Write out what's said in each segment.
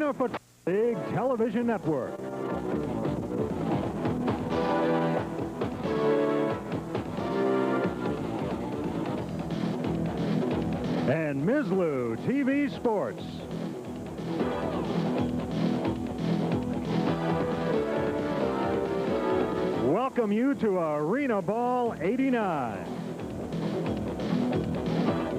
Arena Football League Television Network. And Ms. Lou TV Sports. Welcome you to Arena Ball 89.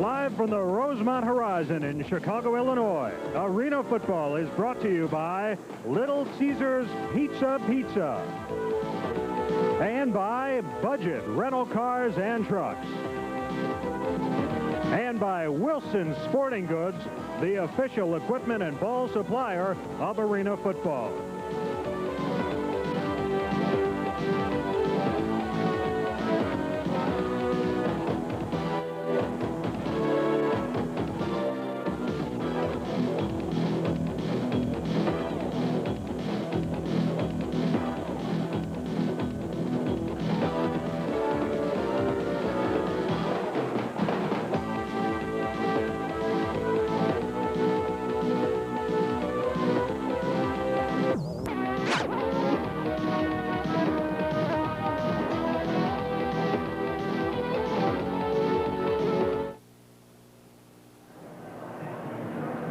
Live from the Rosemont Horizon in Chicago, Illinois, Arena Football is brought to you by Little Caesars Pizza and by Budget Rental Cars and Trucks, and by Wilson Sporting Goods, the official equipment and ball supplier of Arena Football.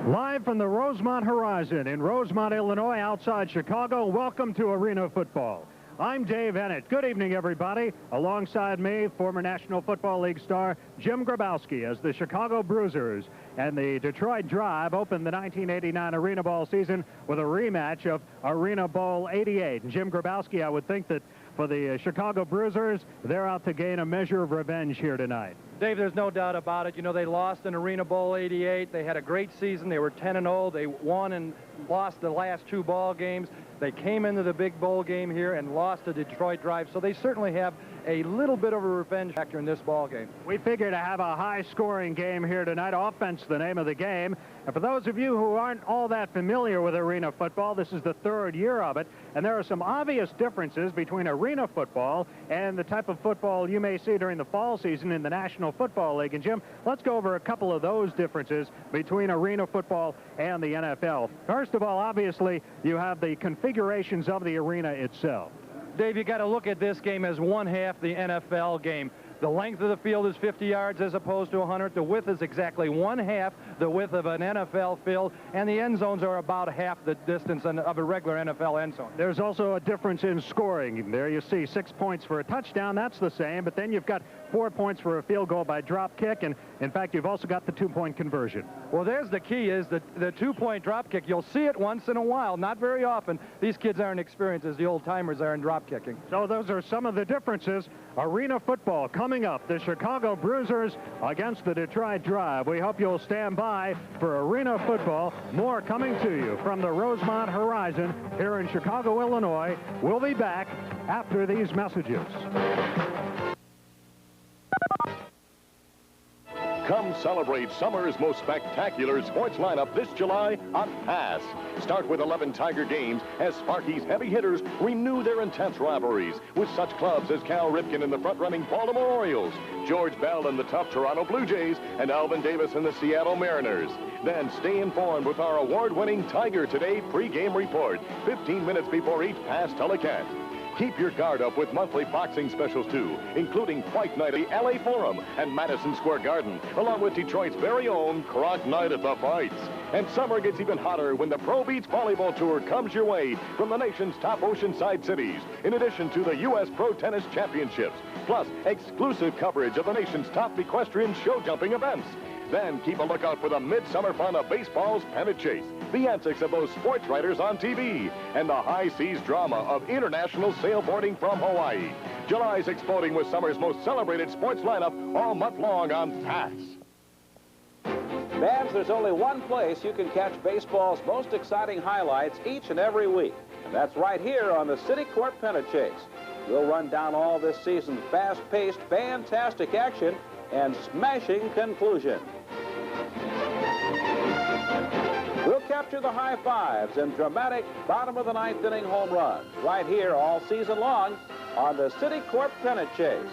Live from the Rosemont Horizon in Rosemont, Illinois, outside Chicago, welcome to Arena Football. I'm Dave Ennett. Good evening, everybody. Alongside me, former National Football League star Jim Grabowski, as the Chicago Brusiers and the Detroit Drive opened the 1989 Arena Ball season with a rematch of Arena Bowl 88. And Jim Grabowski, I would think that for the Chicago Bruisers, they're out to gain a measure of revenge here tonight. Dave, there's no doubt about it. You know, they lost in Arena Bowl 88. They had a great season. They were 10-0. They won and lost the last two ball games. They came into the big bowl game here and lost to Detroit Drive, so they certainly have a little bit of a revenge factor in this ball game. We figure to have a high-scoring game here tonight. Offense, the name of the game. And for those of you who aren't all that familiar with Arena Football, this is the third year of it, and there are some obvious differences between Arena Football and the type of football you may see during the fall season in the National Football League. And Jim, let's go over a couple of those differences between Arena Football and the NFL. First of all, obviously, you have the configurations of the arena itself. Dave, you got to look at this game as one half the NFL game. The length of the field is 50 yards as opposed to 100. The width is exactly one half the width of an NFL field, and the end zones are about half the distance of a regular NFL end zone. There's also a difference in scoring. There you see 6 points for a touchdown. That's the same, but then you've got 4 points for a field goal by drop kick, and in fact, you've also got the two-point conversion. Well, there's the key, is the two-point drop kick. You'll see it once in a while, not very often. These kids aren't experienced as the old-timers are in drop kicking. So those are some of the differences. Arena Football coming up, the Chicago Bruisers against the Detroit Drive. We hope you'll stand by for Arena Football. More coming to you from the Rosemont Horizon here in Chicago, Illinois. We'll be back after these messages. Come celebrate summer's most spectacular sports lineup this July on Pass. Start with 11 Tiger games as Sparky's heavy hitters renew their intense rivalries with such clubs as Cal Ripken and the front-running Baltimore Orioles, George Bell and the tough Toronto Blue Jays, and Alvin Davis and the Seattle Mariners. Then stay informed with our award-winning Tiger Today pregame report 15 minutes before each Pass telecast. Keep your guard up with monthly boxing specials, too, including Fight Night at the LA Forum and Madison Square Garden, along with Detroit's very own Croc Night at the Fights. And summer gets even hotter when the Pro Beach Volleyball Tour comes your way from the nation's top oceanside cities, in addition to the U.S. Pro Tennis Championships, plus exclusive coverage of the nation's top equestrian show jumping events. Then keep a lookout for the midsummer fun of baseball's pennant chase, the antics of those sports writers on TV, and the high seas drama of international sailboarding from Hawaii. July's exploding with summer's most celebrated sports lineup all month long on Pass. Fans, there's only one place you can catch baseball's most exciting highlights each and every week, and that's right here on the City Court Pennant Chase. We'll run down all this season's fast-paced, fantastic action and smashing conclusion. We'll capture the high fives and dramatic bottom-of-the-ninth inning home runs right here all season long on the City Court Pennant Chase.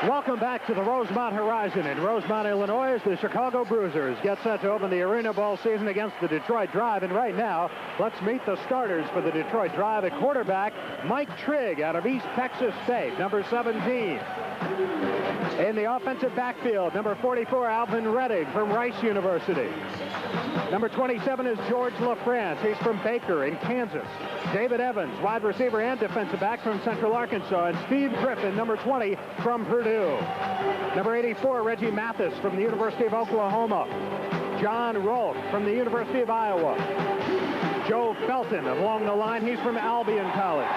Welcome back to the Rosemont Horizon in Rosemont, Illinois, as the Chicago Bruisers get set to open the Arena Bowl season against the Detroit Drive. And right now, let's meet the starters for the Detroit Drive. At quarterback, Mike Trigg out of East Texas State, number 17. In the offensive backfield, number 44, Alvin Reddig from Rice University. Number 27 is George LaFrance. He's from Baker in Kansas. David Evans, wide receiver and defensive back from Central Arkansas. And Steve Griffin, number 20, from Purdue. Number 84, Reggie Mathis from the University of Oklahoma. John Rolfe from the University of Iowa. Joe Felton along the line. He's from Albion College.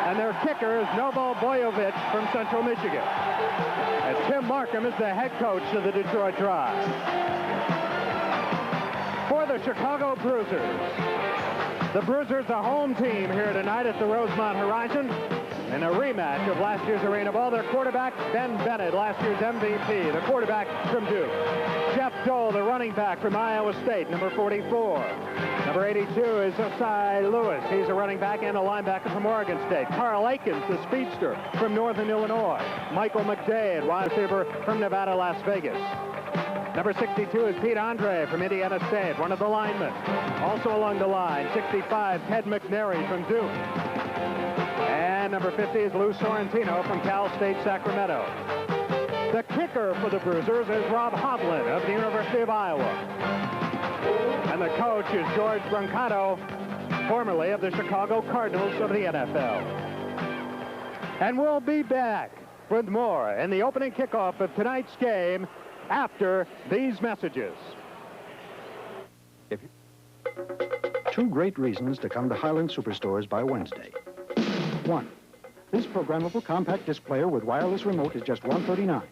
And their kicker is Novo Boyovich from Central Michigan. And Tim Markham is the head coach of the Detroit Drive. For the Chicago Bruisers. The Bruisers, the home team here tonight at the Rosemont Horizon. In a rematch of last year's Arena Bowl, their quarterback, Ben Bennett, last year's MVP, the quarterback from Duke. Jeff Dole, the running back from Iowa State, number 44. Number 82 is Osai Lewis. He's a running back and a linebacker from Oregon State. Carl Aikens, the speedster from Northern Illinois. Michael McDade, wide receiver from Nevada, Las Vegas. Number 62 is Pete Andre from Indiana State, one of the linemen. Also along the line, 65, Ted McNary from Duke. And number 50 is Lou Sorrentino from Cal State Sacramento. The kicker for the Bruisers is Rob Hovland of the University of Iowa. And the coach is George Brancato, formerly of the Chicago Cardinals of the NFL. And we'll be back with more in the opening kickoff of tonight's game after these messages. Two great reasons to come to Highland Superstores by Wednesday. 1. This programmable compact disc player with wireless remote is just $139.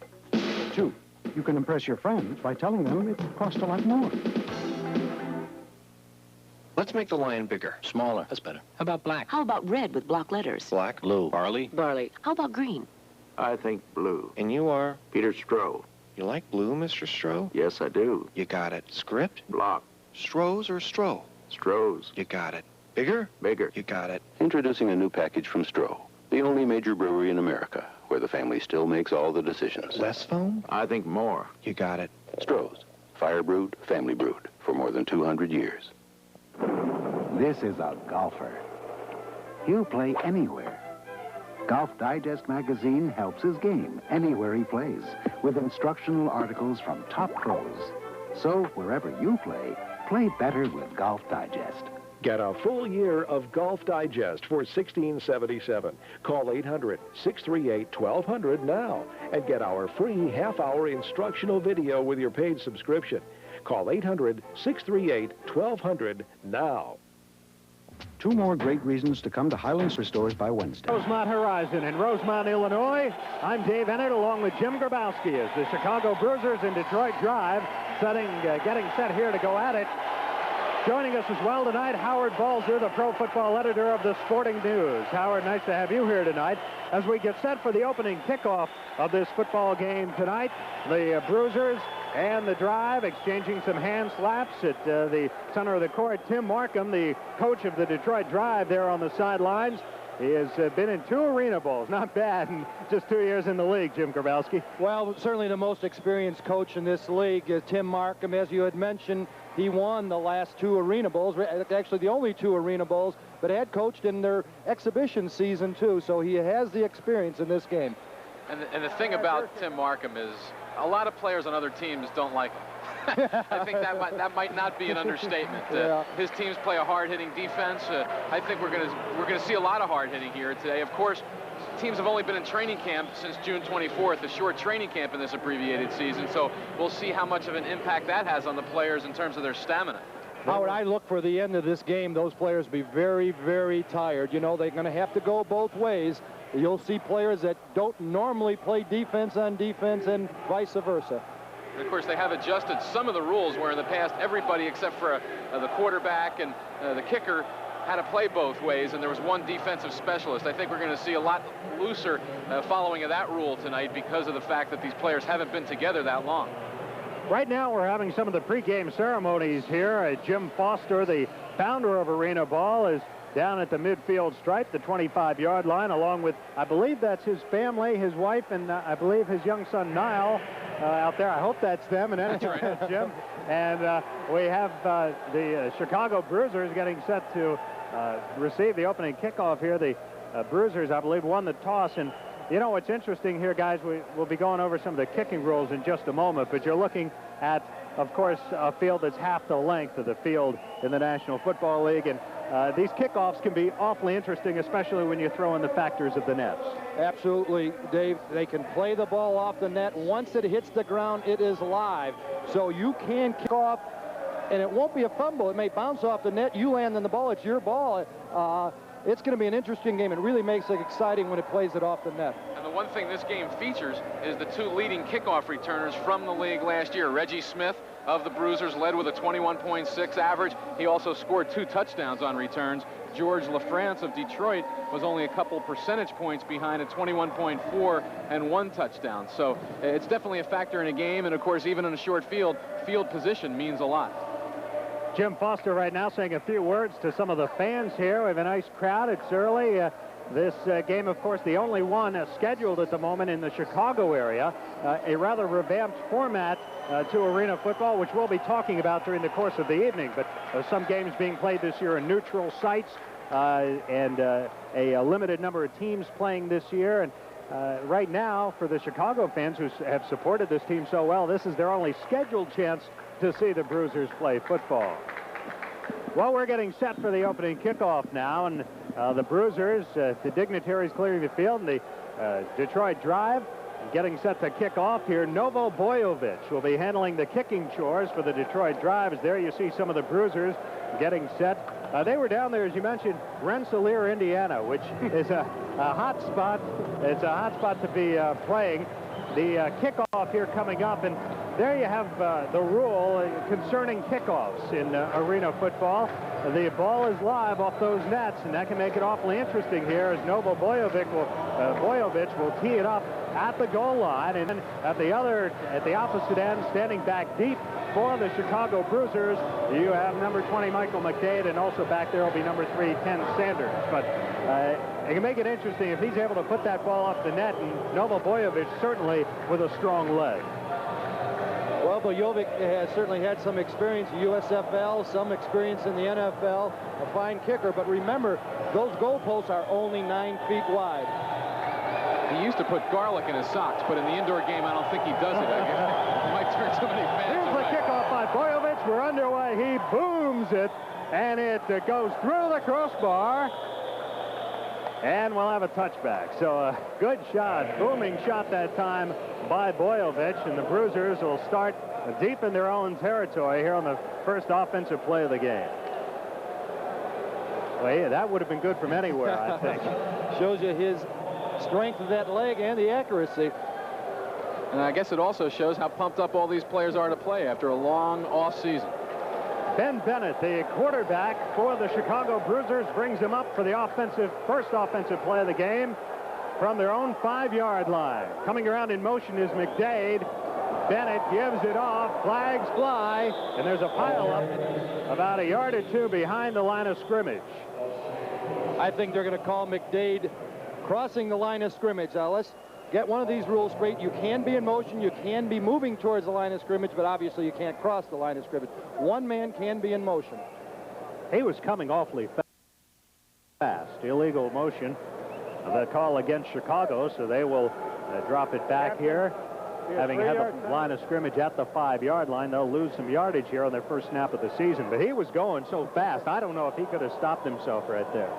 2. You can impress your friends by telling them it costs a lot more. Let's make the lion bigger. Smaller. That's better. How about black? How about red with block letters? Black. Blue. Barley. Barley. How about green? I think blue. And you are? Peter Stroh. You like blue, Mr. Stroh? Yes, I do. You got it. Script? Block. Strohs or Stroh? Strohs. You got it. Bigger? Bigger. You got it. Introducing a new package from Stroh, the only major brewery in America where the family still makes all the decisions. Less foam? I think more. You got it. Stroh's, fire brewed, family brewed for more than 200 years. This is a golfer. He'll play anywhere. Golf Digest magazine helps his game anywhere he plays with instructional articles from top pros. So wherever you play, play better with Golf Digest. Get a full year of Golf Digest for $16.77. Call 800-638-1200 now and get our free half-hour instructional video with your paid subscription. Call 800-638-1200 now. Two more great reasons to come to Highland Superstores by Wednesday. Rosemont Horizon in Rosemont, Illinois. I'm Dave Ennett along with Jim Grabowski as the Chicago Bruisers and Detroit Drive getting set here to go at it. Joining us as well tonight, Howard Balzer, the pro football editor of the Sporting News. Howard, nice to have you here tonight as we get set for the opening kickoff of this football game tonight. The Bruisers and the Drive exchanging some hand slaps at the center of the court. Tim Markham, the coach of the Detroit Drive, there on the sidelines. He has been in 2 Arena Bowls. Not bad in just 2 years in the league, Jim Grabowski. Well, certainly the most experienced coach in this league is Tim Markham. As you had mentioned, he won the last 2 Arena Bowls, actually the only 2 Arena Bowls, but had coached in their exhibition season too, so he has the experience in this game. And the thing about Tim Markham is a lot of players on other teams don't like him. I think that might not be an understatement. His teams play a hard-hitting defense. I think we're gonna see a lot of hard-hitting here today. Of course, teams have only been in training camp since June 24th, a short training camp in this abbreviated season. So we'll see how much of an impact that has on the players in terms of their stamina. Howard, I look for the end of this game, those players be very, very tired. You know, they're going to have to go both ways. You'll see players that don't normally play defense on defense and vice versa. And of course, they have adjusted some of the rules where in the past everybody except for the quarterback and the kicker had to play both ways, and there was one defensive specialist. I think we're going to see a lot looser following of that rule tonight because of the fact that these players haven't been together that long. Right now, we're having some of the pregame ceremonies here. Jim Foster, the founder of Arena Ball, is down at the midfield stripe, the 25-yard line, along with, I believe that's his family, his wife, and I believe his young son, Niall, out there. I hope that's them. And then right. Jim. And we have the Chicago Bruisers getting set to receive the opening kickoff here. The Bruisers, I believe, won the toss. And you know what's interesting here, guys, we'll be going over some of the kicking rules in just a moment, but you're looking at, of course, a field that's half the length of the field in the National Football League. And these kickoffs can be awfully interesting, especially when you throw in the factors of the nets. Absolutely, Dave. They can play the ball off the net. Once it hits the ground, it is live. So you can kick off, and it won't be a fumble. It may bounce off the net. You land on the ball. It's your ball. It's going to be an interesting game. It really makes it exciting when it plays it off the net. And the one thing this game features is the two leading kickoff returners from the league last year. Reggie Smith of the Bruisers led with a 21.6 average. He also scored 2 touchdowns on returns. George LaFrance of Detroit was only a couple percentage points behind at 21.4 and 1 touchdown. So it's definitely a factor in a game. And of course, even in a short field position means a lot. Jim Foster right now saying a few words to some of the fans here. We have a nice crowd. It's early. This game, of course, the only one scheduled at the moment in the Chicago area. A rather revamped format to arena football, which we'll be talking about during the course of the evening. But some games being played this year in neutral sites and a limited number of teams playing this year. And right now, for the Chicago fans who have supported this team so well, this is their only scheduled chance to see the Bruisers play football. Well, we're getting set for the opening kickoff now, and the Bruisers, the dignitaries clearing the field, and the Detroit drive getting set to kick off here. Novo Boyovich will be handling the kicking chores for the Detroit drive. As there you see some of the Bruisers getting set. They were down there, as you mentioned, Rensselaer, Indiana, which is a hot spot. It's a hot spot to be playing. The kickoff here coming up, and there you have the rule concerning kickoffs in arena football. The ball is live off those nets, and that can make it awfully interesting here as Novo Boyovich will tee it up at the goal line, and then at the opposite end, standing back deep for the Chicago Bruisers, you have number 20 Michael McDade, and also back there will be number 3 Ken Sanders. But it can make it interesting if he's able to put that ball off the net, and Novo Boyovich certainly with a strong leg. Well, Bojovic has certainly had some experience in USFL, some experience in the NFL, a fine kicker, but remember, those goalposts are only 9 feet wide. He used to put garlic in his socks, but in the indoor game, I don't think he does it. I guess he might turn too many fans away. Here's the kickoff by Boyovich. We're underway. He booms it, and it goes through the crossbar. And we'll have a touchback. So a good shot, booming shot that time by Boyovich, and the Bruisers will start deep in their own territory here on the first offensive play of the game. Well, yeah, that would have been good from anywhere, I think. Shows you his strength of that leg and the accuracy. And I guess it also shows how pumped up all these players are to play after a long off season. Ben Bennett, the quarterback for the Chicago Bruisers, brings them up for the first offensive play of the game from their own 5-yard line. Coming around in motion is McDade. Bennett gives it off, flags fly, and there's a pileup about a yard or 2 behind the line of scrimmage. I think they're going to call McDade crossing the line of scrimmage. Now let's get one of these rules straight. You can be in motion, you can be moving towards the line of scrimmage, but obviously you can't cross the line of scrimmage. One man can be in motion. He was coming awfully fast. Illegal motion. The call against Chicago, so they will drop it back here. Having had the line of scrimmage at the 5-yard line, they'll lose some yardage here on their first snap of the season. But he was going so fast, I don't know if he could have stopped himself right there.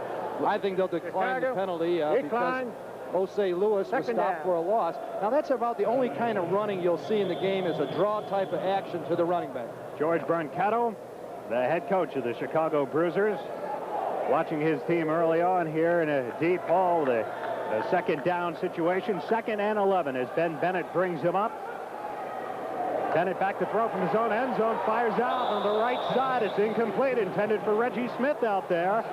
I think they'll decline the penalty because Osei Lewis was stopped for a loss. Now, that's about the only kind of running you'll see in the game is a draw type of action to the running back. George Brancato, the head coach of the Chicago Bruisers, watching his team early on here in a deep ball, the second down situation, 2nd and 11 as Ben Bennett brings him up. Bennett back to throw from his own end zone, fires out on the right side. It's incomplete, intended for Reggie Smith out there.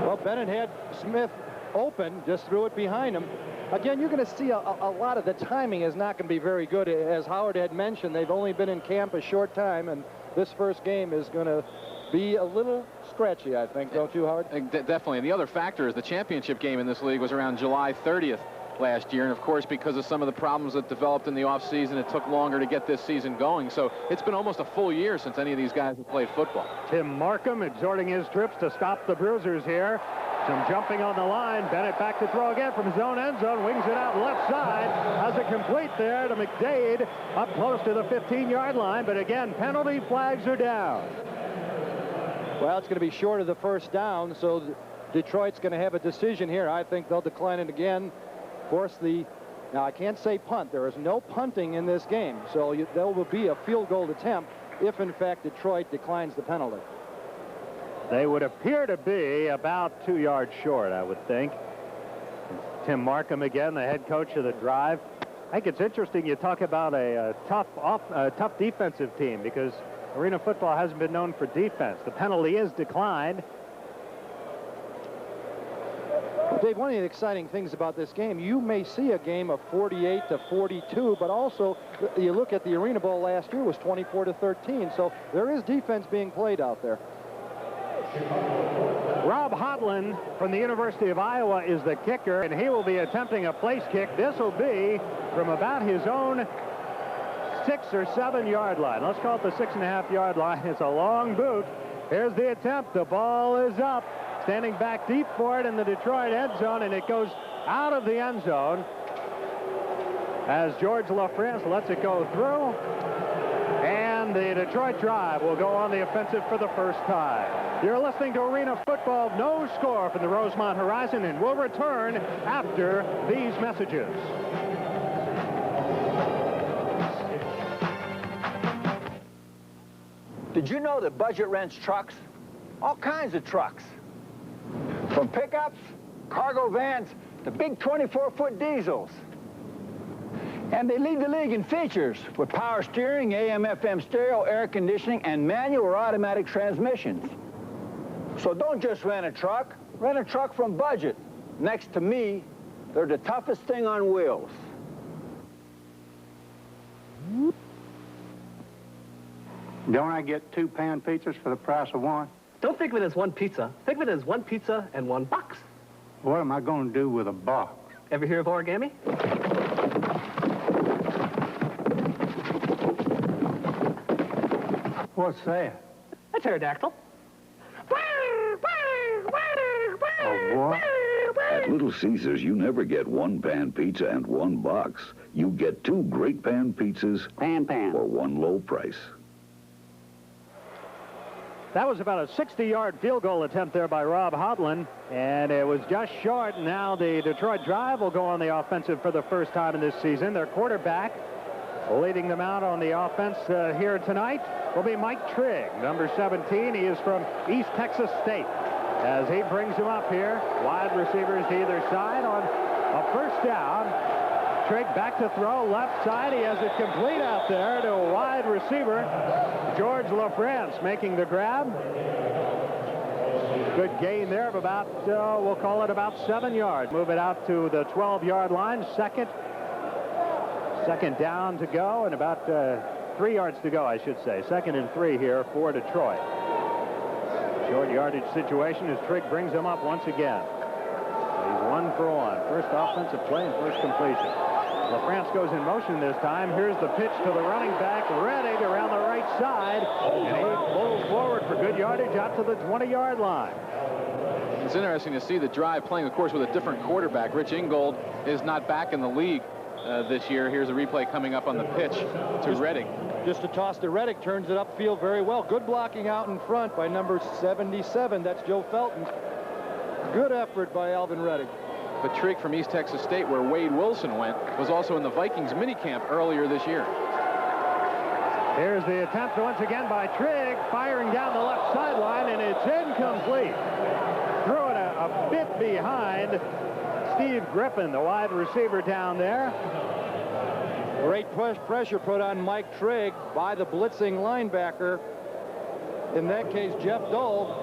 Well, Bennett had Smith open, just threw it behind him. Again, you're going to see a lot of the timing is not going to be very good. As Howard had mentioned, they've only been in camp a short time, and this first game is going to be a little stretchy, I think, don't you, Howard? Definitely. And the other factor is the championship game in this league was around July 30th last year. And, of course, because of some of the problems that developed in the offseason, it took longer to get this season going. So it's been almost a full year since any of these guys have played football. Tim Markham exhorting his troops to stop the Bruisers here. Some jumping on the line. Bennett back to throw again from his own end zone. Wings it out left side. Has it complete there to McDade up close to the 15-yard line. But again, penalty flags are down. Well, it's going to be short of the first down, so Detroit's going to have a decision here. I think they'll decline it again. Force the... Now, I can't say punt. There is no punting in this game. So there will be a field goal attempt if, in fact, Detroit declines the penalty. They would appear to be about 2 yards short, I would think. Tim Markham again, the head coach of the Drive. I think it's interesting you talk about a tough defensive team, because Arena football hasn't been known for defense. The penalty is declined. Dave, one of the exciting things about this game, you may see a game of 48-42, but also you look at the Arena Bowl last year was 24-13, so there is defense being played out there. Rob Hodlin from the University of Iowa is the kicker, and he will be attempting a place kick. This will be from about his own 6 or 7 yard line. Let's call it the 6.5 yard line. It's a long boot. Here's the attempt. The ball is up. Standing back deep for it in the Detroit end zone, and it goes out of the end zone as George LaFrance lets it go through. And the Detroit Drive will go on the offensive for the first time. You're listening to Arena Football. No score from the Rosemont Horizon, and we'll return after these messages. Did you know that Budget rents trucks? All kinds of trucks. From pickups, cargo vans, to big 24-foot diesels. And they lead the league in features with power steering, AM/FM stereo, air conditioning, and manual or automatic transmissions. So don't just rent a truck from Budget. Next to me, they're the toughest thing on wheels. Don't I get 2 pan pizzas for the price of one? Don't think of it as one pizza. Think of it as one pizza and one box. What am I going to do with a box? Ever hear of origami? What's that? A pterodactyl. A what? At Little Caesars, you never get 1 pan pizza and 1 box. You get 2 great pan pizzas for one low price. That was about a 60-yard field goal attempt there by Rob Hodlin, and it was just short. Now the Detroit Drive will go on the offensive for the first time in this season. Their quarterback leading them out on the offense here tonight will be Mike Trigg, number 17. He is from East Texas State. As he brings him up here, wide receivers to either side on a first down. Trigg back to throw, left side. He has it complete out there to a wide receiver. George LaFrance making the grab. Good gain there of about, we'll call it about 7 yards. Move it out to the 12-yard line. Second down to go, and about 3 yards to go, I should say. 2nd and 3 here for Detroit. Short yardage situation as Trigg brings him up once again. He's 1 for 1. First offensive play and first completion. LaFrance goes in motion this time. Here's the pitch to the running back, Reddick around the right side, and he pulls forward for good yardage out to the 20-yard line. It's interesting to see the Drive playing, of course, with a different quarterback. Rich Ingold is not back in the league this year. Here's a replay coming up on the pitch to Reddick. Just a toss to Reddick, turns it upfield very well. Good blocking out in front by number 77. That's Joe Felton. Good effort by Alvin Reddick. But Trigg from East Texas State, where Wade Wilson went, was also in the Vikings minicamp earlier this year. Here's the attempt once again by Trigg, firing down the left sideline, and it's incomplete. Threw it a bit behind Steve Griffin, the wide receiver down there. Great pressure put on Mike Trigg by the blitzing linebacker. In that case, Jeff Dole.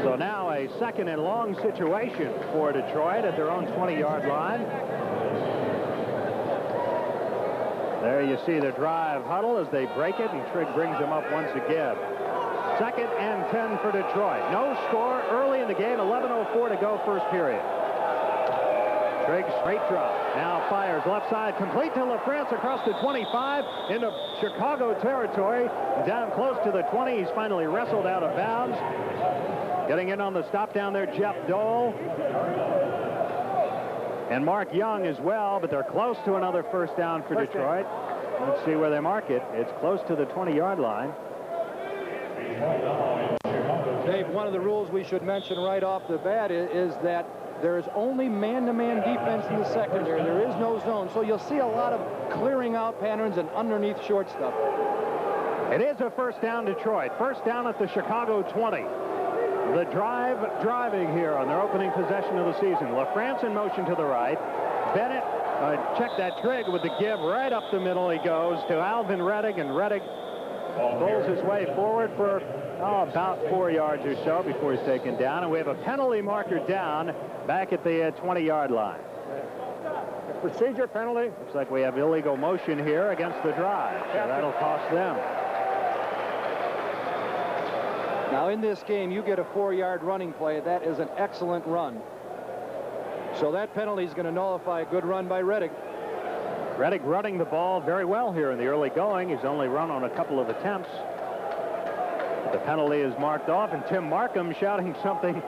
So now a 2nd and long situation for Detroit at their own 20-yard line. There you see the drive huddle as they break it, and Trigg brings them up once again. 2nd and 10 for Detroit. No score early in the game, 11:04 to go first period. Trigg straight drop. Now fires left side, complete to LaFrance across the 25 into Chicago territory. Down close to the 20. He's finally wrestled out of bounds. Getting in on the stop down there, Jeff Dole. And Mark Young as well, but they're close to another first down for Detroit. Let's see where they mark it. It's close to the 20-yard line. Dave, one of the rules we should mention right off the bat is that there is only man-to-man defense in the secondary. There is no zone, so you'll see a lot of clearing out patterns and underneath short stuff. It is a first down, Detroit. First down at the Chicago 20. The driving here on their opening possession of the season. LaFrance in motion to the right. Bennett check that Trigg with the give right up the middle. He goes to Alvin Rettig, and Rettig pulls his way forward for about 4 yards or so before he's taken down. And we have a penalty marker down back at the 20-yard line. Procedure penalty. Looks like we have illegal motion here against the drive. So that'll cost them. Now in this game, you get a 4-yard running play. That is an excellent run. So that penalty is going to nullify a good run by Rettig. Rettig running the ball very well here in the early going. He's only run on a couple of attempts. But the penalty is marked off, and Tim Markham shouting something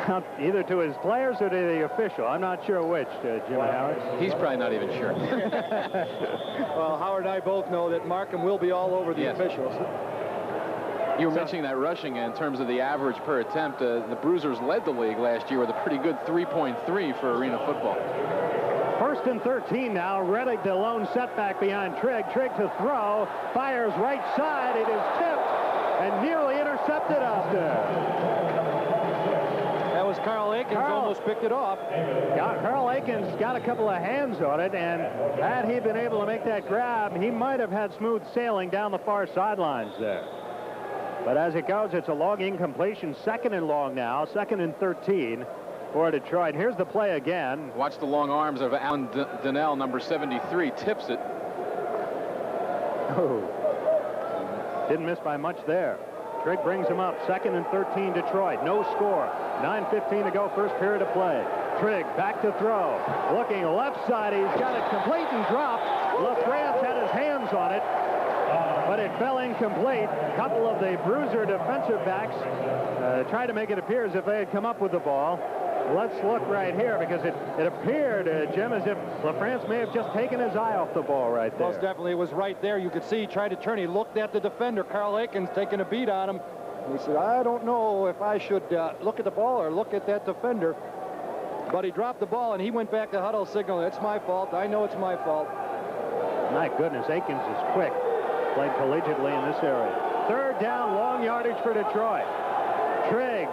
out either to his players or to the official. I'm not sure which, Jim Howard. He's probably not even sure. Well, Howard and I both know that Markham will be all over the officials. You were mentioning that rushing in terms of the average per attempt. The Bruisers led the league last year with a pretty good 3.3 for arena football. 1st and 13 now. Rettig, the lone setback behind Trigg. Trigg to throw. Fires right side. It is tipped and nearly intercepted out there. That was Carl Akins almost picked it off. Carl Akins got a couple of hands on it, and had he been able to make that grab, he might have had smooth sailing down the far sidelines there. But as it goes, it's a long incompletion. 2nd and long now. 2nd and 13 for Detroit. Here's the play again. Watch the long arms of Alan Donnell, number 73, tips it. Oh, didn't miss by much there. Trigg brings him up. 2nd and 13 Detroit. No score. 9:15 to go. First period of play. Trigg back to throw. Looking left side. He's got it complete and dropped. LaFrance had his hands on it, but it fell incomplete. A couple of the Bruiser defensive backs tried to make it appear as if they had come up with the ball. Let's look right here, because it appeared, Jim, as if LaFrance may have just taken his eye off the ball right there. Most definitely, it was right there. You could see he tried to turn. He looked at the defender, Carl Akins, taking a beat on him. And he said, I don't know if I should look at the ball or look at that defender. But he dropped the ball, and he went back to huddle signal. It's my fault. I know it's my fault. My goodness, Akins is quick. Played collegiately in this area. 3rd down, long yardage for Detroit. Trigg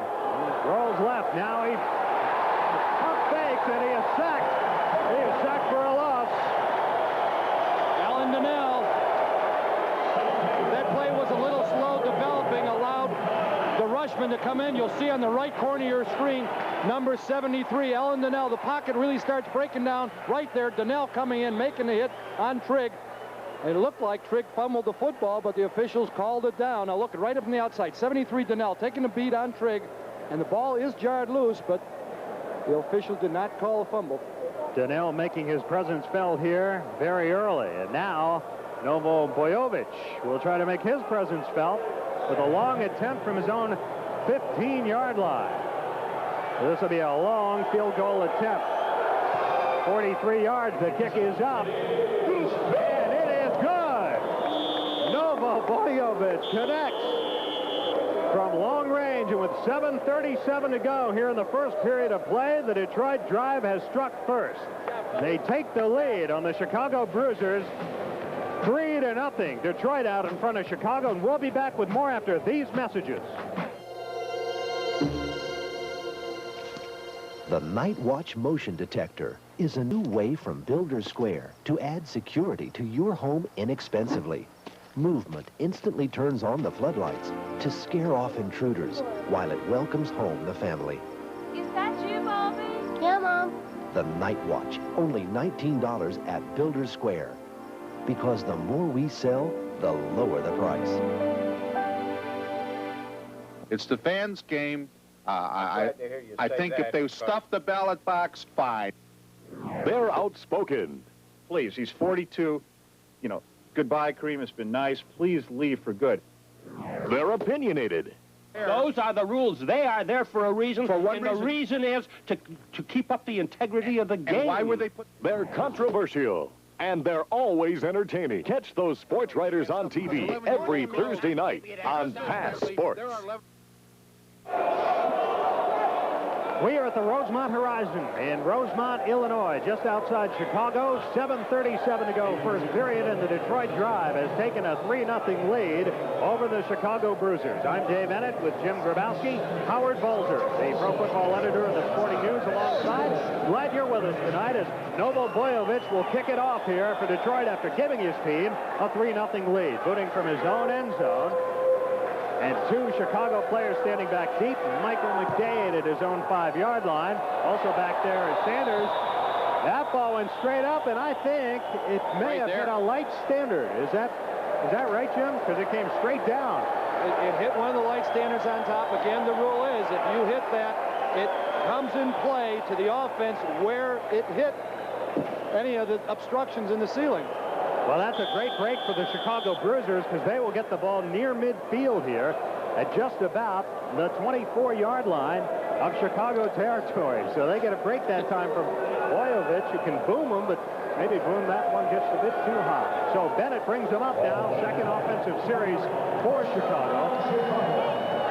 rolls left. Now he fakes, and he is sacked. He is sacked for a loss. Alan Donnell. That play was a little slow developing, allowed the rushman to come in. You'll see on the right corner of your screen, number 73, Alan Donnell. The pocket really starts breaking down right there. Donnell coming in, making the hit on Trigg. It looked like Trigg fumbled the football, but the officials called it down. Now look, right up from the outside, 73 Donnell taking a beat on Trigg, and the ball is jarred loose, but the officials did not call a fumble. Donnell making his presence felt here very early, and now Novo Bojovic will try to make his presence felt with a long attempt from his own 15-yard line. This will be a long field goal attempt. 43 yards, the kick is up. And it is good. Novo Bojovic connects from long range, and with 7:37 to go here in the first period of play, the Detroit drive has struck first. They take the lead on the Chicago Bruisers 3-0. Detroit out in front of Chicago, and we'll be back with more after these messages. The Night Watch motion detector is a new way from Builders Square to add security to your home inexpensively. Movement instantly turns on the floodlights to scare off intruders while it welcomes home the family. Is that you, Bobby? Yeah, Mom. The Night Watch, only $19 at Builders Square. because the more we sell, the lower the price. It's the fans' game. I think if they stuff the ballot box, fine. They're outspoken. Please, he's 42. You know, goodbye, Kareem. It's been nice. Please leave for good. They're opinionated. Those are the rules. They are there for a reason. For what reason? The reason is to keep up the integrity of the game. And why were they put? They're controversial. And they're always entertaining. Catch those sports writers on TV every Thursday night on Pass Sports. We are at the Rosemont Horizon in Rosemont, Illinois, just outside Chicago. 7:37 to go, first period, and the Detroit Drive has taken a 3-0 lead over the Chicago Brusiers. I'm Dave Ennett with Jim Grabowski, Howard Bolzer, the Pro Football editor of the Sporting News, alongside. Glad you're with us tonight as Novo Boyovich will kick it off here for Detroit after giving his team a 3-0 lead, booting from his own end zone. And two Chicago players standing back deep. Michael McDade at his own 5-yard line. Also back there is Sanders. That ball went straight up, and I think it may have hit a light standard. Is that right, Jim? Because it came straight down. It hit one of the light standards on top. Again, the rule is if you hit that, it comes in play to the offense where it hit any of the obstructions in the ceiling. Well, that's a great break for the Chicago Bruisers because they will get the ball near midfield here at just about the 24-yard line of Chicago territory. So they get a break that time from Boyovich, who can boom them, but maybe boom that one just a bit too high. So Bennett brings them up now, second offensive series for Chicago.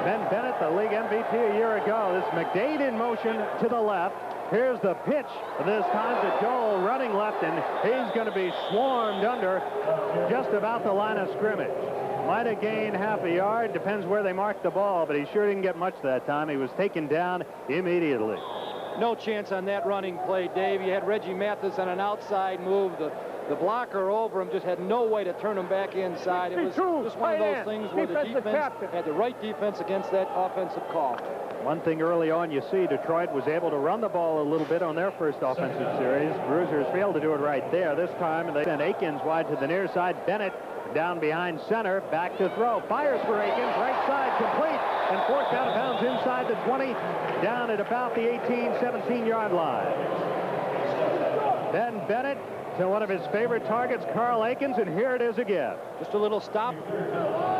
Ben Bennett, the league MVP a year ago. This McDade in motion to the left. Here's the pitch this time to Dole running left, and he's going to be swarmed under just about the line of scrimmage. Might have gained half a yard, depends where they marked the ball, but he sure didn't get much that time. He was taken down immediately. No chance on that running play, Dave. You had Reggie Mathis on an outside move. The blocker over him just had no way to turn him back inside. It was just one of those things where the defense had the right defense against that offensive call. One thing early on, you see Detroit was able to run the ball a little bit on their first offensive series. Bruisers failed to do it right there this time, and they sent Akins wide to the near side. Bennett down behind center, back to throw. Fires for Akins, right side, complete, and forced out of bounds inside the 20, down at about the 18, 17-yard line. Then Bennett to one of his favorite targets, Carl Akins, and here it is again. Just a little stop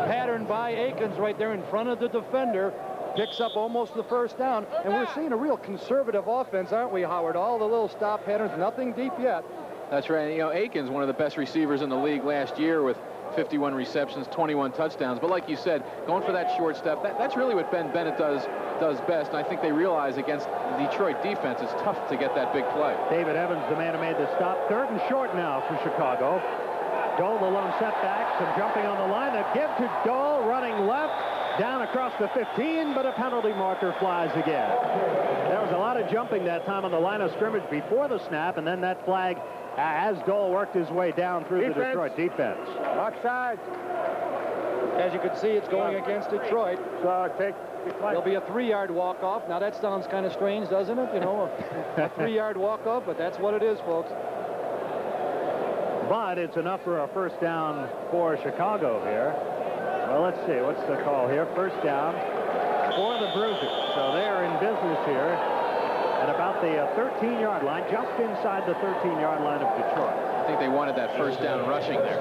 pattern by Akins right there in front of the defender. Picks up almost the first down, and we're seeing a real conservative offense, aren't we, Howard? All the little stop patterns, nothing deep yet. That's right. You know, Akins, one of the best receivers in the league last year with 51 receptions, 21 touchdowns. But like you said, going for that short step, that's really what Ben Bennett does best. And I think they realize against the Detroit defense, it's tough to get that big play. David Evans, the man who made the stop. 3rd and short now for Chicago. Dole, the lone setback, some jumping on the line. A give to Dole, running left. Down across the 15, but a penalty marker flies again. There was a lot of jumping that time on the line of scrimmage before the snap, and then that flag as Dole worked his way down through the Detroit defense. Offside. As you can see, it's going against Detroit. So there'll be a 3-yard walk-off. Now that sounds kind of strange, doesn't it? You know, a 3-yard walk-off, but that's what it is, folks. But it's enough for a first down for Chicago here. Well, let's see. What's the call here? First down for the Bruisers. So they're in business here at about the 13-yard line, just inside the 13-yard line of Detroit. I think they wanted that first down rushing there.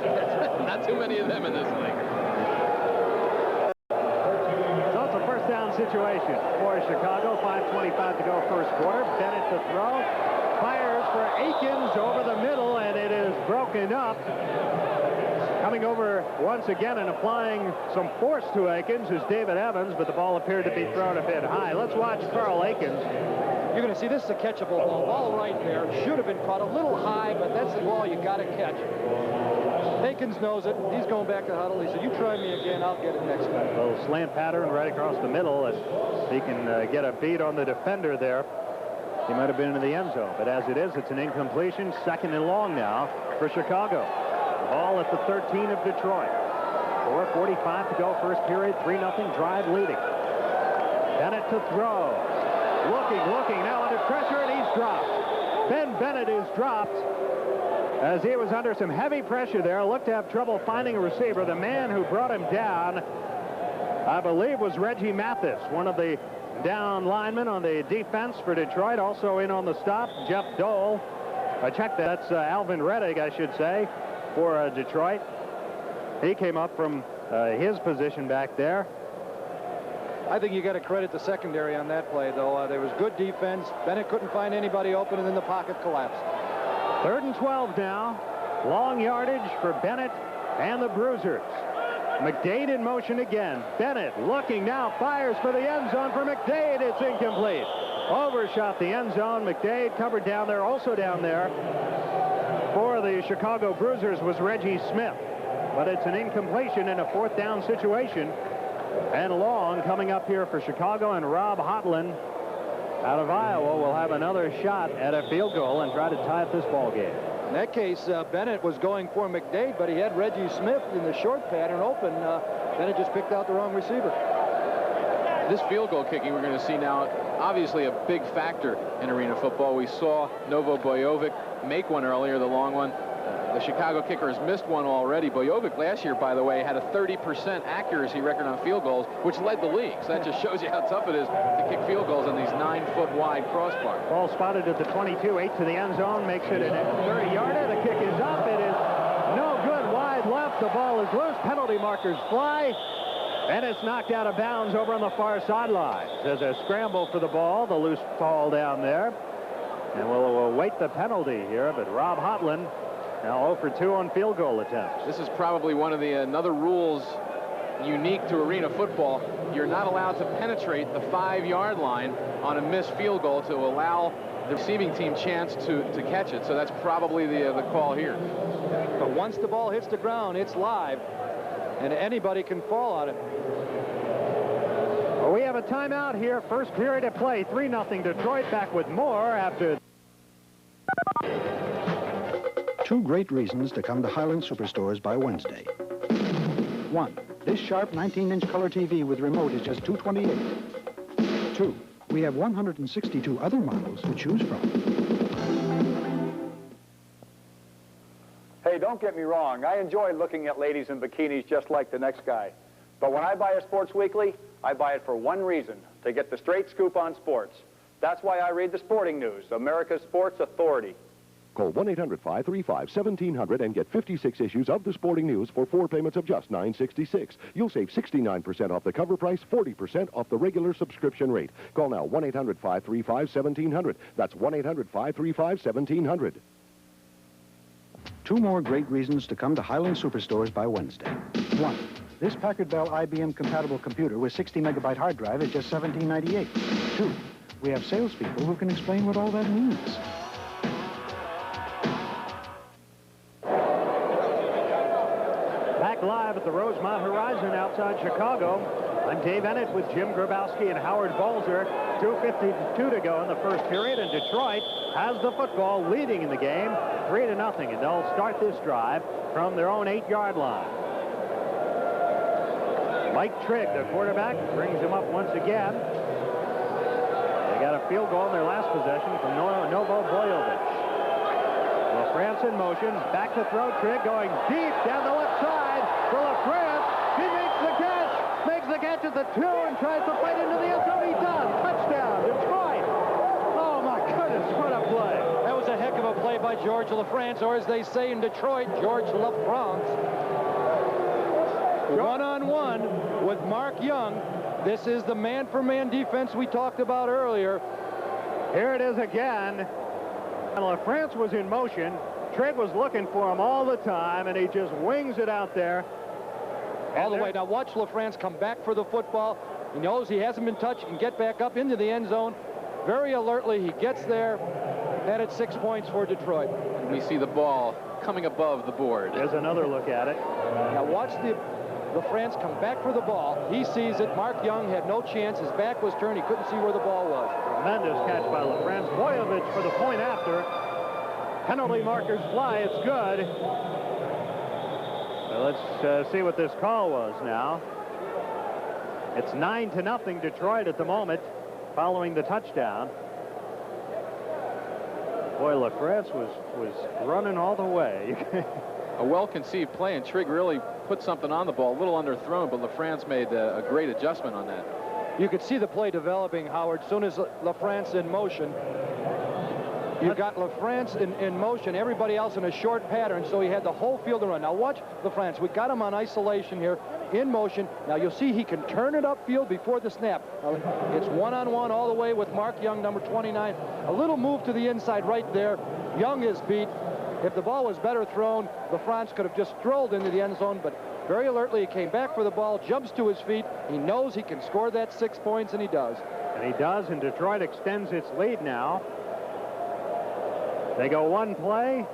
Not too many of them in this league. So it's a first down situation for Chicago. 5:25 to go first quarter. Bennett to throw. Fires for Akins over the middle, and it is broken up. Coming over once again and applying some force to Akins is David Evans, but the ball appeared to be thrown a bit high. Let's watch Carl Akins. You're going to see this is a catchable ball. Ball right there. Should have been caught a little high, but that's the ball you got to catch. Akins knows it. He's going back to huddle. He said, you try me again, I'll get it next time. A little slant pattern right across the middle, and he can get a beat on the defender there. He might have been in the end zone, but as it is, it's an incompletion. 2nd and long now for Chicago. Ball at the 13 of Detroit. 4:45 to go first period. 3-0 drive leading. Bennett to throw. Looking, now under pressure, and he's dropped. Ben Bennett is dropped. as he was under some heavy pressure there, looked to have trouble finding a receiver. The man who brought him down, I believe, was Reggie Mathis, one of the down linemen on the defense for Detroit. Also in on the stop, Jeff Dole. Check that. That's Alvin Rettig, I should say, for Detroit. He came up from his position back there. I think you got to credit the secondary on that play, though. There was good defense. Bennett couldn't find anybody open, and then the pocket collapsed. 3rd and 12 now. Long yardage for Bennett and the Bruisers. McDade in motion again. Bennett looking now, fires for the end zone for McDade. It's incomplete. Overshot the end zone. McDade covered down there. Also down there for the Chicago Bruisers was Reggie Smith. But it's an incompletion in a 4th down situation. And Long coming up here for Chicago, and Rob Hotlin out of Iowa will have another shot at a field goal and try to tie up this ball game. In that case, Bennett was going for McDade, but he had Reggie Smith in the short pattern open. Bennett just picked out the wrong receiver. This field goal kicking we're going to see now, obviously a big factor in arena football. We saw Novo Bojovic make one earlier, the long one. The Chicago kicker has missed one already. Bojovic last year, by the way, had a 30% accuracy record on field goals, which led the league. So that just shows you how tough it is to kick field goals on these 9-foot wide crossbars. Ball spotted at the 22, 8 to the end zone, makes it a 30-yarder. The kick is up. It is no good. Wide left. The ball is loose. Penalty markers fly. And it's knocked out of bounds over on the far sideline. There's a scramble for the ball. The loose ball down there. And we'll await the penalty here. But Rob Hotlin now 0 for 2 on field goal attempts. This is probably one of the another rules unique to arena football. You're not allowed to penetrate the 5-yard line on a missed field goal to allow the receiving team chance to catch it. So that's probably the call here. But once the ball hits the ground, it's live, and anybody can fall on it. Well, we have a timeout here. First period of play. 3-0 Detroit. Back with more after. 2 great reasons to come to Highland Superstores by Wednesday. 1, this sharp 19-inch color TV with remote is just $228. 2, we have 162 other models to choose from. Hey, don't get me wrong. I enjoy looking at ladies in bikinis just like the next guy. But when I buy a Sports Weekly, I buy it for one reason, to get the straight scoop on sports. That's why I read the Sporting News, America's sports authority. Call 1-800-535-1700 and get 56 issues of the Sporting News for 4 payments of just $9.66. You'll save 69% off the cover price, 40% off the regular subscription rate. Call now 1-800-535-1700. That's 1-800-535-1700. 2 more great reasons to come to Highland Superstores by Wednesday. 1, this Packard Bell IBM compatible computer with 60-megabyte hard drive is just $17.98. 2, we have salespeople who can explain what all that means. Back live at the Rosemont Horizon outside Chicago. I'm Dave Ennett with Jim Grabowski and Howard Balzer. 2:52 to go in the first period, and Detroit has the football, leading in the game 3-0, and they'll start this drive from their own 8-yard line. Mike Trigg, the quarterback, brings him up once again. They got a field goal in their last possession from Novo Bojovic. LaFrance in motion, back to throw. Trigg going deep down the left side for LaFrance. He makes the catch at the 2 and tries to fight into the end zone. He does. Touchdown, Detroit. Oh my goodness, what a play. That was a heck of a play by George LaFrance, or as they say in Detroit, George LaFrance. One-on-one with Mark Young. This is the man-for-man defense we talked about earlier. Here it is again. And LaFrance was in motion. Trigg was looking for him all the time, and he just wings it out there. All the way. Now watch LaFrance come back for the football. He knows he hasn't been touched. He can get back up into the end zone. Very alertly, he gets there. And it's 6 points for Detroit. And we see the ball coming above the board. There's another look at it. Now watch LaFrance come back for the ball. He sees it. Mark Young had no chance. His back was turned. He couldn't see where the ball was. Tremendous catch by LaFrance. Bojovic for the point after. Penalty markers fly. It's good. So let's see what this call was now. It's 9-0 Detroit at the moment, following the touchdown. Boy, LaFrance was running all the way. A well-conceived play, and Trigg really put something on the ball. A little underthrown, but LaFrance made a great adjustment on that. You could see the play developing, Howard. As soon as LaFrance in motion, you got LaFrance in motion, everybody else in a short pattern, so he had the whole field to run. Now watch LaFrance. We got him on isolation here, in motion. Now you'll see he can turn it upfield before the snap. It's one-on-one all the way with Mark Young, number 29. A little move to the inside right there. Young is beat. If the ball was better thrown, LaFrance could have just strolled into the end zone, but very alertly he came back for the ball, jumps to his feet. He knows he can score that 6 points, and he does. And he does, and Detroit extends its lead now. They go one play.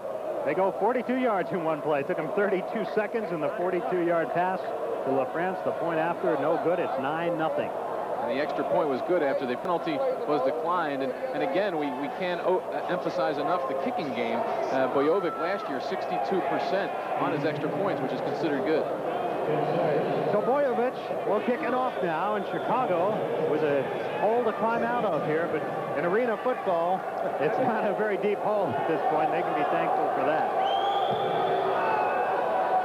They go 42 yards in one play. It took them 32 seconds in the 42-yard pass to LaFrance. The point after, no good. It's 9-0. And the extra point was good after the penalty was declined. And again, we can't emphasize enough the kicking game. Bojovic last year, 62% on his extra points, which is considered good. So Bojovic will kick it off now in Chicago with a hole to climb out of here. But in arena football, it's not a very deep hole at this point. They can be thankful for that.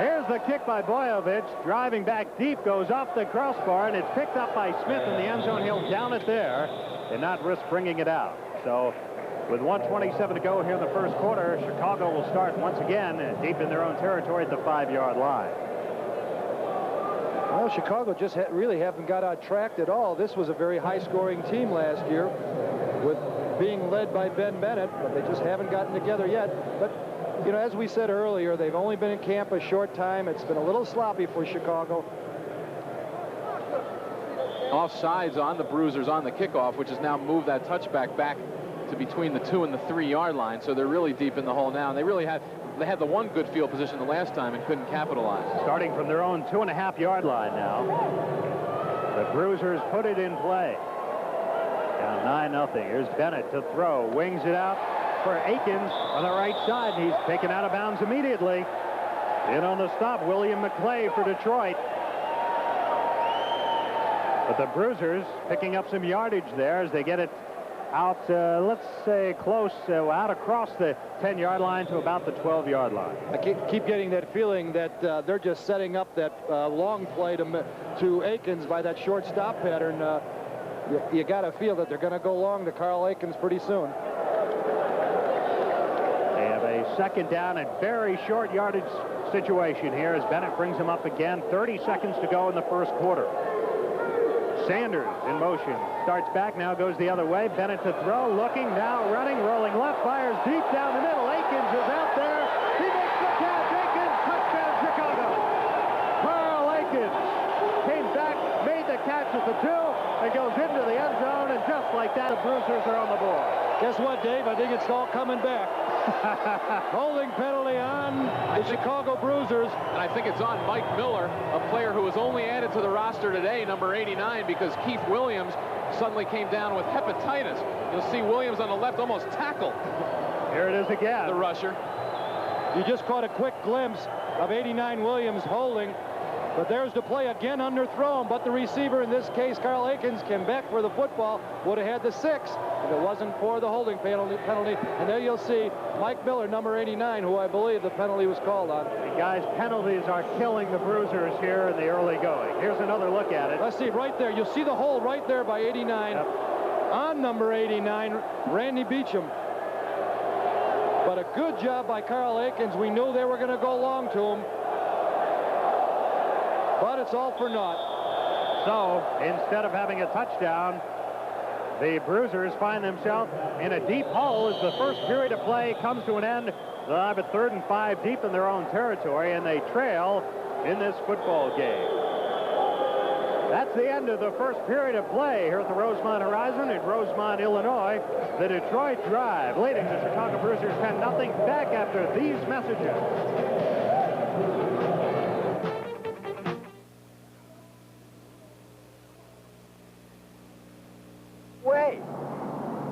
Here's the kick by Bojovic. Driving back deep, goes off the crossbar, and it's picked up by Smith in the end zone. He'll down it there and not risk bringing it out. So with 1:27 to go here in the first quarter, Chicago will start once again deep in their own territory at the 5-yard line. Well, Chicago just really haven't got out tracked at all. This was a very high-scoring team last year with being led by Ben Bennett, but they just haven't gotten together yet. But you know, as we said earlier, they've only been in camp a short time. It's been a little sloppy for Chicago. Offsides on the Bruisers on the kickoff, which has now moved that touchback back to between the 2 and the 3-yard line. So they're really deep in the hole now. And they had the one good field position the last time and couldn't capitalize. Starting from their own 2.5-yard line now. The Bruisers put it in play. Down 9-0. Here's Bennett to throw. Wings it out for Akins on the right side. He's taken out of bounds immediately. In on the stop, William McClay for Detroit. But the Bruisers picking up some yardage there as they get it out, let's say close, out across the 10-yard line to about the 12-yard line. I keep getting that feeling that they're just setting up that long play to Akins by that short stop pattern. You got to feel that they're going to go long to Carl Akins pretty soon. They have a second down and very short yardage situation here as Bennett brings him up again. 30 seconds to go in the first quarter. Sanders in motion. Starts back, now goes the other way. Bennett to throw, looking, now running, rolling left, fires deep down the middle. Akins is out there. He makes the catch. Akins, touchdown, Chicago. Carl Akins came back, made the catch at the 2, and goes into the end zone, and just like that, the Bruisers are on the board. Guess what, Dave? I think it's all coming back. Holding penalty on the Chicago Bruisers. And I think it's on Mike Miller, a player who was only added to the roster today, number 89, because Keith Williams suddenly came down with hepatitis. You'll see Williams on the left almost tackled. Here it is again. The rusher. You just caught a quick glimpse of 89 Williams holding. But there's the play again, underthrown. But the receiver, in this case, Carl Akins, came back for the football. Would have had the 6 if it wasn't for the holding penalty. And there you'll see Mike Miller, number 89, who I believe the penalty was called on. And guys, penalties are killing the Bruisers here in the early going. Here's another look at it. Let's see, right there. You'll see the hole right there by 89. Yep. On number 89, Randy Beecham. But a good job by Carl Akins. We knew they were going to go long to him. But it's all for naught. So, instead of having a touchdown, the Bruisers find themselves in a deep hole as the first period of play comes to an end. They'll have a 3rd and 5 deep in their own territory, and they trail in this football game. That's the end of the first period of play here at the Rosemont Horizon in Rosemont, Illinois. The Detroit Drive leading the Chicago Bruisers 10-0. Back after these messages.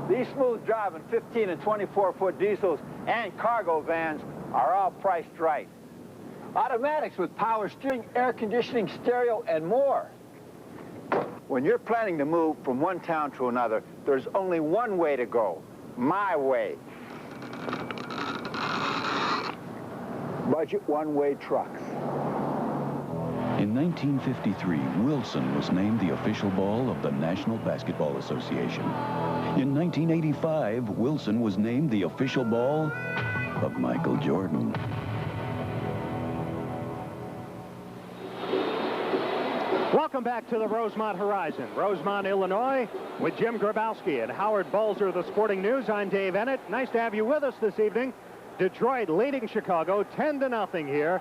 These smooth driving 15 and 24-foot diesels and cargo vans are all priced right. Automatics with power steering, air conditioning, stereo, and more. When you're planning to move from one town to another, there's only one way to go. My way. budget one-way trucks. In 1953, Wilson was named the official ball of the National Basketball Association. In 1985, Wilson was named the official ball of Michael Jordan. Welcome back to the Rosemont Horizon. Rosemont, Illinois, with Jim Grabowski and Howard Balzer of the Sporting News. I'm Dave Ennett. Nice to have you with us this evening. Detroit leading Chicago 10-0 here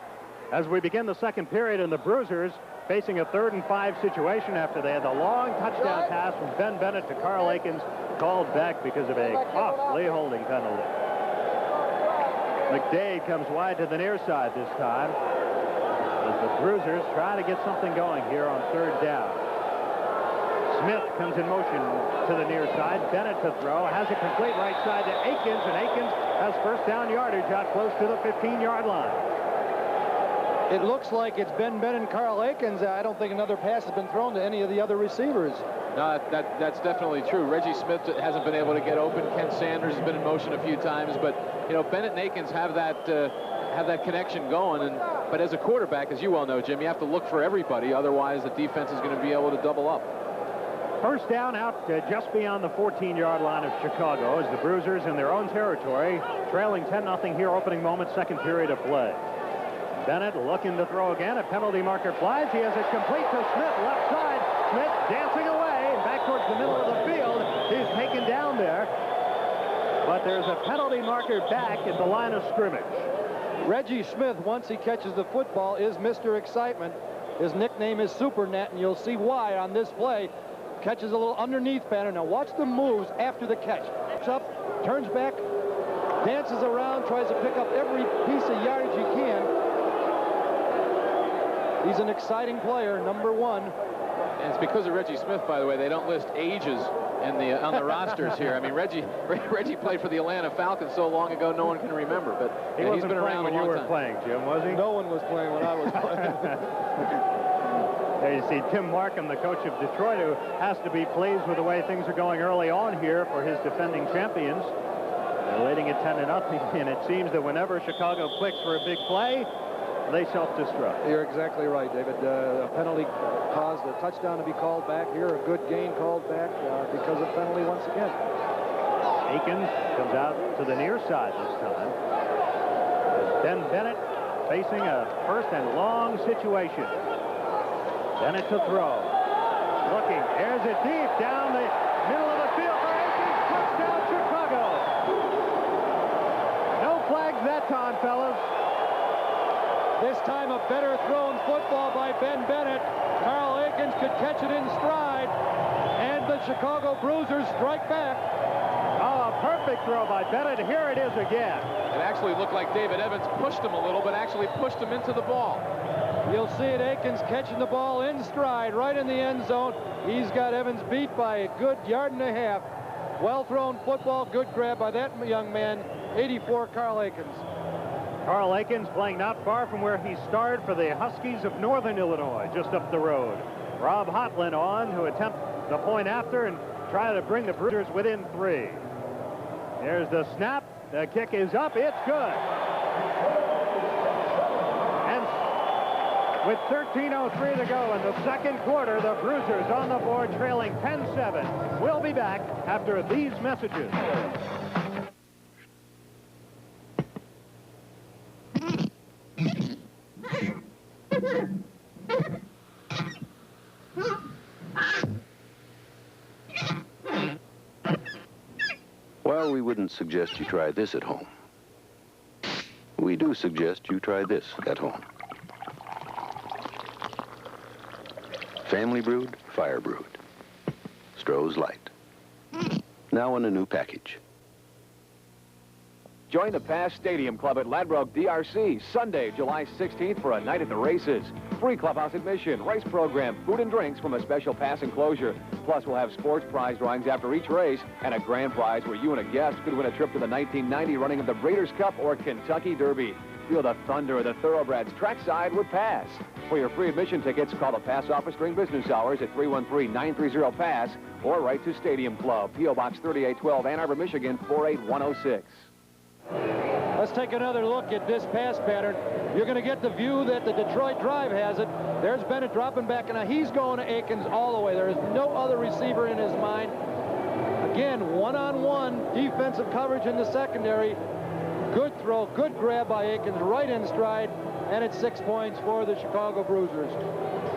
as we begin the second period, and the Bruisers facing a 3rd and 5 situation after they had the long touchdown pass from Ben Bennett to Carl Aikens, called back because of a costly holding penalty. McDade comes wide to the near side this time as the Bruisers try to get something going here on 3rd down. Smith comes in motion to the near side. Bennett to throw. Has it complete right side to Aikens, and Aikens has first down yardage out close to the 15-yard line. It looks like it's Ben Bennett and Carl Aikens. I don't think another pass has been thrown to any of the other receivers. No, that's definitely true. Reggie Smith hasn't been able to get open. Ken Sanders has been in motion a few times, but you know, Bennett and Aikens have that connection going. But as a quarterback, as you well know, Jim, you have to look for everybody. Otherwise, the defense is going to be able to double up. First down out just beyond the 14-yard line of Chicago as the Bruisers in their own territory, trailing 10-0 here, opening moment, second period of play. Bennett looking to throw again. A penalty marker flies. He has it complete to Smith, left side. Smith dancing away back towards the middle of the field. He's taken down there. But there's a penalty marker back at the line of scrimmage. Reggie Smith, once he catches the football, is Mr. Excitement. His nickname is Supernet, and you'll see why on this play. Catches a little underneath pattern. Now watch the moves after the catch. Up, turns back, dances around, tries to pick up every piece of yardage he can. He's an exciting player, number 1. And it's because of Reggie Smith, by the way. They don't list ages on the rosters here. I mean, Reggie played for the Atlanta Falcons so long ago, no one can remember. But he he's been around when a long you were time. playing, Jim, was he? No one was playing when I was playing. There you see Tim Markham, the coach of Detroit, who has to be pleased with the way things are going early on here for his defending champions. They're leading at 10-0, and it seems that whenever Chicago clicks for a big play, they self-destruct. You're exactly right, David. A penalty caused a touchdown to be called back here. A good gain called back because of penalty once again. Aikens comes out to the near side this time. Ben Bennett facing a 1st and long situation. Bennett to throw. Looking. There's it deep down the middle of the field for Aikens. Touchdown, Chicago. No flags that time, fellas. This time a better thrown football by Ben Bennett. Carl Aikens could catch it in stride. And the Chicago Bruisers strike back. Oh, a perfect throw by Bennett. Here it is again. It actually looked like David Evans pushed him a little, but actually pushed him into the ball. You'll see it, Aikens catching the ball in stride right in the end zone. He's got Evans beat by a good 1.5 yards. Well-thrown football, good grab by that young man, 84 Carl Aikens. Carl Aikens playing not far from where he started for the Huskies of Northern Illinois, just up the road. Rob Hotlin on to attempt the point after and try to bring the Bruisers within 3. There's the snap. The kick is up. It's good. And with 13:03 to go in the second quarter, the Bruisers on the board trailing 10-7. We'll be back after these messages. Well, we wouldn't suggest you try this at home. We do suggest you try this at home. Family brewed, fire brewed. Stroh's Light. Now in a new package. Join the Pass Stadium Club at Ladbroke DRC Sunday, July 16th for a night at the races. Free clubhouse admission, race program, food and drinks from a special pass enclosure. Plus, we'll have sports prize drawings after each race and a grand prize where you and a guest could win a trip to the 1990 running of the Breeders' Cup or Kentucky Derby. Feel the thunder of the thoroughbreds trackside with Pass. For your free admission tickets, call the Pass office during business hours at 313-930-PASS or write to Stadium Club, P.O. Box 3812, Ann Arbor, Michigan, 48106. A Let's take another look at this pass pattern. You're going to get the view that the Detroit Drive has it. There's Bennett dropping back, and now he's going to Akins all the way. There is no other receiver in his mind. Again, one-on-one defensive coverage in the secondary. Good throw, good grab by Akins, right in stride, and it's 6 points for the Chicago Bruisers.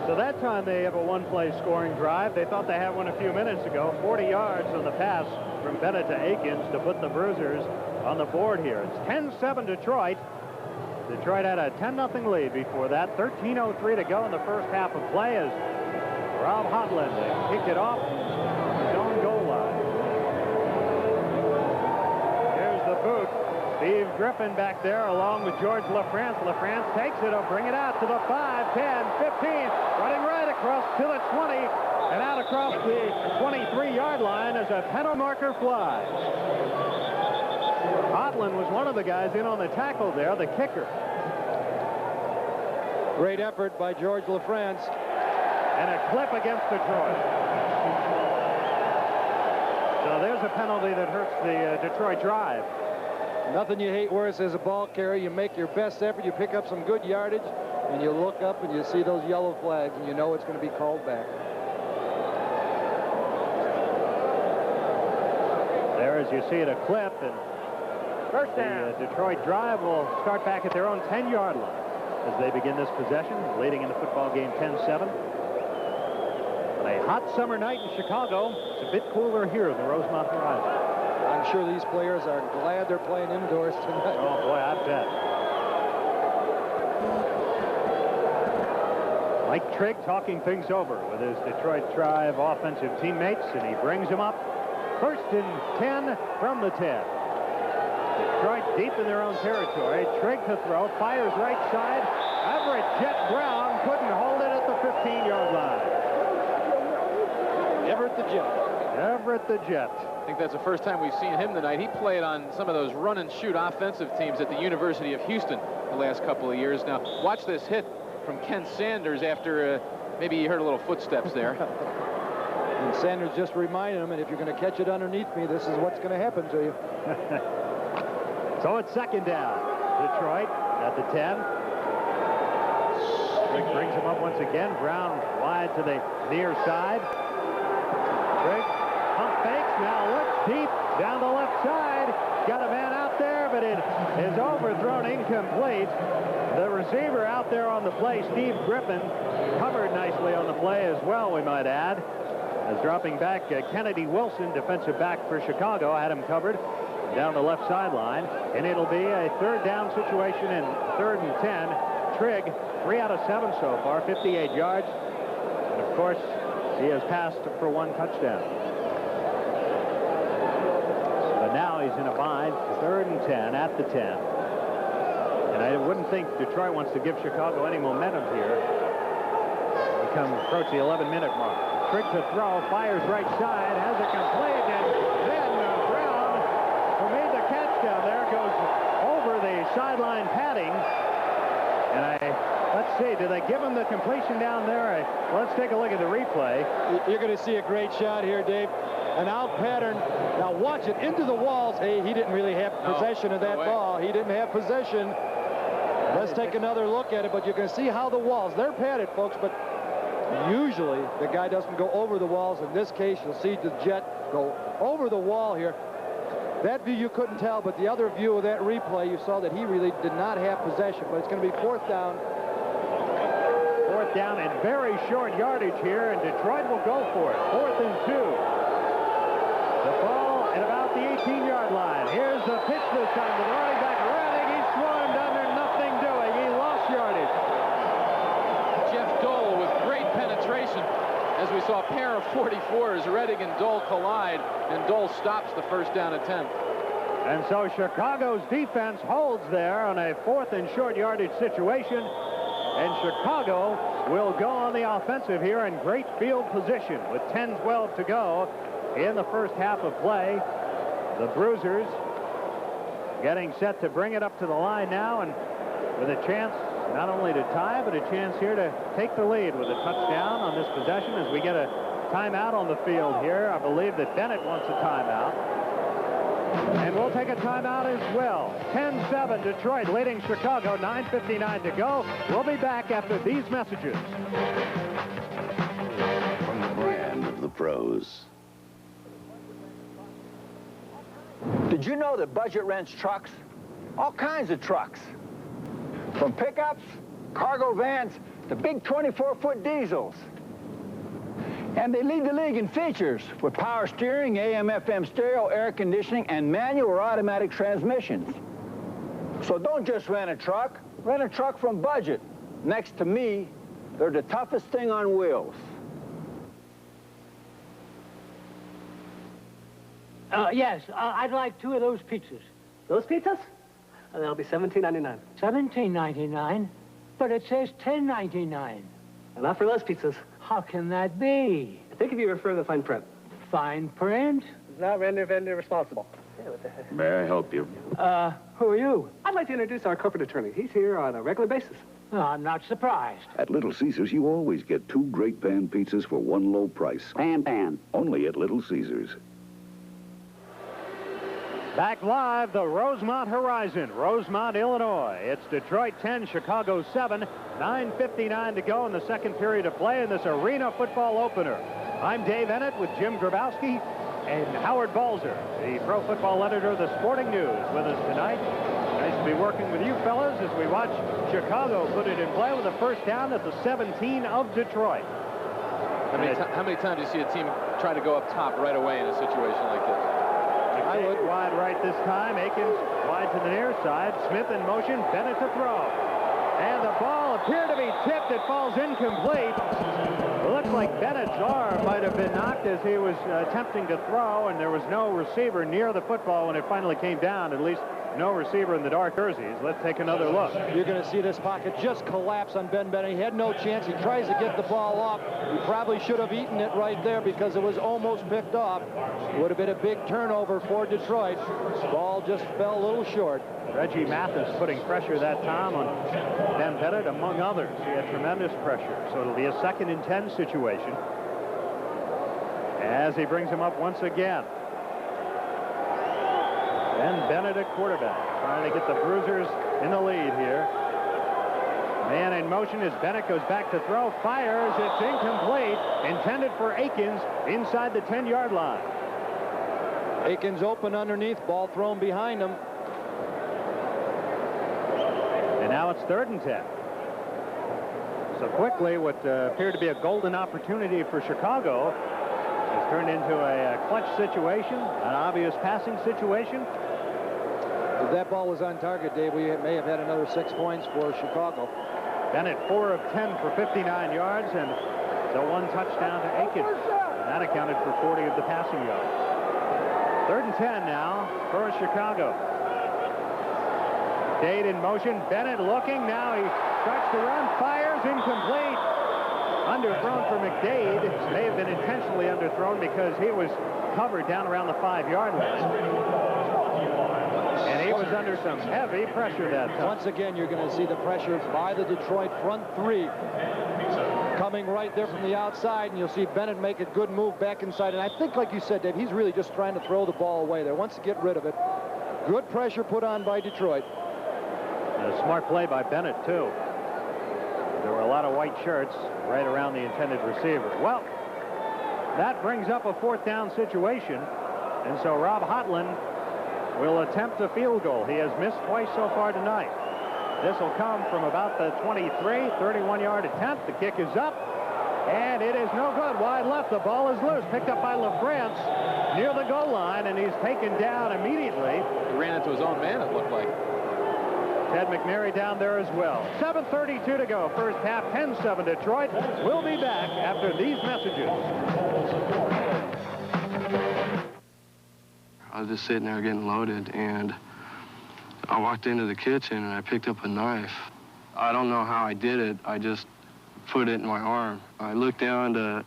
So that time they have a one-play scoring drive. They thought they had one a few minutes ago. 40 yards on the pass from Bennett to Akins to put the Bruisers on the board here. It's 10-7 Detroit. Detroit had a 10-0 lead before that. 13:03 to go in the first half of play as Rob Hodlund kicked it off his own goal line. Here's the boot. Steve Griffin back there along with George LaFrance. LaFrance takes it, will bring it out to the 5, 10, 15, running right across to the 20 and out across the 23-yard line as a penalty marker flies. Hodlund was one of the guys in on the tackle there, the kicker. Great effort by George LaFrance. And a clip against Detroit. So there's a penalty that hurts the Detroit Drive. Nothing you hate worse as a ball carrier. You make your best effort, you pick up some good yardage, and you look up and you see those yellow flags, and you know it's going to be called back. There, as you see it, a clip, and first down. The Detroit Drive will start back at their own 10-yard line as they begin this possession, leading in the football game 10-7. On a hot summer night in Chicago, it's a bit cooler here in the Rosemont Horizon. I'm sure these players are glad they're playing indoors tonight. Oh, boy, I bet. Mike Trigg talking things over with his Detroit Drive offensive teammates, and he brings them up. First and 10 from the 10. Detroit deep in their own territory. Trigg to throw, fires right side. Everett Jet Brown couldn't hold it at the 15-yard line. Everett the Jet. Everett the Jet. I think that's the first time we've seen him tonight. He played on some of those run-and-shoot offensive teams at the University of Houston the last couple of years. Now, watch this hit from Ken Sanders after maybe he heard a little footsteps there. And Sanders just reminded him, and if you're going to catch it underneath me, this is what's going to happen to you. So it's second down. Detroit at the 10. Trigg brings him up once again. Brown wide to the near side. Trigg pump fakes, now looks deep down the left side. Got a man out there, but it is overthrown, incomplete. The receiver out there on the play, Steve Griffin, covered nicely on the play as well, we might add. As dropping back, Kennedy Wilson, defensive back for Chicago, had him covered down the left sideline. And it'll be a third down situation in 3rd and 10. Trigg, 3 out of 7 so far, 58 yards. And of course, he has passed for 1 touchdown. But now he's in a bind, 3rd and 10 at the 10. And I wouldn't think Detroit wants to give Chicago any momentum here. We come approach the 11-minute mark. Trigg to throw, fires right side, has it complete, and then Brown, who made the catch down there, goes over the sideline padding. And let's see, did they give him the completion down there? Let's take a look at the replay. You're going to see a great shot here, Dave. An out pattern. Now watch it into the walls. Hey, he didn't really have possession of that ball. He didn't have possession. Let's take another look at it, but you can see how the walls, they're padded, folks, but usually the guy doesn't go over the walls. In this case, you'll see the Jet go over the wall here. That view you couldn't tell, but the other view of that replay, you saw that he really did not have possession, but it's going to be 4th down. 4th down and very short yardage here, and Detroit will go for it. 4th and 2. The ball at about the 18-yard line. Here's the pitch this time to the running back, Redding. He swarmed under, nothing doing. He lost yardage. Jeff Dole with great penetration. As we saw a pair of 44s, Redding and Dole collide, and Dole stops the first down attempt. And so Chicago's defense holds there on a 4th and short yardage situation. And Chicago will go on the offensive here in great field position with 10-12 to go in the first half of play. The Bruisers getting set to bring it up to the line now, and with a chance not only to tie, but a chance here to take the lead with a touchdown on this possession as we get a timeout on the field here. I believe that Bennett wants a timeout. And we'll take a timeout as well. 10-7 Detroit leading Chicago, 9:59 to go. We'll be back after these messages. From the brand of the pros. Did you know that Budget rents trucks? All kinds of trucks. From pickups, cargo vans, to big 24-foot diesels. And they lead the league in features with power steering, AM/FM stereo, air conditioning, and manual or automatic transmissions. So don't just rent a truck from Budget. Next to me, they're the toughest thing on wheels. Yes, I'd like 2 of those pizzas. Those pizzas? They'll be $17.99. $17.99? But it says $10.99. And not for those pizzas. How can that be? I think if you refer to the fine print. Fine print? Not vendor responsible. Yeah, what the heck? May I help you? Who are you? I'd like to introduce our corporate attorney. He's here on a regular basis. Oh, I'm not surprised. At Little Caesars, you always get 2 great pan pizzas for one low price. Pan. Only at Little Caesars. Back live, the Rosemont Horizon, Rosemont, Illinois. It's Detroit 10, Chicago 7, 9:59 to go in the second period of play in this arena football opener. I'm Dave Ennett with Jim Grabowski and Howard Balzer, the pro football editor of the Sporting News, with us tonight. Nice to be working with you fellas as we watch Chicago put it in play with a first down at the 17 of Detroit. How many times do you see a team try to go up top right away in a situation like this? I would wide right this time. Akins wide to the near side. Smith in motion. Bennett to throw. And the ball appeared to be tipped. It falls incomplete. It looks like Bennett's arm might have been knocked as he was attempting to throw, and there was no receiver near the football when it finally came down. At least no receiver in the dark jerseys. Let's take another look. You're going to see this pocket just collapse on Ben Bennett. He had no chance. He tries to get the ball off. He probably should have eaten it right there because it was almost picked off. Would have been a big turnover for Detroit. Ball just fell a little short. Reggie Mathis putting pressure that time on Ben Bennett, among others. He had tremendous pressure. So it'll be a 2nd and 10 situation as he brings him up once again. Ben Bennett at quarterback, trying to get the Brusiers in the lead here. Man in motion as Bennett goes back to throw, fires, it's incomplete, intended for Akins inside the 10-yard line. Akins open underneath, ball thrown behind him. And now it's 3rd and 10. So quickly, what appeared to be a golden opportunity for Chicago has turned into a clutch situation, an obvious passing situation. If that ball was on target, Dave, we may have had another 6 points for Chicago. Bennett 4 of 10 for 59 yards and the 1 touchdown to Akins. That accounted for 40 of the passing yards. 3rd and 10 now for Chicago. Dade in motion. Bennett looking. Now he starts to run. Fires. Incomplete. Underthrown for McDade. May have been intentionally underthrown because he was covered down around the 5-yard line. And he was under some heavy pressure that time. Once again, you're going to see the pressure by the Detroit front 3 coming right there from the outside, and you'll see Bennett make a good move back inside. And I think, like you said, Dave, he's really just trying to throw the ball away there. Wants to get rid of it. Good pressure put on by Detroit. And a smart play by Bennett, too. There were a lot of white shirts right around the intended receiver. Well, that brings up a 4th down situation. And so Rob Hotlund will attempt a field goal. He has missed twice so far tonight. This will come from about the 23, 31-yard attempt. The kick is up, and it is no good. Wide left, the ball is loose. Picked up by LaFrance near the goal line, and he's taken down immediately. He ran into his own man, it looked like. Ted McNary down there as well. 7:32 to go, first half, 10-7 Detroit. We'll be back after these messages. I was just sitting there getting loaded, and I walked into the kitchen and I picked up a knife. I don't know how I did it. I just put it in my arm. I looked down to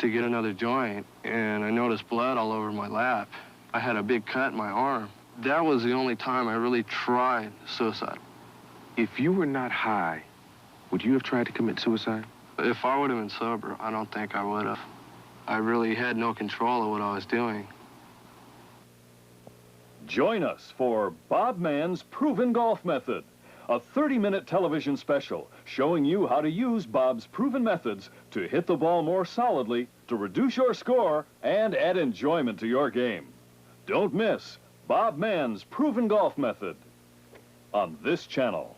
get another joint, and I noticed blood all over my lap. I had a big cut in my arm. That was the only time I really tried suicide. If you were not high, would you have tried to commit suicide? If I would have been sober, I don't think I would have. I really had no control of what I was doing. Join us for Bob Mann's Proven Golf Method, a 30-minute television special showing you how to use Bob's proven methods to hit the ball more solidly, to reduce your score, and add enjoyment to your game. Don't miss Bob Mann's Proven Golf Method on this channel.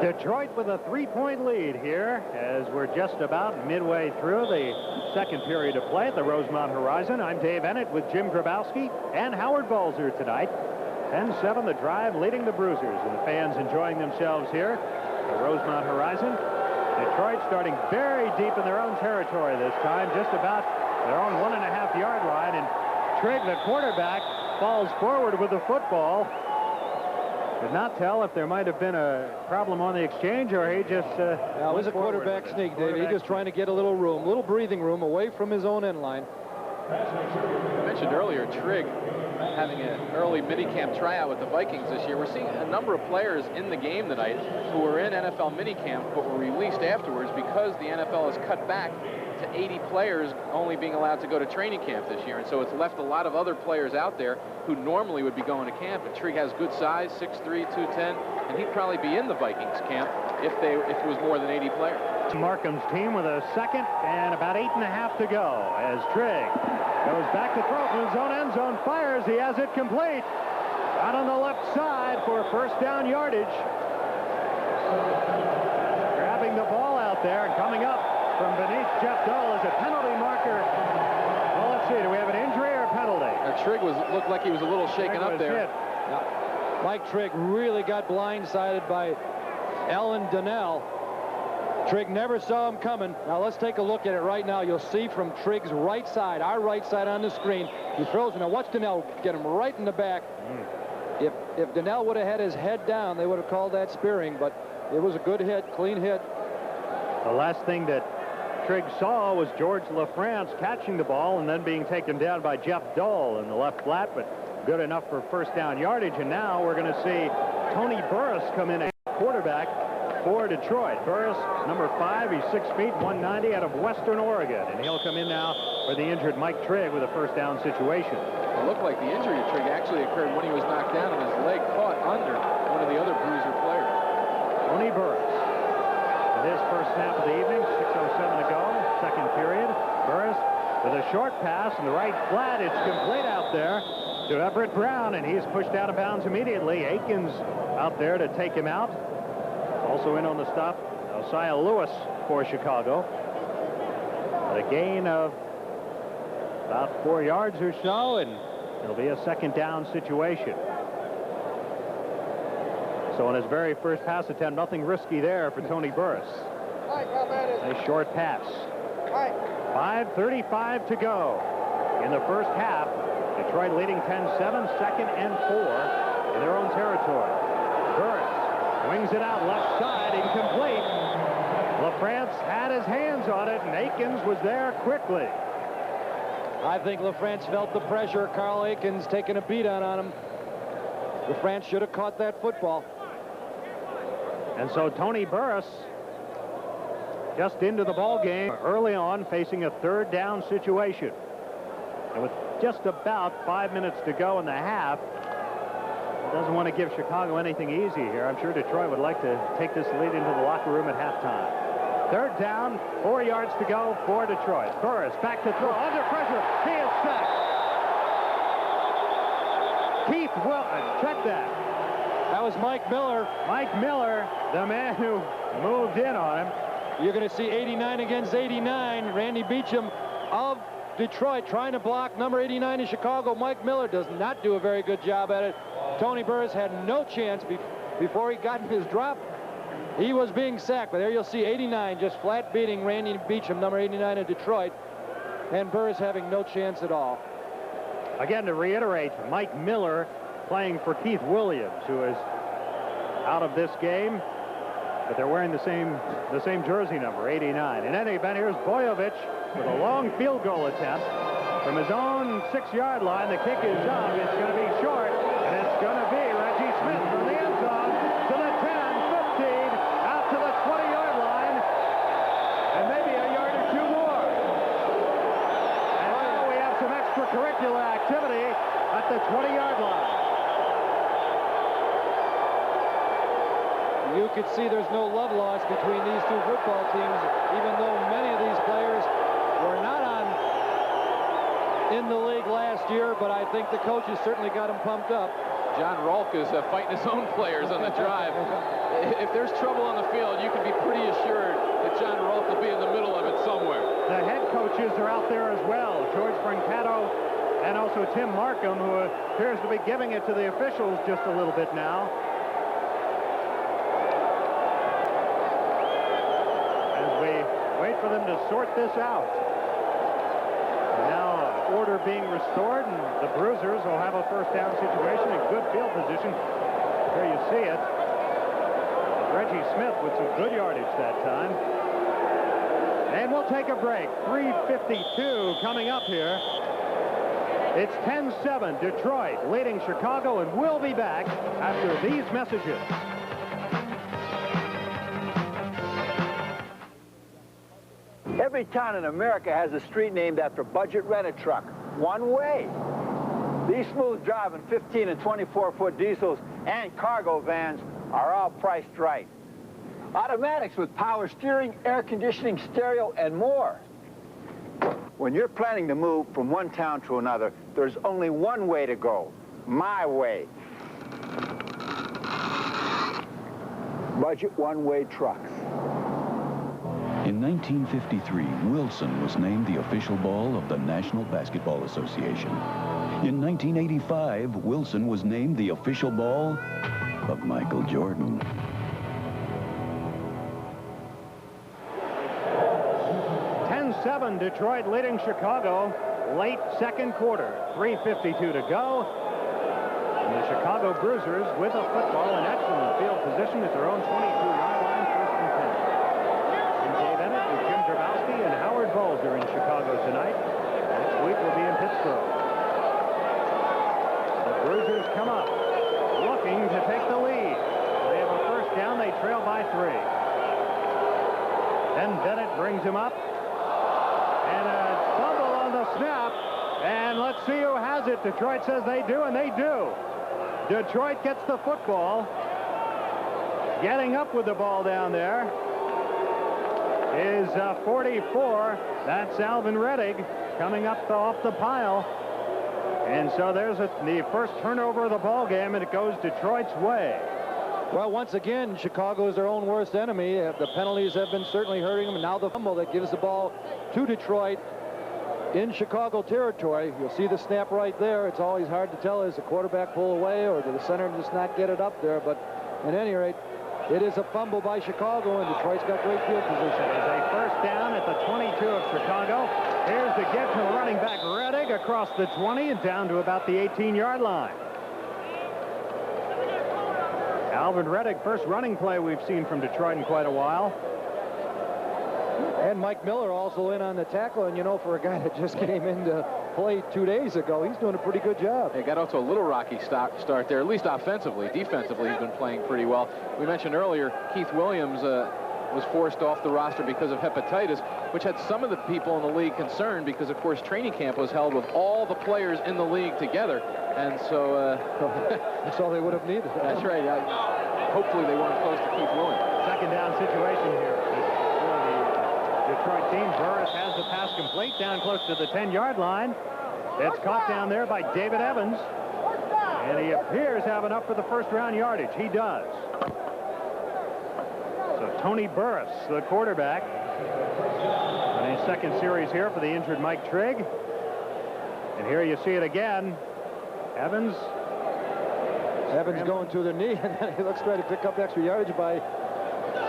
Detroit with a 3-point lead here as we're just about midway through the second period of play at the Rosemont Horizon. I'm Dave Ennett with Jim Grabowski and Howard Balzer tonight. 10-7 the drive leading the Bruisers, and the fans enjoying themselves here at the Rosemont Horizon. Detroit starting very deep in their own territory this time, just about their own 1.5-yard line, and Trigg, the quarterback, falls forward with the football. Could not tell if there might have been a problem on the exchange or he just it was a quarterback sneak, David. He just trying to get a little room, little breathing room away from his own end line. I mentioned earlier Trigg having an early minicamp tryout with the Vikings this year. We're seeing a number of players in the game tonight who were in NFL minicamp but were released afterwards because the NFL has cut back to 80 players only being allowed to go to training camp this year. And so it's left a lot of other players out there who normally would be going to camp. And Trigg has good size, 6'3", 210, and he'd probably be in the Vikings camp if it was more than 80 players. Markham's team with a second and about 8.5 to go as Trigg goes back to throw from his own end zone, fires, he has it complete. Out on the left side for first down yardage. Grabbing the ball out there and coming up from beneath Jeff Dole is a penalty marker. Well, let's see, do we have an injury or a penalty? Trigg looked like he was a little shaken up there. Mike Trigg really got blindsided by Alan Donnell. Trigg never saw him coming. Now let's take a look at it right now. You'll see from Trigg's right side, our right side on the screen, he throws it. Now watch Donnell get him right in the back. If Donnell would have had his head down, they would have called that spearing, but it was a good hit, clean hit. The last thing that Trigg saw was George LaFrance catching the ball and then being taken down by Jeff Dole in the left flat, but good enough for first down yardage. And now we're going to see Tony Burris come in at quarterback for Detroit. Burris, number 5, he's 6 feet, 190 out of Western Oregon, and he'll come in now for the injured Mike Trigg with a first down situation. It looked like the injury to Trigg actually occurred when he was knocked down and his leg caught under one of the other Bruiser players. Tony Burris. His first snap of the evening, 6:07 to go, second period. Burris with a short pass in the right flat. It's complete out there to Everett Brown, and he's pushed out of bounds immediately. Aikens out there to take him out. Also in on the stop, Osiah Lewis for Chicago. But a gain of about 4 yards or so, and it'll be a second down situation. So on his very first pass attempt, nothing risky there for Tony Burris. A short pass. 5:35 to go in the first half. Detroit leading 10-7, second and 4 in their own territory. Burris wings it out left side, incomplete. LaFrance had his hands on it, and Aikens was there quickly. I think LaFrance felt the pressure. Carl Aikens taking a beat on him. LaFrance should have caught that football. And so Tony Burris just into the ball game early on, facing a third down situation. And with just about 5 minutes to go in the half, doesn't want to give Chicago anything easy here. I'm sure Detroit would like to take this lead into the locker room at halftime. Third down, 4 yards to go for Detroit. Burris back to throw, under pressure. He is sacked. Keith Wilton, check that. That was Mike Miller. Mike Miller, the man who moved in on him. You're going to see 89 against 89. Randy Beecham of Detroit trying to block number 89 in Chicago. Mike Miller does not do a very good job at it. Tony Burris had no chance before he got his drop. He was being sacked, but there you'll see 89 just flat beating Randy Beecham, number 89 in Detroit, and Burris having no chance at all. Again, to reiterate, Mike Miller playing for Keith Williams, who is out of this game, but they're wearing the same jersey number, 89. In any event, here's Boyovich with a long field goal attempt. From his own 6-yard line, the kick is up. It's going to be short, and it's going to be Reggie Smith from the end zone to the 10, 15, out to the 20-yard line, and maybe a yard or two more. And now we have some extracurricular activity at the 20-yard line. You could see there's no love lost between these two football teams, even though many of these players were not in the league last year, but I think the coaches certainly got them pumped up. John Rolk is fighting his own players on the drive. If there's trouble on the field, you can be pretty assured that John Rolk will be in the middle of it somewhere. The head coaches are out there as well. George Brancato and also Tim Markham, who appears to be giving it to the officials just a little bit now. As we wait for them to sort this out. Now order being restored, and the Bruisers will have a first down situation in good field position. Here you see it. Reggie Smith with some good yardage that time. And we'll take a break. 3:52 coming up here. It's 10-7, Detroit leading Chicago, and we'll be back after these messages. Every town in America has a street named after a budget rented truck. One way. These smooth-driving 15 and 24-foot diesels and cargo vans are all priced right. Automatics with power steering, air conditioning, stereo, and more. When you're planning to move from one town to another, there's only one way to go. My way. Budget one-way trucks. In 1953, Wilson was named the official ball of the National Basketball Association. In 1985, Wilson was named the official ball of Michael Jordan. Detroit leading Chicago, late second quarter. 3:52 to go. And the Chicago Bruisers with a football in excellent field position at their own 22-yard line, first and 10. And Dave Ennett with Jim Grabowski and Howard Bowles are in Chicago tonight. Next week will be in Pittsburgh. The Bruisers come up, looking to take the lead. They have a first down. They trail by 3. Then Bennett brings him up. And a fumble on the snap. And let's see who has it. Detroit says they do, and they do. Detroit gets the football. Getting up with the ball down there is 44. That's Alvin Rettig coming up off the pile. And so there's the first turnover of the ball game, and it goes Detroit's way. Well, once again, Chicago is their own worst enemy. The penalties have been certainly hurting them. And now the fumble that gives the ball to Detroit in Chicago territory. You'll see the snap right there. It's always hard to tell, is the quarterback pull away or did the center just not get it up there? But at any rate, it is a fumble by Chicago, and Detroit's got great field position. There's a first down at the 22 of Chicago. Here's the give to the running back Rettig across the 20 and down to about the 18-yard line. Alvin Rettig, first running play we've seen from Detroit in quite a while. And Mike Miller also in on the tackle, and you know, for a guy that just came into play 2 days ago, he's doing a pretty good job. They got off to a little rocky start there, at least offensively. Defensively, he's been playing pretty well. We mentioned earlier, Keith Williams was forced off the roster because of hepatitis, which had some of the people in the league concerned because, of course, training camp was held with all the players in the league together. And so... that's all they would have needed. That's right. Hopefully they weren't close to Keith Williams. Second down situation here. Detroit team. Burris has the pass complete down close to the 10-yard line. It's caught down there by David Evans. And he appears to have enough for the first-round yardage. He does. So Tony Burris, the quarterback, on his second series here for the injured Mike Trigg. And here you see it again. Evans going to the knee, and then he looks to try to pick up extra yardage by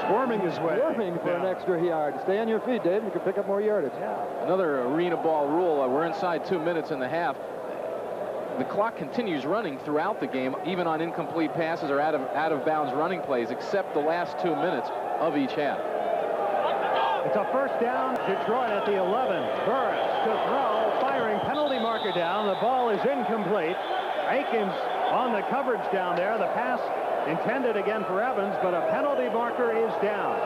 squirming his way. Squirming for an extra yard. Stay on your feet, Dave. You can pick up more yardage. Yeah. Another arena ball rule. We're inside 2 minutes and a half. The clock continues running throughout the game, even on incomplete passes or out of bounds running plays, except the last 2 minutes of each half. It's a first down. Detroit at the 11. Burris to throw. Firing penalty Marker down. The ball is incomplete. Akins on the coverage down there. The pass intended again for Evans, but a penalty marker is down.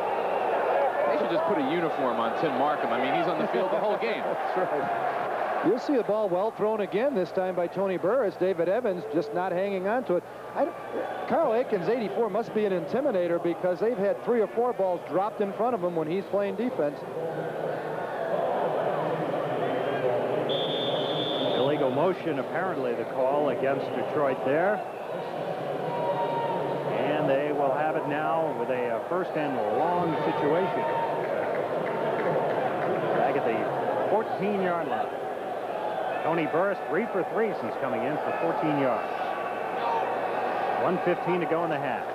They should just put a uniform on Tim Markham. I mean, he's on the field the whole game. That's right. You'll see the ball well thrown again, this time by Tony Burris. David Evans just not hanging on to it. Carl Akins, 84, must be an intimidator because they've had 3 or 4 balls dropped in front of him when he's playing defense. Illegal motion, apparently, the call against Detroit there. And they will have it now with a first and long situation. Back at the 14-yard line. Tony Burris, 3 for 3 since coming in for 14 yards. 1:15 to go in the half.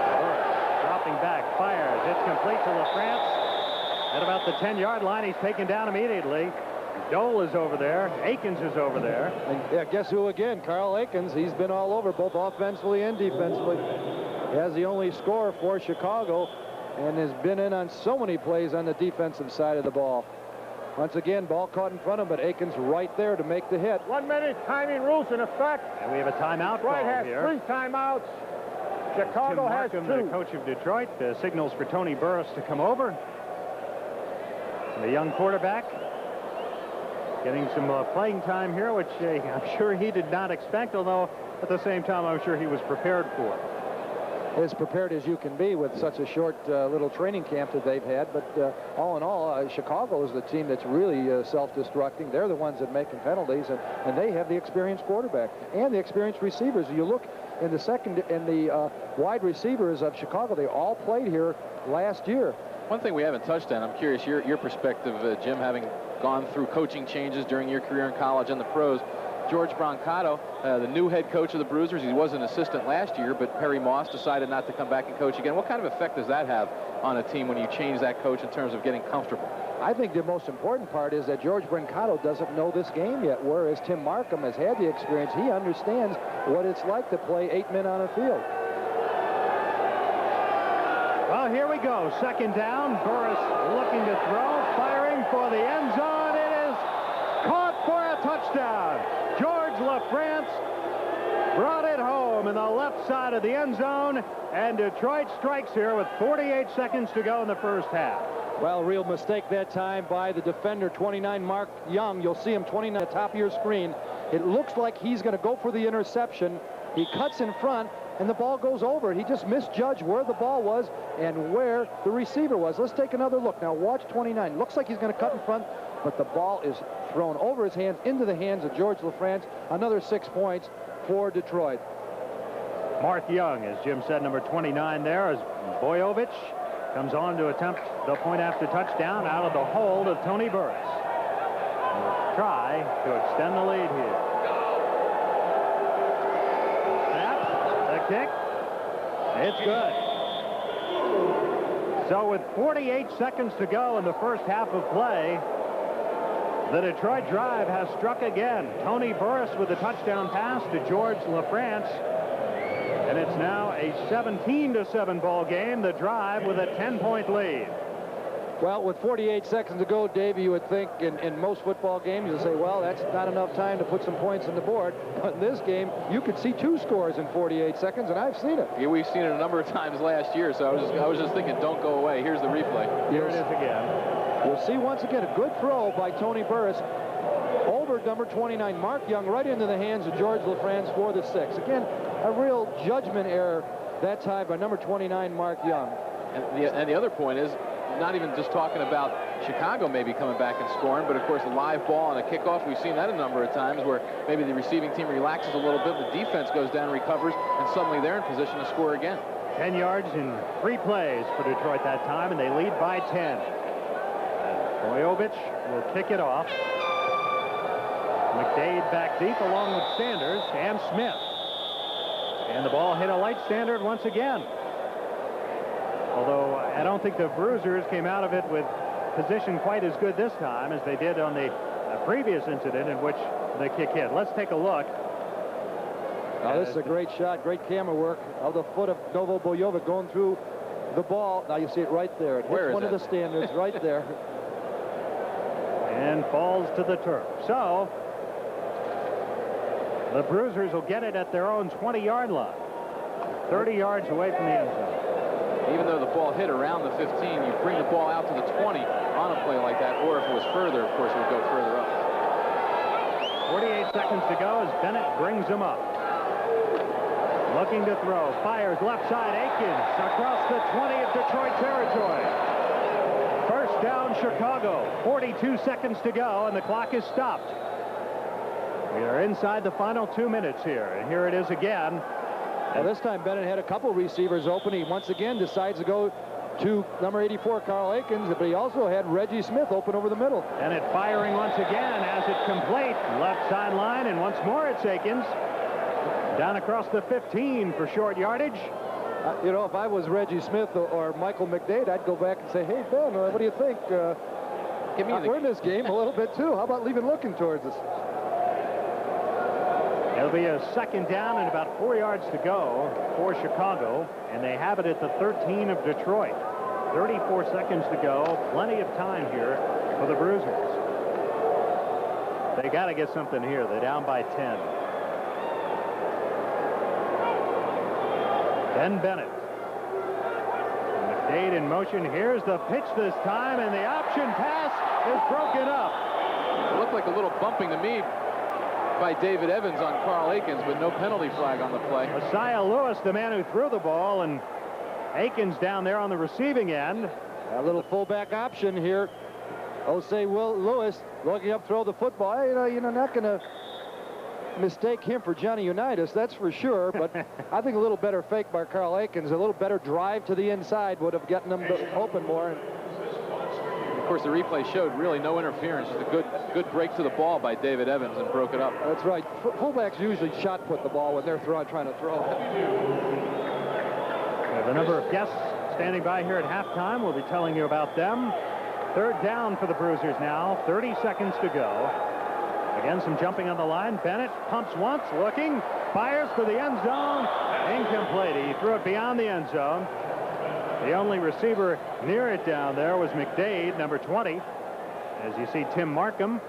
Burris dropping back, fires. It's complete to LaFrance. At about the 10-yard line, he's taken down immediately. Dole is over there. Akins is over there. And yeah, guess who again? Carl Akins. He's been all over, both offensively and defensively. He has the only score for Chicago and has been in on so many plays on the defensive side of the ball. Once again, ball caught in front of him, but Akins right there to make the hit. 1 minute timing rules in effect. And we have a timeout call has here. 3 timeouts. Chicago Tim has Markham, 2. the coach of Detroit, signals for Tony Burris to come over. And the young quarterback getting some playing time here, which I'm sure he did not expect, although at the same time I'm sure he was prepared for. As prepared as you can be with such a short little training camp that they've had. But all in all, Chicago is the team that's really self-destructing. They're the ones that making penalties, and they have the experienced quarterback and the experienced receivers. You look in the wide receivers of Chicago, they all played here last year. One thing we haven't touched on, I'm curious your perspective, Jim, having gone through coaching changes during your career in college and the pros. George Brancato, the new head coach of the Bruisers, he was an assistant last year, but Perry Moss decided not to come back and coach again. What kind of effect does that have on a team when you change that coach in terms of getting comfortable? I think the most important part is that George Brancato doesn't know this game yet, whereas Tim Markham has had the experience. He understands what it's like to play 8 men on a field. Well, here we go. Second down. Burris looking to throw, firing for the end zone. It is caught for a touchdown. George LaFrance brought it home in the left side of the end zone, and Detroit strikes here with 48 seconds to go in the first half. Well, real mistake that time by the defender, 29, Mark Young. You'll see him 29 at the top of your screen. It looks like he's going to go for the interception. He cuts in front, and the ball goes over. He just misjudged where the ball was and where the receiver was. Let's take another look. Now watch 29. Looks like he's going to cut in front, but the ball is thrown over his hands into the hands of George LaFrance. Another 6 points for Detroit. Mark Young, as Jim said, number 29 there, as Boyovich comes on to attempt the point after touchdown out of the hold of Tony Burris. We'll try to extend the lead here. Kick. It's good. So with 48 seconds to go in the first half of play, the Detroit drive has struck again. Tony Burris with a touchdown pass to George LaFrance. And it's now a 17-7 ball game. The drive with a 10-point lead. Well, with 48 seconds to go, Dave, you would think in most football games, you'll say, well, that's not enough time to put some points on the board. But in this game, you could see 2 scores in 48 seconds, and I've seen it. Yeah, we've seen it a number of times last year, so I was just thinking, don't go away. Here's the replay. Here it is again. You'll see once again a good throw by Tony Burris over number 29, Mark Young, right into the hands of George LaFrance for the 6. Again, a real judgment error that time by number 29, Mark Young. And the other point is, not even just talking about Chicago maybe coming back and scoring, but of course a live ball on a kickoff. We've seen that a number of times where maybe the receiving team relaxes a little bit, the defense goes down, recovers, and suddenly they're in position to score again. 10 yards in 3 plays for Detroit that time, and they lead by 10. Boyovich will kick it off. McDade back deep along with Sanders and Smith. And the ball hit a light standard once again. Although I don't think the Bruisers came out of it with position quite as good this time as they did on the previous incident in which the kick hit. Let's take a look. Now, this is a great shot, great camera work of the foot of Novo Bojovic going through the ball. Now you see it right there. It hits one of the standards right there. And falls to the turf. So The Bruisers will get it at their own 20-yard line. 30 yards away from the end zone. Even though the ball hit around the 15, you bring the ball out to the 20 on a play like that, or if it was further, of course, it would go further up. 48 seconds to go as Bennett brings him up. Looking to throw. Fires left side. Akins across the 20 of Detroit territory. First down, Chicago. 42 seconds to go, and the clock is stopped. We are inside the final 2 minutes here, and here it is again. Well, this time Bennett had a couple receivers open. He once again decides to go to number 84, Carl Akins, but he also had Reggie Smith open over the middle. And it firing once again as it complete. Left sideline, and once more it's Akins. Down across the 15 for short yardage. You know, if I was Reggie Smith or Michael McDade, I'd go back and say, hey, Ben, what do you think? We're in this game a little bit, too. How about leaving looking towards us? It'll be a second down and about 4 yards to go for Chicago, and they have it at the 13 of Detroit. 34 seconds to go. Plenty of time here for the Bruisers. They got to get something here. They're down by 10. Ben Bennett. McDade in motion. Here's the pitch this time, and the option pass is broken up. It looked like a little bumping to me by David Evans on Carl Akins, but no penalty flag on the play. Messiah Lewis, the man who threw the ball, and Akins down there on the receiving end. A little fullback option here. Will Lewis looking up, throw the football. You're not going to mistake him for Johnny Unitas, that's for sure, but I think a little better fake by Carl Akins, a little better drive to the inside would have gotten them to open more. Of course, the replay showed really no interference, just a good break to the ball by David Evans and broke it up. That's right. Fullbacks usually shot put the ball when they're trying to throw. We have a number of guests standing by here at halftime. We'll be telling you about them. Third down for the Bruisers now. 30 seconds to go. Again, some jumping on the line. Bennett pumps once, looking, fires for the end zone. Incomplete. He threw it beyond the end zone. The only receiver near it down there was McDade, number 20. As you see, Tim Markham.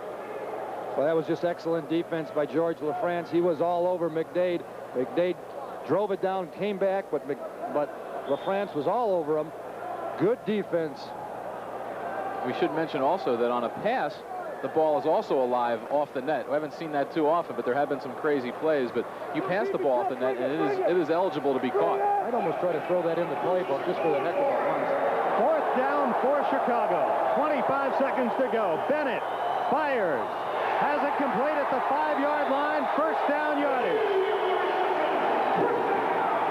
Well, that was just excellent defense by George LaFrance. He was all over McDade. McDade drove it down, came back, but LaFrance was all over him. Good defense. We should mention also that on a pass, the ball is also alive off the net. We haven't seen that too often, but there have been some crazy plays. But you pass the ball off the net, and it is eligible to be caught. I'd almost try to throw that in the playbook just for the heck of it once. Fourth down for Chicago. 25 seconds to go. Bennett fires. Has it complete at the 5-yard line. First down yardage.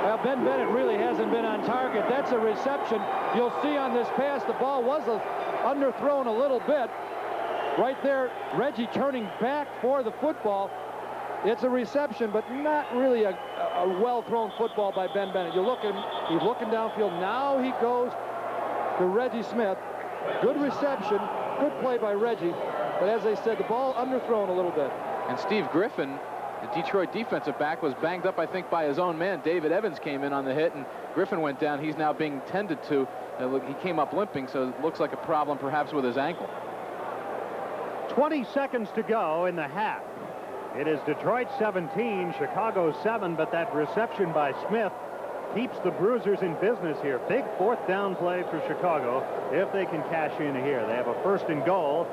Well, Ben Bennett really hasn't been on target. That's a reception. You'll see on this pass the ball was underthrown a little bit. Right there, Reggie turning back for the football. It's a reception, but not really a well-thrown football by Ben Bennett. You look at him, he's looking downfield. Now he goes to Reggie Smith. Good reception, good play by Reggie. But as I said, the ball underthrown a little bit. And Steve Griffin, the Detroit defensive back, was banged up, I think, by his own man. David Evans came in on the hit, and Griffin went down. He's now being tended to. He came up limping, so it looks like a problem perhaps with his ankle. 20 seconds to go in the half. It is Detroit 17, Chicago 7, but that reception by Smith keeps the Bruisers in business here. Big fourth down play for Chicago if they can cash in here. They have a first and goal.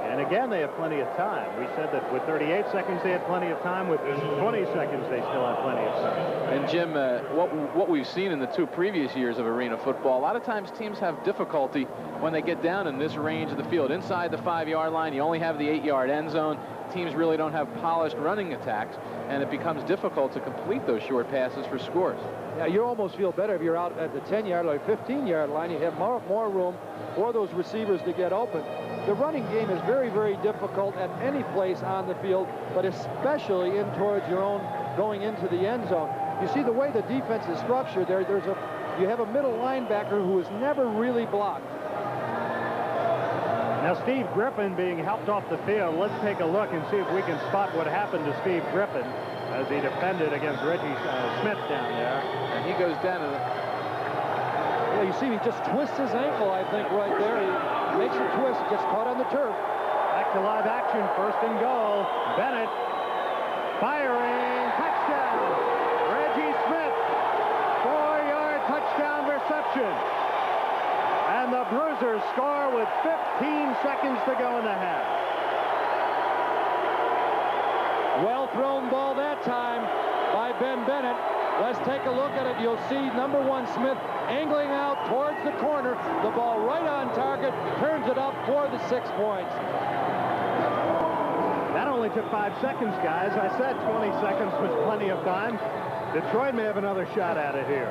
And again, they have plenty of time. We said that with 38 seconds, they had plenty of time. With 20 seconds, they still have plenty of time. And Jim, what we've seen in the 2 previous years of arena football, a lot of times teams have difficulty when they get down in this range of the field. Inside the 5-yard line, you only have the 8-yard end zone. Teams really don't have polished running attacks, and it becomes difficult to complete those short passes for scores. Yeah, you almost feel better if you're out at the 10-yard line, 15-yard line. You have more room for those receivers to get open. The running game is very, very difficult at any place on the field, but especially in towards your own going into the end zone. You see the way the defense is structured there. You have a middle linebacker who is never really blocked. Now Steve Griffin being helped off the field. Let's take a look and see if we can spot what happened to Steve Griffin as he defended against Reggie Smith down there. And he goes down to the... Yeah, you see he just twists his ankle, I think, right there. He makes a twist, gets caught on the turf. Back to live action, first and goal. Bennett Firing, touchdown. Reggie Smith, 4-yard touchdown reception. And the Bruisers score with 15 seconds to go in the half. Well thrown ball that time by Ben Bennett. Let's take a look at it. You'll see number 1 Smith angling out towards the corner. The ball right on target, turns it up for the 6 points. That only took 5 seconds, guys. I said 20 seconds was plenty of time. Detroit may have another shot at it here.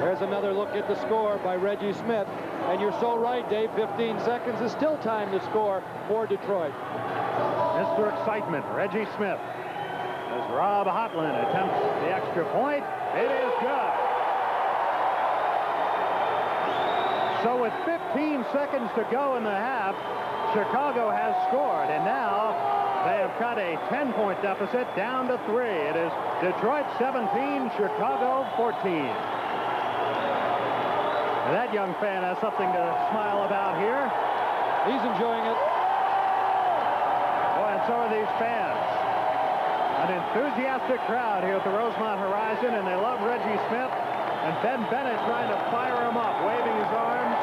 There's another look at the score by Reggie Smith. And you're so right, Dave. 15 seconds is still time to score for Detroit. Mr. Excitement, Reggie Smith. As Rob Hotlin attempts the extra point, it is good. So with 15 seconds to go in the half, Chicago has scored, and now they have cut a 10-point deficit down to 3. It is Detroit 17, Chicago 14. And that young fan has something to smile about here. He's enjoying it. Boy, and so are these fans. An enthusiastic crowd here at the Rosemont Horizon, and they love Reggie Smith. And Ben Bennett trying to fire him up, waving his arms.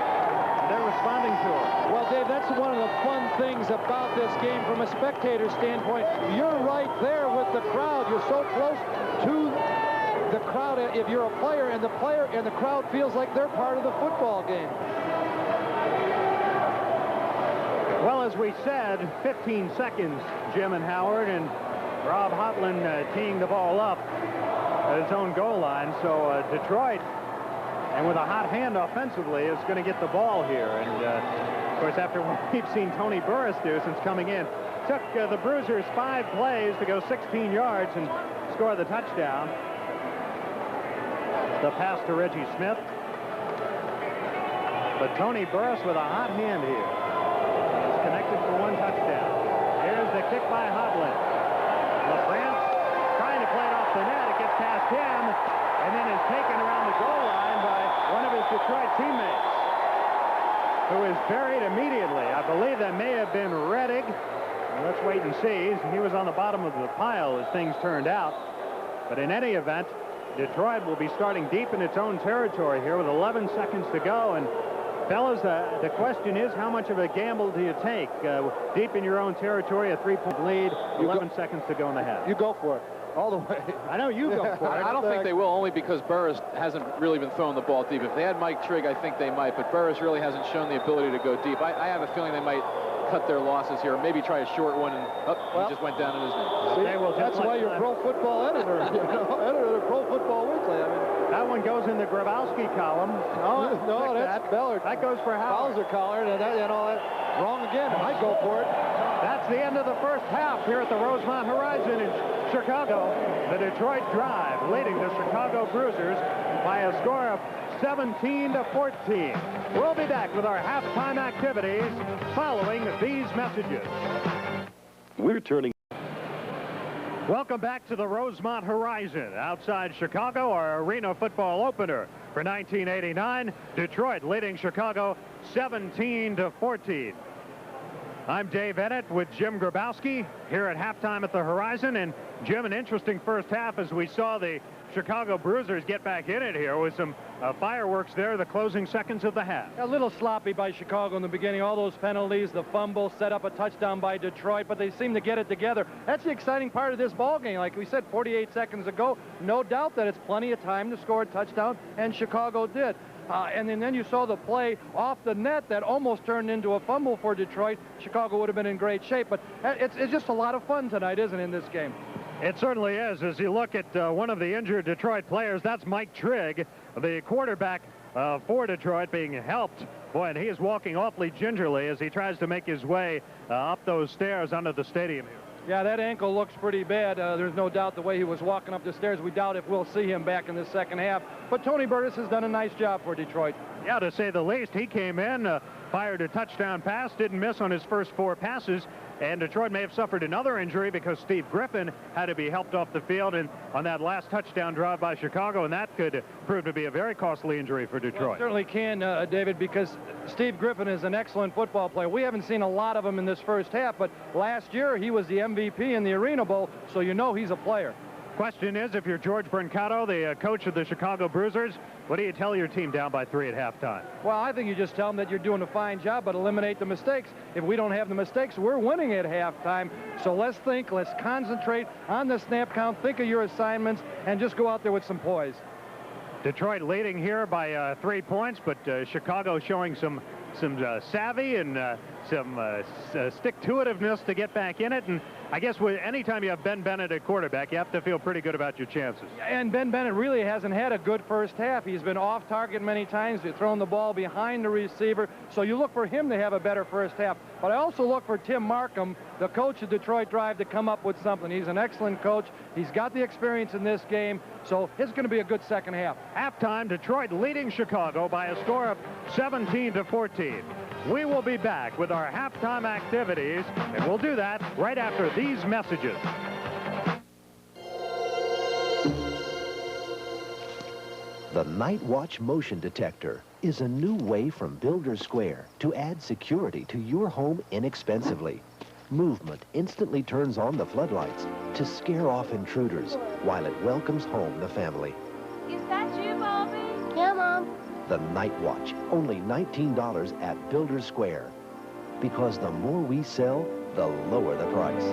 They're responding to him. Well, Dave, that's one of the fun things about this game from a spectator standpoint. You're right there with the crowd. You're so close to the crowd if you're a player, and the crowd feels like they're part of the football game. Well, as we said, 15 seconds, Jim and Howard, and Rob Hotlin teeing the ball up at his own goal line. So Detroit, and with a hot hand offensively, is going to get the ball here. And, of course, after what we've seen Tony Burris do since coming in, took the Bruisers 5 plays to go 16 yards and score the touchdown. The pass to Reggie Smith. But Tony Burris with a hot hand here. It's connected for 1 touchdown. Here's the kick by Hotlin. LaFrance trying to play it off the net. It gets past him, and then is taken around the goal line by one of his Detroit teammates, who is buried immediately. I believe that may have been Reddick. Let's wait and see. He was on the bottom of the pile as things turned out. But in any event, Detroit will be starting deep in its own territory here with 11 seconds to go. And fellas, the question is, how much of a gamble do you take? Deep in your own territory, a 3-point lead, 11 seconds to go in the half. You go for it. All the way. I know you go for it. I don't think they will, only because Burris hasn't really been throwing the ball deep. If they had Mike Trigg, I think they might, but Burris really hasn't shown the ability to go deep. I have a feeling they might cut their losses here, maybe try a short one, and he just went down on his knee. See, that's why you're Pro Football Editor, editor of Pro Football Weekly. I mean, that one goes in the Grabowski column. No, that's Bellard. That goes for Howard. Bowser collar, and that wrong again. I'd go for it. That's the end of the first half here at the Rosemont Horizon in Chicago. The Detroit Drive leading the Chicago Bruisers by a score of 17-14. We'll be back with our halftime activities following these messages. We're turning. Welcome back to the Rosemont Horizon. Outside Chicago, our arena football opener for 1989. Detroit leading Chicago 17-14. I'm Dave Ennett with Jim Grabowski here at halftime at the Horizon. And Jim, an interesting first half as we saw the Chicago Bruisers get back in it here with some fireworks there, the closing seconds of the half. A little sloppy by Chicago in the beginning. All those penalties, the fumble, set up a touchdown by Detroit, but they seem to get it together. That's the exciting part of this ball game. Like we said 48 seconds ago, no doubt that it's plenty of time to score a touchdown, and Chicago did. And then you saw the play off the net that almost turned into a fumble for Detroit. Chicago would have been in great shape, but it's just a lot of fun tonight, isn't it, in this game? It certainly is. As you look at one of the injured Detroit players, that's Mike Trigg, the quarterback for Detroit, being helped. Boy, and he is walking awfully gingerly as he tries to make his way up those stairs under the stadium here. Yeah, that ankle looks pretty bad. There's no doubt the way he was walking up the stairs. We doubt if we'll see him back in the second half. But Tony Burris has done a nice job for Detroit. Yeah, to say the least. He came in, fired a touchdown pass, didn't miss on his first 4 passes, And Detroit may have suffered another injury because Steve Griffin had to be helped off the field and on that last touchdown drive by Chicago, and that could prove to be a very costly injury for Detroit. Well, it certainly can, David, because Steve Griffin is an excellent football player. We haven't seen a lot of him in this first half, but last year he was the MVP in the Arena Bowl, so you know he's a player. Question is, if you're George Brancato, the coach of the Chicago Bruisers, what do you tell your team down by 3 at halftime? Well, I think you just tell them that you're doing a fine job, but eliminate the mistakes. If we don't have the mistakes, we're winning at halftime. So let's think, let's concentrate on the snap count, think of your assignments, and just go out there with some poise. Detroit leading here by 3 points, but Chicago showing some savvy and some stick-to-itiveness to get back in it. And I guess anytime you have Ben Bennett at quarterback, you have to feel pretty good about your chances. And Ben Bennett really hasn't had a good first half. He's been off target many times. He's thrown the ball behind the receiver. So you look for him to have a better first half. But I also look for Tim Markham, the coach of Detroit Drive, to come up with something. He's an excellent coach. He's got the experience in this game. So it's going to be a good second half. Halftime, Detroit leading Chicago by a score of 17-14. We will be back with our halftime activities, and we'll do that right after these messages. The Night Watch motion detector is a new way from Builders Square to add security to your home inexpensively. Movement instantly turns on the floodlights to scare off intruders while it welcomes home the family. Is that you, Bobby? Yeah, Mom. The Night Watch, only $19 at Builders Square. Because the more we sell, the lower the price.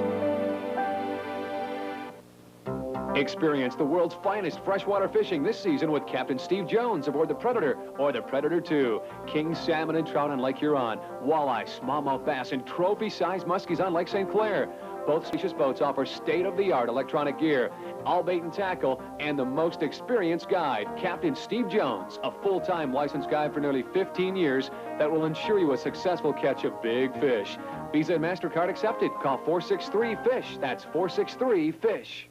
Experience the world's finest freshwater fishing this season with Captain Steve Jones aboard the Predator or the Predator 2. King salmon and trout on Lake Huron, walleye, smallmouth bass, and trophy-sized muskies on Lake St. Clair. Both spacious boats offer state-of-the-art electronic gear, all bait and tackle, and the most experienced guide, Captain Steve Jones, a full-time licensed guide for nearly 15 years that will ensure you a successful catch of big fish. Visa and MasterCard accepted. Call 463-FISH. That's 463-FISH.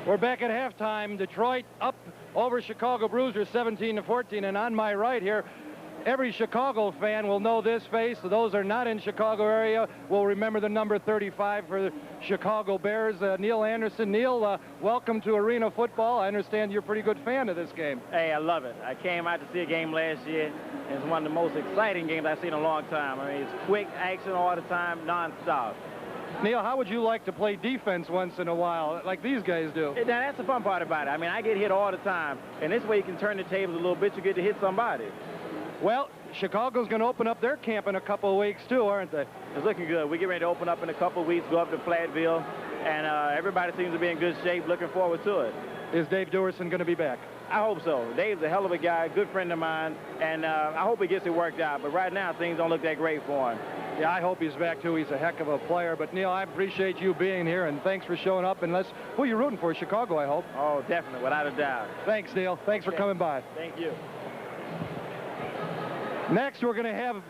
We're back at halftime. Detroit up over Chicago Bruisers 17-14. And on my right here, every Chicago fan will know this face. Those are not in Chicago area will remember the number 35 for the Chicago Bears, Neil Anderson. Neil, welcome to Arena Football. I understand you're a pretty good fan of this game. Hey, I love it. I came out to see a game last year. It's one of the most exciting games I've seen in a long time. I mean, it's quick action all the time, nonstop. Neil, how would you like to play defense once in a while, like these guys do? Now, that's the fun part about it. I mean, I get hit all the time, and this way you can turn the tables a little bit. You get to hit somebody. Well, Chicago's going to open up their camp in a couple of weeks, too, aren't they? It's looking good. We get ready to open up in a couple of weeks, go up to Platteville, and everybody seems to be in good shape. Looking forward to it. Is Dave Duerson going to be back? I hope so. Dave's a hell of a guy, good friend of mine, and I hope he gets it worked out. But right now, things don't look that great for him. Yeah, I hope he's back, too. He's a heck of a player. But, Neil, I appreciate you being here, and thanks for showing up. And who are you rooting for? Chicago, I hope. Oh, definitely, without a doubt. Thanks, Neil. Thanks for coming by. Thank you. Next, we're going to have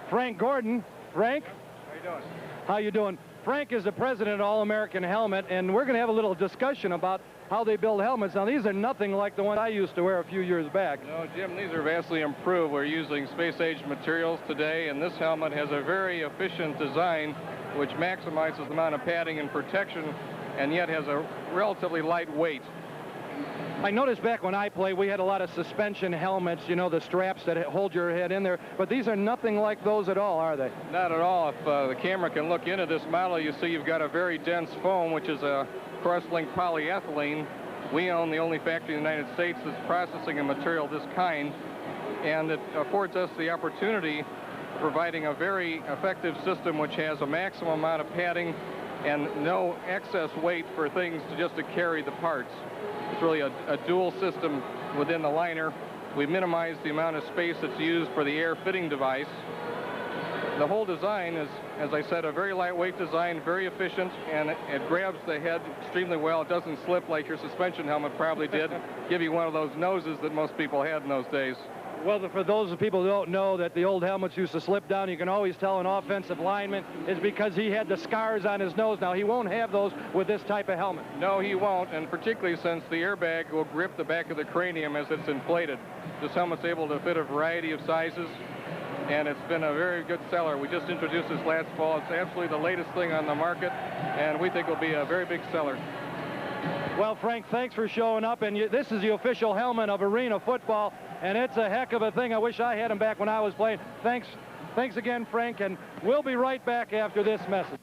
Frank Gordon. Frank? How you doing? How you doing? Frank is the president of All-American Helmet, and we're going to have a little discussion about how they build helmets. Now, these are nothing like the one I used to wear a few years back. No, Jim, these are vastly improved. We're using space-age materials today, and this helmet has a very efficient design which maximizes the amount of padding and protection, and yet has a relatively light weight. I noticed back when I played, we had a lot of suspension helmets, you know, the straps that hold your head in there, but these are nothing like those at all, are they? Not at all. If the camera can look into this model, you see you've got a very dense foam, which is a cross-linked polyethylene. We own the only factory in the United States that's processing a material of this kind, and it affords us the opportunity of providing a very effective system which has a maximum amount of padding and no excess weight for things just to carry the parts. It's really a dual system within the liner. We minimize the amount of space that's used for the air fitting device. The whole design is, as I said, a very lightweight design, very efficient, and it grabs the head extremely well. It doesn't slip like your suspension helmet probably did, give you one of those noses that most people had in those days. Well, for those people who don't know that the old helmets used to slip down, you can always tell an offensive lineman is because he had the scars on his nose. Now, he won't have those with this type of helmet. No, he won't, and particularly since the airbag will grip the back of the cranium as it's inflated. This helmet's able to fit a variety of sizes, and it's been a very good seller. We just introduced this last fall. It's absolutely the latest thing on the market, and we think it'll be a very big seller. Well, Frank, thanks for showing up, and this is the official helmet of arena football, and it's a heck of a thing. I wish I had them back when I was playing. Thanks again, Frank, and we'll be right back after this message.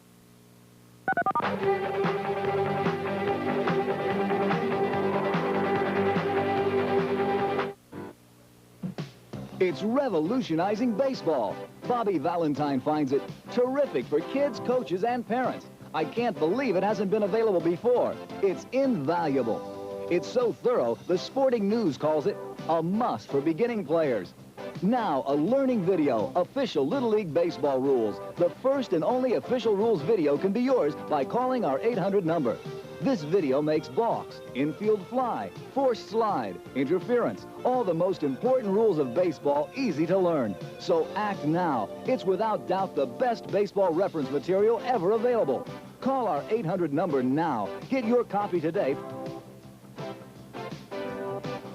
It's revolutionizing baseball. Bobby Valentine finds it terrific for kids, coaches, and parents. I can't believe it hasn't been available before. It's invaluable. It's so thorough, the Sporting News calls it a must for beginning players. Now, a learning video, official Little League Baseball rules. The first and only official rules video can be yours by calling our 800 number. This video makes balks, infield fly, forced slide, interference, all the most important rules of baseball easy to learn. So act now. It's without doubt the best baseball reference material ever available. Call our 800 number now. Get your copy today.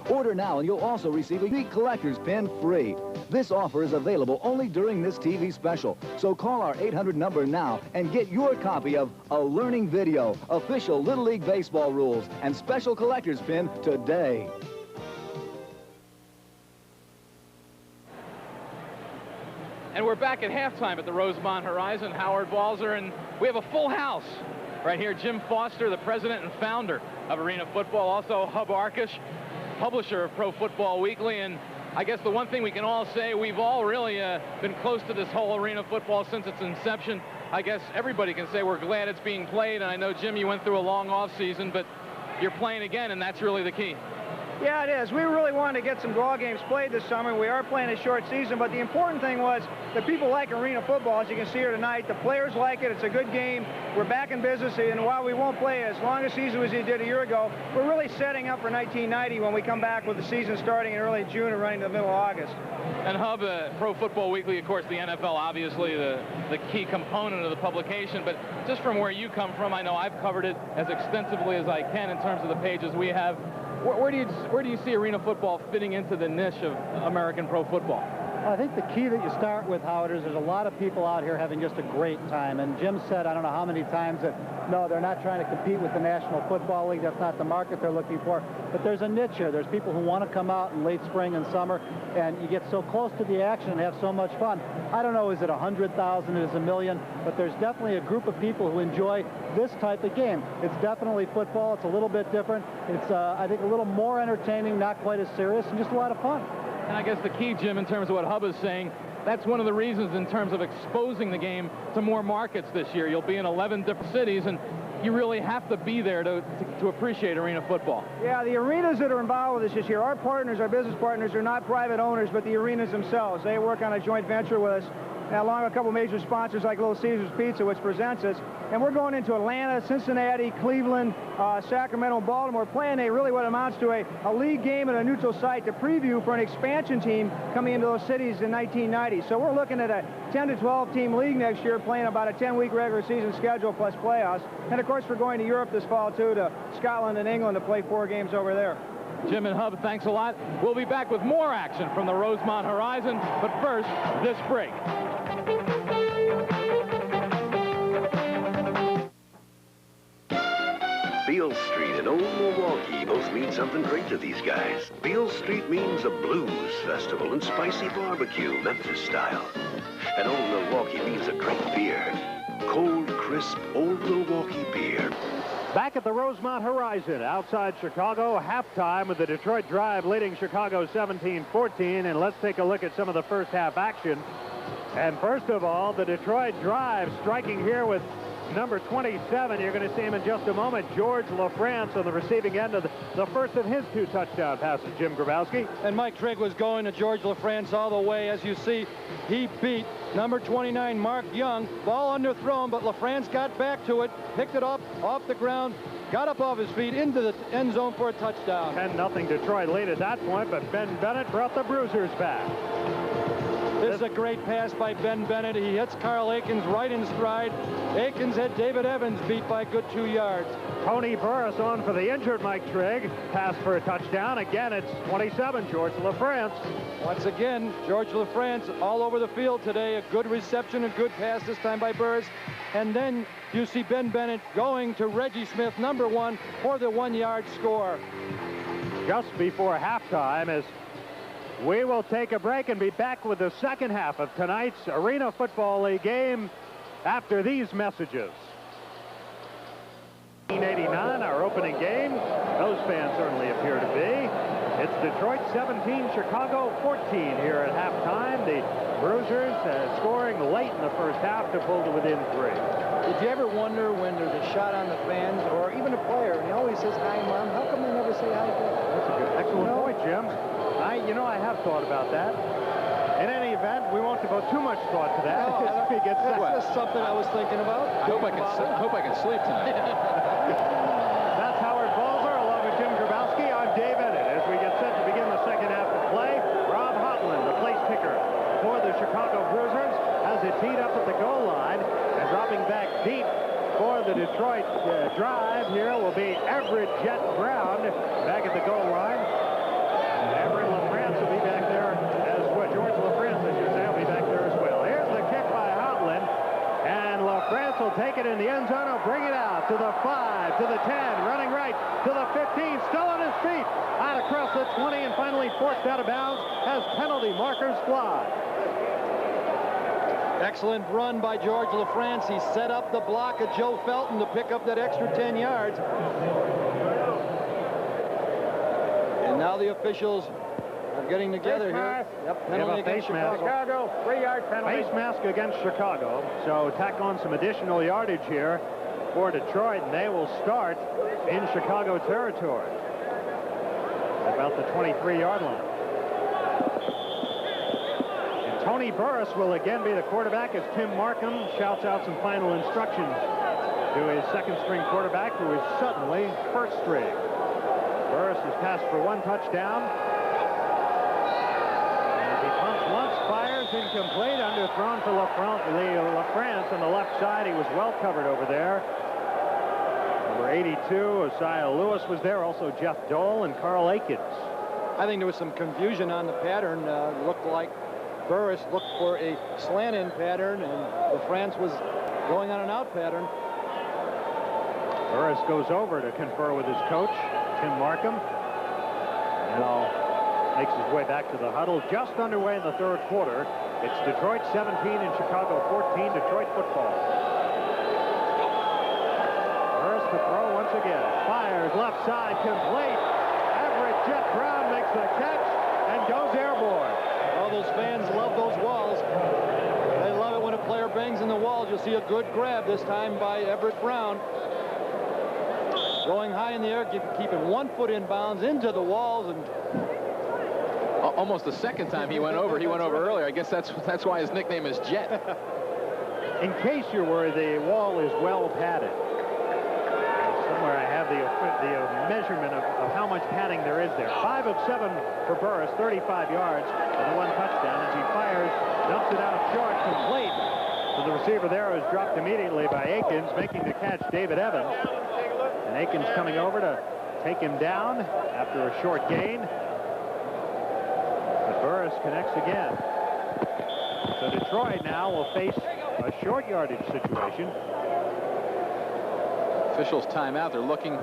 Order now and you'll also receive a unique collector's pin free. This offer is available only during this TV special. So call our 800 number now and get your copy of A Learning Video, official Little League Baseball rules, and special collector's pin today. And we're back at halftime at the Rosemont Horizon. Howard Balzer, and we have a full house. Right here, Jim Foster, the president and founder of Arena Football. Also, Hub Arkush, publisher of Pro Football Weekly. And I guess the one thing we can all say, we've all really been close to this whole Arena Football since its inception. I guess everybody can say we're glad it's being played. And I know, Jim, you went through a long off season, but you're playing again, and that's really the key. Yeah, it is. We really wanted to get some ball games played this summer. We are playing a short season, but the important thing was that people like arena football, as you can see here tonight. The players like it. It's a good game. We're back in business, and while we won't play as long a season as we did a year ago, we're really setting up for 1990 when we come back with the season starting in early June and running to the middle of August. And Hub, Pro Football Weekly, of course, the NFL, obviously the key component of the publication. But just from where you come from, I know I've covered it as extensively as I can in terms of the pages we have. Where do you see arena football fitting into the niche of American pro football? I think the key that you start with, Howard, is there's a lot of people out here having just a great time. And Jim said, I don't know how many times, that no, they're not trying to compete with the National Football League. That's not the market they're looking for. But there's a niche here. There's people who want to come out in late spring and summer, and you get so close to the action and have so much fun. I don't know, is it 100,000, is it a million? But there's definitely a group of people who enjoy this type of game. It's definitely football. It's a little bit different. It's, I think, a little more entertaining, not quite as serious, and just a lot of fun. And I guess the key, Jim, in terms of what Hub is saying, that's one of the reasons in terms of exposing the game to more markets this year. You'll be in 11 different cities, and you really have to be there to appreciate arena football. Yeah, the arenas that are involved with us this year, our partners, our business partners, are not private owners, but the arenas themselves. They work on a joint venture with us, along with a couple major sponsors like Little Caesars Pizza, which presents us. And we're going into Atlanta, Cincinnati, Cleveland, Sacramento, and Baltimore, playing really what amounts to a league game at a neutral site to preview for an expansion team coming into those cities in 1990. So we're looking at a 10 to 12 team league next year, playing about a 10-week regular season schedule plus playoffs. And of course, we're going to Europe this fall too, to Scotland and England, to play 4 games over there. Jim and Hub, thanks a lot. We'll be back with more action from the Rosemont Horizon, but first, this break. Beale Street and Old Milwaukee both mean something great to these guys. Beale Street means a blues festival and spicy barbecue, Memphis style. And Old Milwaukee means a great beer. Cold, crisp, Old Milwaukee beer. Back at the Rosemont Horizon outside Chicago, halftime with the Detroit Drive leading Chicago 17-14. And let's take a look at some of the first half action. And first of all, the Detroit Drive striking here with number 27. You're going to see him in just a moment. George LaFrance on the receiving end of the first of his 2 touchdown passes, Jim Grabowski. And Mike Trigg was going to George LaFrance all the way. As you see, he beat number 29, Mark Young. Ball underthrown, but LaFrance got back to it, picked it up off the ground, got up off his feet into the end zone for a touchdown. 10-0 Detroit lead at that point, but Ben Bennett brought the Bruisers back. This is a great pass by Ben Bennett. He hits Carl Akins right in stride. Akins had David Evans beat by a good 2 yards. Tony Burris on for the injured Mike Trigg. Pass for a touchdown. Again, it's 27, George LaFrance. Once again, George LaFrance all over the field today. A good reception, a good pass this time by Burris. And then you see Ben Bennett going to Reggie Smith, number 1, for the 1-yard score. Just before halftime, as we will take a break and be back with the second half of tonight's Arena Football League game after these messages. 1989, our opening game. Those fans certainly appear to be. It's Detroit 17, Chicago 14 here at halftime. The Bruisers scoring late in the first half to pull to within 3. Did you ever wonder when there's a shot on the fans or even a player and he always says, "Hi, Mom," how come they never say hi to him? That's a good, excellent point, Jim. I have thought about that. In any event, we won't devote too much thought to that. That's just something I was thinking about. I hope I can sleep tonight. That's Howard Balzer along with Jim Grabowski. I'm Dave Ennett. As we get set to begin the second half of play, Rob Hotland, the place kicker for the Chicago Bruisers, has it teed up at the goal line, and dropping back deep for the Detroit drive here will be Everett Jet Brown back at the goal line. Everett LaFrance will be back there as well. George LaFrance, I should say, will be back there as well. Here's the kick by Hotland, and LaFrance will take it in the end zone. He'll bring it out to the 5, to the 10, running right to the 15, still on his feet, out across the 20, and finally forced out of bounds as penalty markers fly. Excellent run by George LaFrance. He set up the block of Joe Felton to pick up that extra 10 yards. And now the officials are getting together here. Yep, penalty against Chicago, 3-yard penalty. Face mask against Chicago. So tack on some additional yardage here for Detroit, and they will start in Chicago territory at about the 23-yard line. Tony Burris will again be the quarterback as Tim Markham shouts out some final instructions to his second-string quarterback, who is suddenly first-string. Burris has passed for 1 touchdown. As he pumps once, fires incomplete, underthrown to LaFrance on the left side. He was well covered over there. Number 82, Osiah Lewis was there, also Jeff Dole and Carl Akins. I think there was some confusion on the pattern. Looked like Burris looked for a slant-in pattern, and LaFrance was going on an out pattern. Burris goes over to confer with his coach, Tim Markham. Now makes his way back to the huddle. Just underway in the third quarter. It's Detroit 17 and Chicago 14, Detroit football. Burris to throw once again. Fires left side, complete. Everett Jet Brown makes the catch and goes airborne. Those fans love those walls. They love it when a player bangs in the walls. You'll see a good grab this time by Everett Brown. Going high in the air, keeping 1 foot in bounds into the walls, and almost the second time he went over. He went over earlier. I guess that's why his nickname is Jet. In case you're worried, the wall is well padded. Somewhere I have the measurement of how much padding there is there. 5 of 7 for Burris, 35 yards, and the 1 touchdown. As he fires, dumps it out short, complete. So the receiver there was dropped immediately by Akins, making the catch, David Evans. And Akins coming over to take him down after a short gain. But Burris connects again. So Detroit now will face a short yardage situation. Officials timeout. They're looking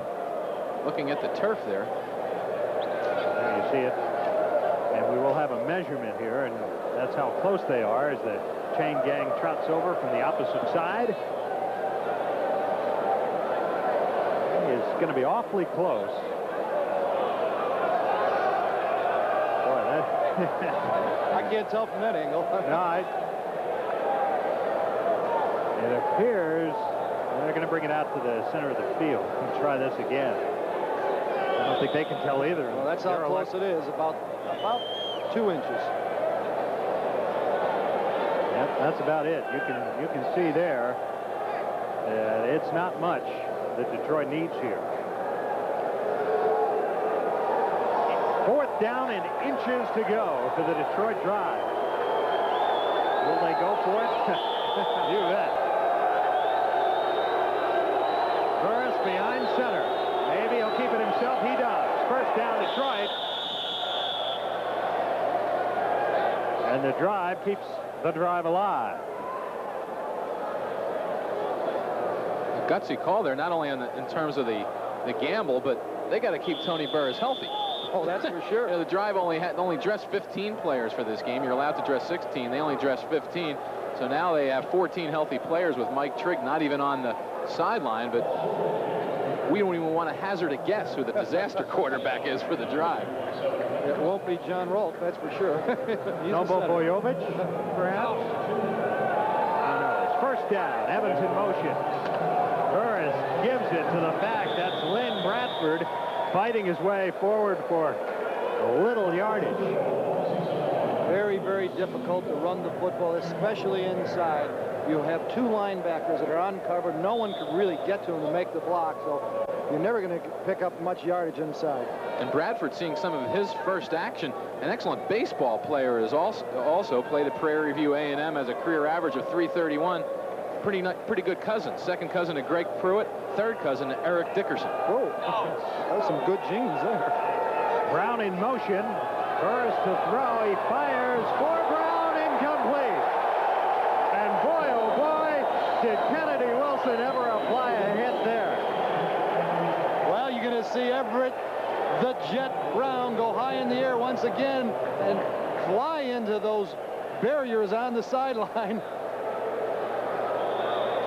at the turf there. There you see it. And we will have a measurement here, and that's how close they are as the chain gang trots over from the opposite side. He is going to be awfully close. Boy, that... I can't tell from that angle. No, it appears they're going to bring it out to the center of the field and try this again. I don't think they can tell either. Well, that's how close it is, about 2 inches. Yep, that's about it. You can see there that it's not much that Detroit needs here. down and inches to go for the Detroit drive. Will they go for it? You bet. Burris behind center. Maybe he'll keep it himself. He does. First down, Detroit. And the drive keeps the drive alive. A gutsy call there, not only in terms of the gamble, but they got to keep Tony Burris healthy. Oh, that's for sure. You know, the drive only dressed 15 players for this game. You're allowed to dress 16. They only dressed 15. So now they have 14 healthy players with Mike Trigg not even on the sideline, but we don't even want to hazard a guess who the disaster quarterback is for the drive. It won't be John Rolt, that's for sure. Noble Boyovich, perhaps? Who knows? First down, Evans in motion. Burris gives it to the back. That's Lynn Bradford fighting his way forward for a little yardage. Very, very difficult to run the football, especially inside. You have two linebackers that are uncovered. No one could really get to them to make the block, so you're never going to pick up much yardage inside. And Bradford seeing some of his first action. An excellent baseball player is also played at Prairie View A&M, has a career average of .331. Pretty good cousin. Second cousin to Greg Pruitt. Third cousin to Eric Dickerson. Whoa, that was some good genes there. Brown in motion. Burris to throw. He fires for Brown. Incomplete. And boy, oh boy, did Kennedy Wilson ever apply a hit there. Well, you're going to see Everett the Jet Brown go high in the air once again and fly into those barriers on the sideline.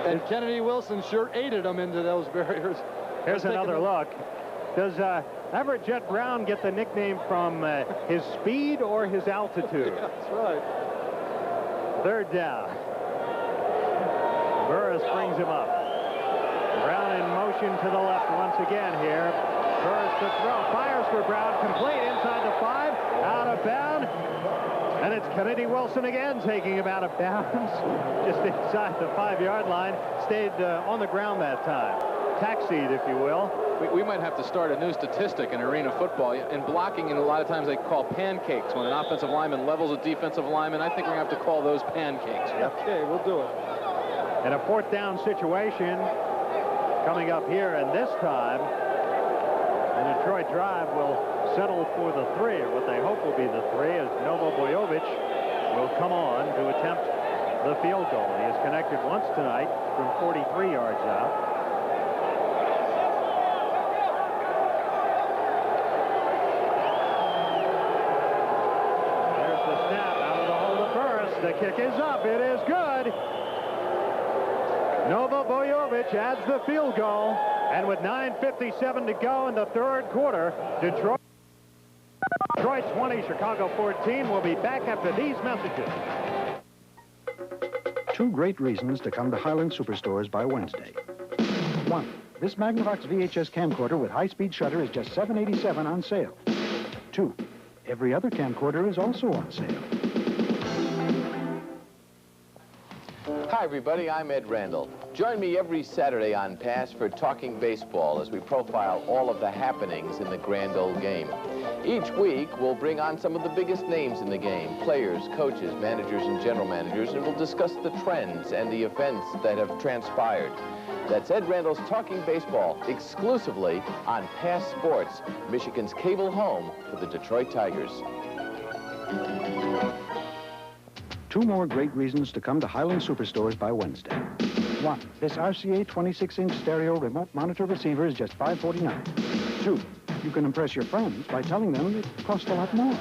And Kennedy Wilson sure aided him into those barriers. Here's another look. Does Everett Jet Brown get the nickname from his speed or his altitude? Yeah, that's right. Third down. Burris brings him up. Brown in motion to the left once again here. Burris to throw. Fires for Brown. Complete inside the 5. Out of bounds. And it's Kennedy Wilson again taking him out of bounds. Just inside the 5-yard line. Stayed on the ground that time. Taxied, if you will. We might have to start a new statistic in arena football. In blocking, and a lot of times they call pancakes when an offensive lineman levels a defensive lineman. I think we're going to have to call those pancakes. Okay, we'll do it. And a fourth down situation coming up here, and this time the Detroit drive will settle for the 3, or what they hope will be the 3, as Novo Boyovich will come on to attempt the field goal. He has connected once tonight from 43 yards out. There's the snap out of the hold of Burris. The kick is up. It is good. Novo Boyovich adds the field goal. And with 9:57 to go in the third quarter, Detroit 20, Chicago 14. We'll be back after these messages. 2 great reasons to come to Highland Superstores by Wednesday. 1. This Magnavox VHS camcorder with high-speed shutter is just $7.87 on sale. 2. Every other camcorder is also on sale. Hi, everybody. I'm Ed Randall. Join me every Saturday on Pass for Talking Baseball as we profile all of the happenings in the grand old game. Each week, we'll bring on some of the biggest names in the game, players, coaches, managers, and general managers, and we'll discuss the trends and the events that have transpired. That's Ed Randall's Talking Baseball, exclusively on Pass Sports, Michigan's cable home for the Detroit Tigers. 2 more great reasons to come to Highland Superstores by Wednesday. 1. This RCA 26-inch stereo remote monitor receiver is just $5.49. 2. You can impress your friends by telling them it costs a lot more.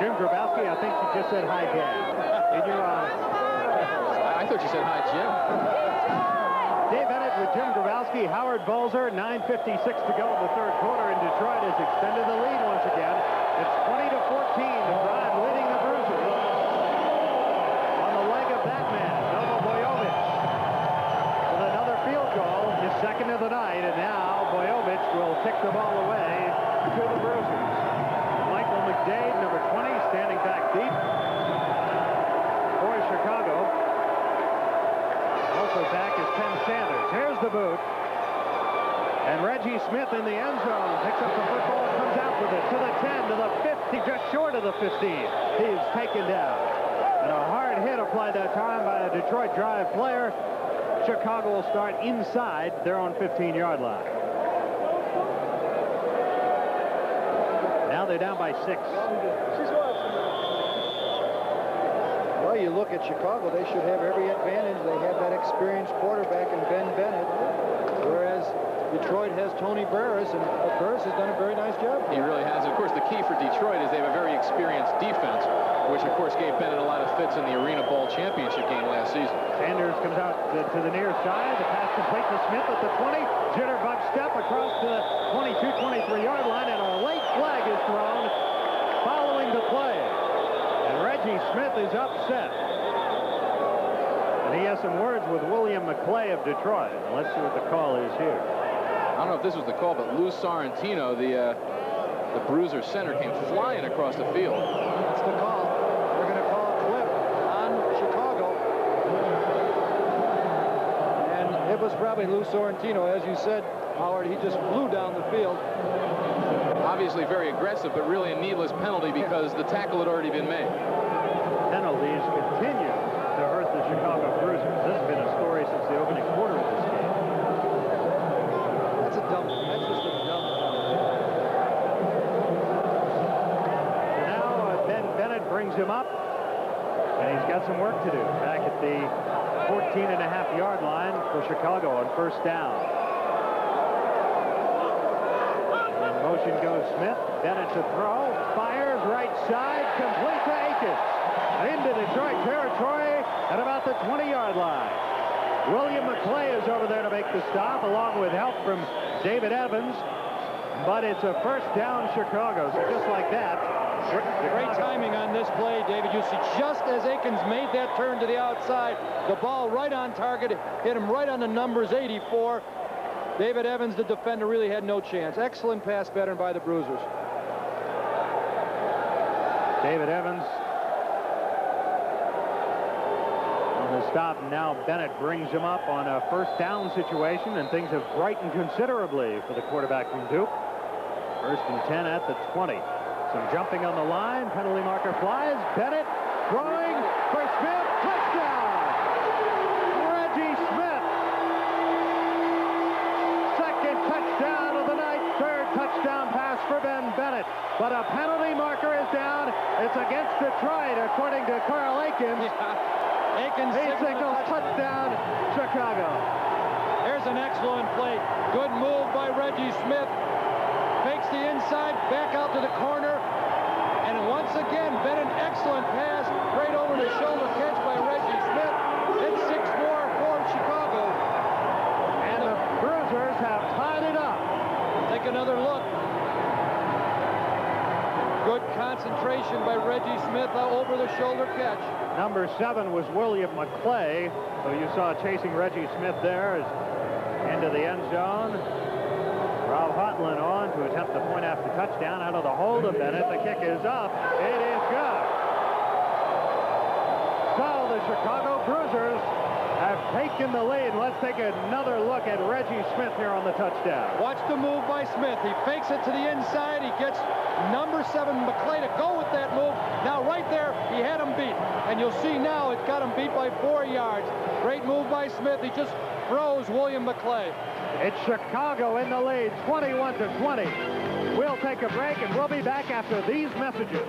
Jim Grabowski, I think you just said hi, Dad. In your honor. I thought you said hi, Jim. Dave Bennett with Jim Grabowski, Howard Balzer, 9:56 to go in the third quarter, and Detroit has extended the lead once again. It's 20-14, the drive leading the Brusiers. On the leg of that man, Novo Boyovich, with another field goal, his second of the night, and now Boyovich will kick the ball away to the Brusiers. Michael McDade, number 20, standing back deep for Chicago. Also back is Ken Sanders. Here's the boot. He's just short of the 15. He's taken down. And a hard hit applied that time by a Detroit Drive player. Chicago will start inside their own 15-yard line. Now they're down by 6. Well, you look at Chicago, they should have every advantage. They have that experienced quarterback in Ben Bennett, whereas Detroit has Tony Burris, and Burris has done a very nice job. He really has. Of course, the key for Detroit is they have a very experienced defense, which, of course, gave Bennett a lot of fits in the Arena Bowl championship game last season. Sanders comes out to the near side. The pass complete to Smith at the 20. Jitterbug step across to the 22, 23-yard line, and a late flag is thrown following the play. And Reggie Smith is upset. And he has some words with William McClay of Detroit. Let's see what the call is here. I don't know if this was the call, but Lou Sorrentino, the Bruiser center, came flying across the field. That's the call. They're going to call a clip on Chicago. And it was probably Lou Sorrentino, as you said, Howard. He just flew down the field. Obviously very aggressive, but really a needless penalty because the tackle had already been made. Penalties continue to hurt the Chicago Bruisers. This has been a story since the opening quarter of this game. That's a dumb. That's just a dumb. So now Ben Bennett brings him up, and he's got some work to do back at the 14.5-yard line for Chicago on first down. In motion goes Smith. Bennett to throw. Fires right side. Complete to Akins. Into Detroit territory at about the 20-yard line. William McClay is over there to make the stop, along with help from David Evans. But it's a first down Chicago. So just like that. Great timing on this play, David. You see, just as Akins made that turn to the outside, the ball right on target, hit him right on the numbers 84. David Evans, the defender, really had no chance. Excellent pass pattern by the Bruisers. David Evans on the stop. Now Bennett brings him up on a first down situation, and things have brightened considerably for the quarterback from Duke. First and 10 at the 20. Some jumping on the line. Penalty marker flies. Bennett throwing for Smith. Touchdown! Reggie Smith. Second touchdown of the night. Third touchdown pass for Ben Bennett. But a penalty marker is down. It's against Detroit, according to Carl Akins. Akins signals touchdown, Chicago. Here's an excellent play. Good move by Reggie Smith. Fakes the inside, back out to the corner. And once again, Bennett, excellent pass. Great over-the-shoulder catch by Reggie Smith. It's 6-4 for Chicago. And the Bruisers have tied it up. Take another look. Good concentration by Reggie Smith, over-the-shoulder catch. Number 7 was William McClay, who you saw chasing Reggie Smith there into the end zone. Rob Hotlin on to attempt the point after touchdown out of the hold of Bennett. The kick is up. It is good. So the Chicago Bruisers have taken the lead. Let's take another look at Reggie Smith here on the touchdown. Watch the move by Smith. He fakes it to the inside. He gets number 7 McClay to go with that move. Now right there, he had him beat. And you'll see now it's got him beat by 4 yards. Great move by Smith. He just froze William McClay. It's Chicago in the lead, 21-20. We'll take a break, and we'll be back after these messages.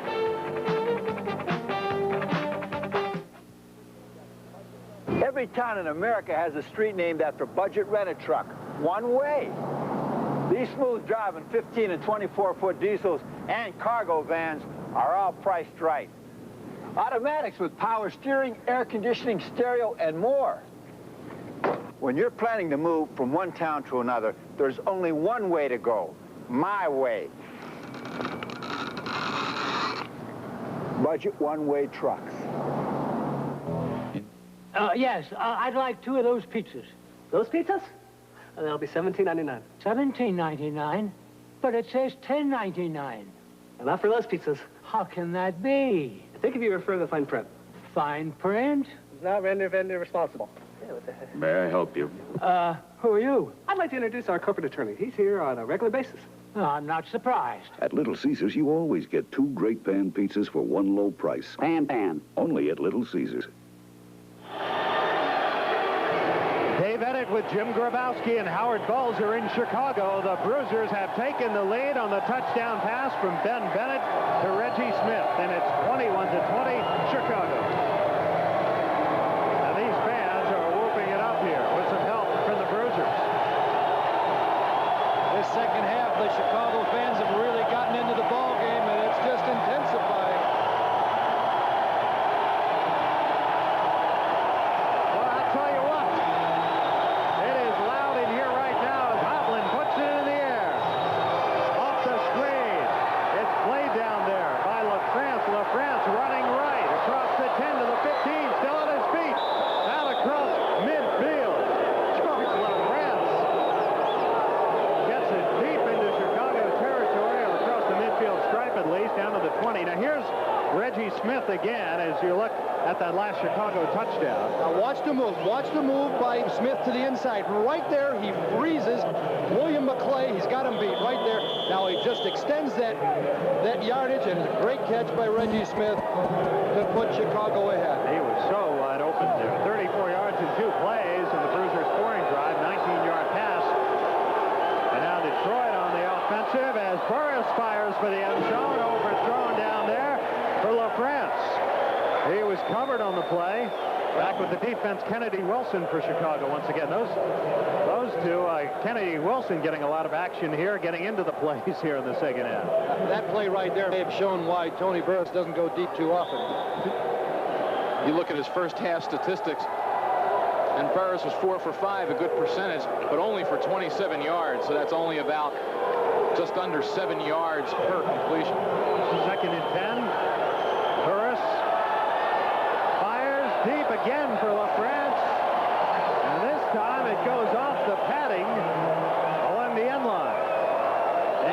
Every town in America has a street named after budget rent-a-truck. One way. These smooth-driving 15 and 24-foot diesels and cargo vans are all priced right. Automatics with power steering, air conditioning, stereo, and more. When you're planning to move from one town to another, there's only one way to go. My way. Budget one-way trucks. Yes, I'd like 2 of those pizzas. Those pizzas? They'll be $17.99. $17.99? But it says $10.99. Not for those pizzas. How can that be? I think if you refer to the fine print. Fine print? It's not vendor responsible. Yeah, what the heck? May I help you? Who are you? I'd like to introduce our corporate attorney. He's here on a regular basis. Oh, I'm not surprised. At Little Caesars, you always get 2 great pan pizzas for 1 low price. Pan. Only at Little Caesars. Dave Ennett with Jim Grabowski and Howard Balzer in Chicago. The Bruisers have taken the lead on the touchdown pass from Ben Bennett to Reggie Smith, and it's 21-20 Chicago. Now these fans are whooping it up here with some help from the Bruisers. This second half, the Chicago fans have really gotten into the ball game, and it's just intensifying. Well, I'll tell you what. It is loud in here right now as Hotlin puts it in the air. Off the screen. It's played down there by LaFrance. LaFrance running right across the 10 to the 15, still on his feet. Out across midfield. George LaFrance gets it deep into Chicago territory, or across the midfield stripe at least, down to the 20. Now here's Reggie Smith again as you look at that last Chicago touchdown. Now watch the move. Watch the move by Smith to the inside. Right there, he freezes William McClay. He's got him beat right there. Now he just extends that yardage, and it's a great catch by Reggie Smith to put Chicago ahead. He was so wide open there. 34 yards in 2 plays in the Bruiser scoring drive, 19-yard pass. And now Detroit on the offensive as Burris fires for the end zone, overthrown down there for LaFrance. He was covered on the play. Back with the defense, Kennedy Wilson for Chicago once again. Those two, Kennedy Wilson getting a lot of action here, getting into the plays here in the second half. That play right there may have shown why Tony Burris doesn't go deep too often. You look at his first half statistics, and Burris was 4 for 5, a good percentage, but only for 27 yards. So that's only about just under 7 yards per completion. 2nd and 10. Burris fires deep again for LaFrance. And this time it goes off the padding along the end line.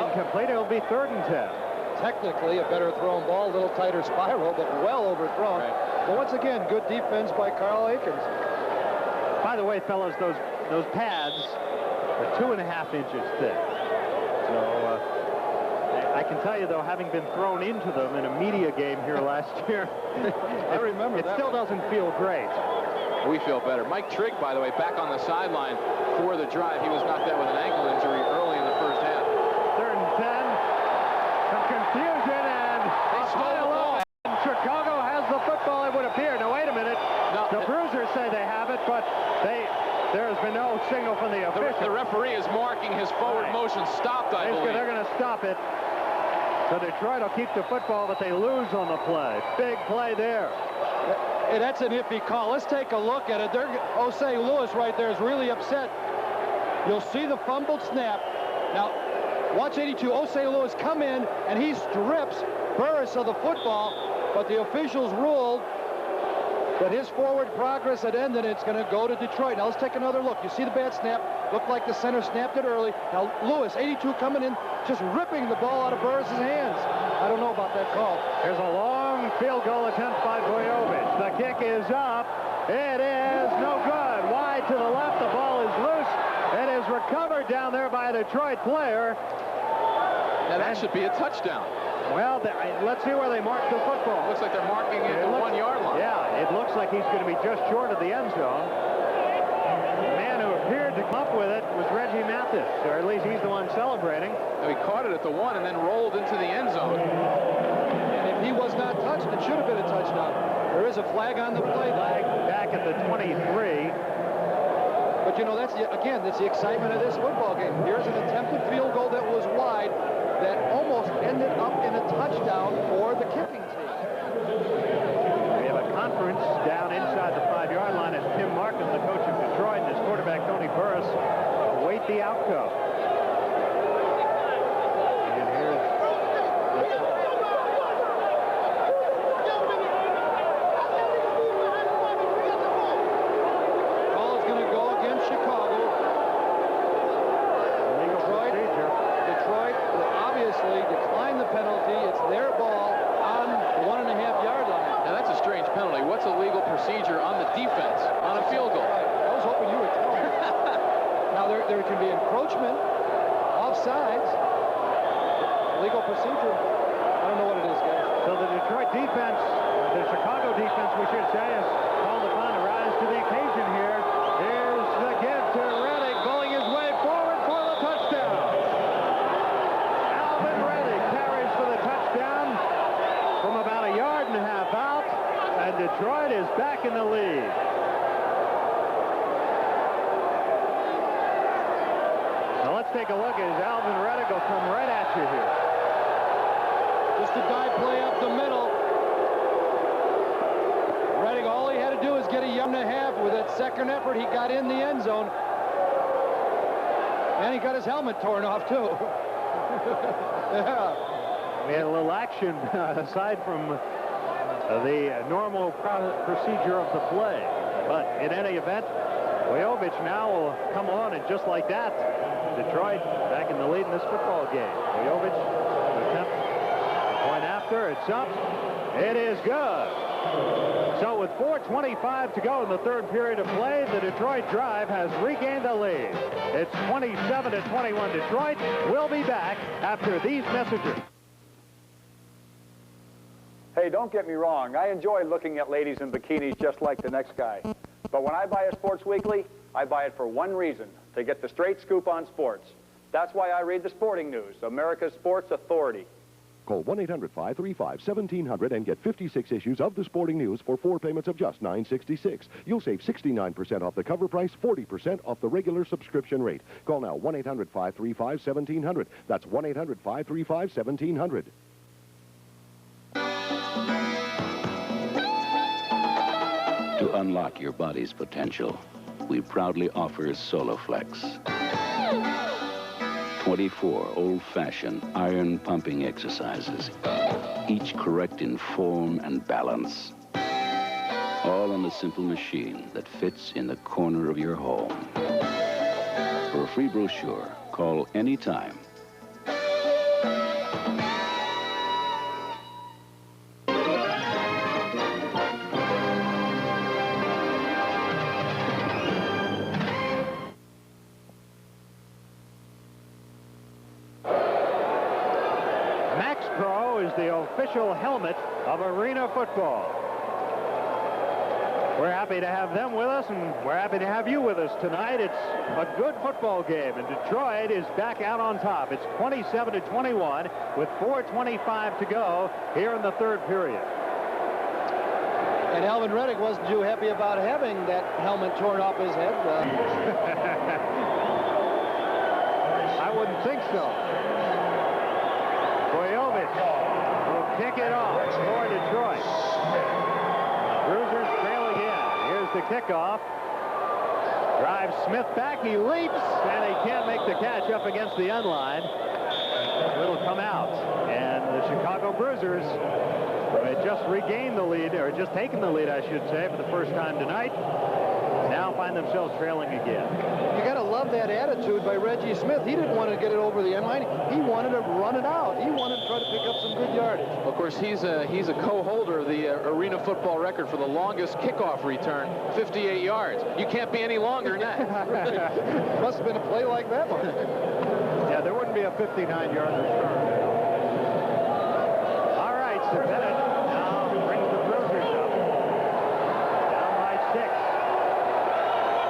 Incomplete. It'll be 3rd and 10. Technically a better thrown ball, a little tighter spiral, but well overthrown. Right. But once again, good defense by Carl Akins. By the way, fellas, those pads are 2.5 inches thick. So I can tell you, though, having been thrown into them in a media game here last year, I remember it still doesn't feel great. We feel better. Mike Trigg, by the way, back on the sideline for the drive. He was knocked out with an ankle injury early in the first half. 3rd and 10. Some confusion, and They slow the ball. Chicago has the football, it would appear. Now, wait a minute. No, The Bruisers say they have it, but there has been no signal from the official. The referee is marking his forward motion stopped, I believe. They're going to stop it. So Detroit will keep the football, but they lose on the play. Big play there. Hey, that's an iffy call. Let's take a look at it. Osei Lewis right there is really upset. You'll see the fumbled snap. Now, watch 82. Osei Lewis come in, and he strips Burris of the football, but the officials ruled that his forward progress had ended. It's going to go to Detroit. Now, let's take another look. You see the bad snap. Looked like the center snapped it early. Now, Lewis, 82, coming in, just ripping the ball out of Burris' hands. I don't know about that call. Here's a long field goal attempt by Boyovich. The kick is up. It is no good. Wide to the left. The ball is loose. It is recovered down there by a Detroit player. Now, that should be a touchdown. Well, let's see where they mark the football. Looks like they're marking it at the 1 yard line. Yeah, it looks like he's going to be just short of the end zone. The man who appeared to come up with it was Reggie Mathis, or at least he's the one celebrating. Now, he caught it at the 1 and then rolled into the end zone. And if he was not touched, it should have been a touchdown. There is a flag on the play. Flag back at the 23. But, you know, that's the excitement of this football game. Here's an attempted field goal that was wide that almost ended up in a touchdown for the kicking team. We have a conference down inside the 5-yard line as Tim Markham, the coach of Detroit, and his quarterback, Tony Burris, await the outcome. And here's the call. Call is going to go against Chicago. Legal procedure. Detroit will obviously decline the penalty. It's their ball on the 1.5-yard line. Now, that's a strange penalty. What's a legal procedure on the defense on a field goal? Right. I was hoping you would tell me. Now, there can be encroachment, offsides. Legal procedure? I don't know what it is, guys. So the Detroit defense, the Chicago defense, we should say, is called upon to rise to the occasion here. Here's the give to Reddick, bowling his way forward for the touchdown. Alvin Reddick carries for the touchdown from about 1.5 yards out, and Detroit is back in the lead. Now let's take a look as Alvin Reddick will come right at you here. Just a dive play up the middle. Reddick, all he had to do was get 1.5 yards. With that second effort, he got in the end zone. And he got his helmet torn off, too. Yeah. We had a little action aside from the normal procedure of the play. But in any event, Wojovich now will come on, and just like that, Detroit back in the lead in this football game. Wojovich attempt the point after. It's up. It is good. So with 4:25 to go in the third period of play, the Detroit Drive has regained the lead. It's 27-21 Detroit. We'll be back after these messages. Hey, don't get me wrong. I enjoy looking at ladies in bikinis just like the next guy. But when I buy a Sports Weekly, I buy it for one reason, to get the straight scoop on sports. That's why I read the Sporting News, America's sports authority. Call 1-800-535-1700 and get 56 issues of the Sporting News for 4 payments of just $9.66. You'll save 69% off the cover price, 40% off the regular subscription rate. Call now 1-800-535-1700. That's 1-800-535-1700. To unlock your body's potential, we proudly offer Soloflex. 24 old-fashioned iron pumping exercises, each correct in form and balance. All on a simple machine that fits in the corner of your home. For a free brochure, call anytime. The official helmet of arena football. We're happy to have them with us, and we're happy to have you with us tonight. It's a good football game, and Detroit is back out on top. It's 27-21 with 4:25 to go here in the third period. And Alvin Reddick wasn't too happy about having that helmet torn off his head. I wouldn't think so. Wojovich kick it off for Detroit. Brusiers trail again. Here's the kickoff. Drives Smith back. He leaps, and he can't make the catch up against the end line. It'll come out. And the Chicago Brusiers, who had just regained the lead, or just taken the lead, I should say, for the first time tonight, now find themselves trailing again. You got to love that attitude by Reggie Smith. He didn't want to get it over the end line. He wanted to run it out. He wanted to try to pick up some good yardage. Of course, he's a co-holder of the arena football record for the longest kickoff return, 58 yards. You can't be any longer than that. Must have been a play like that one. Yeah, there wouldn't be a 59-yard return. All right, so Bennett now brings the Brusiers up. Down by 6.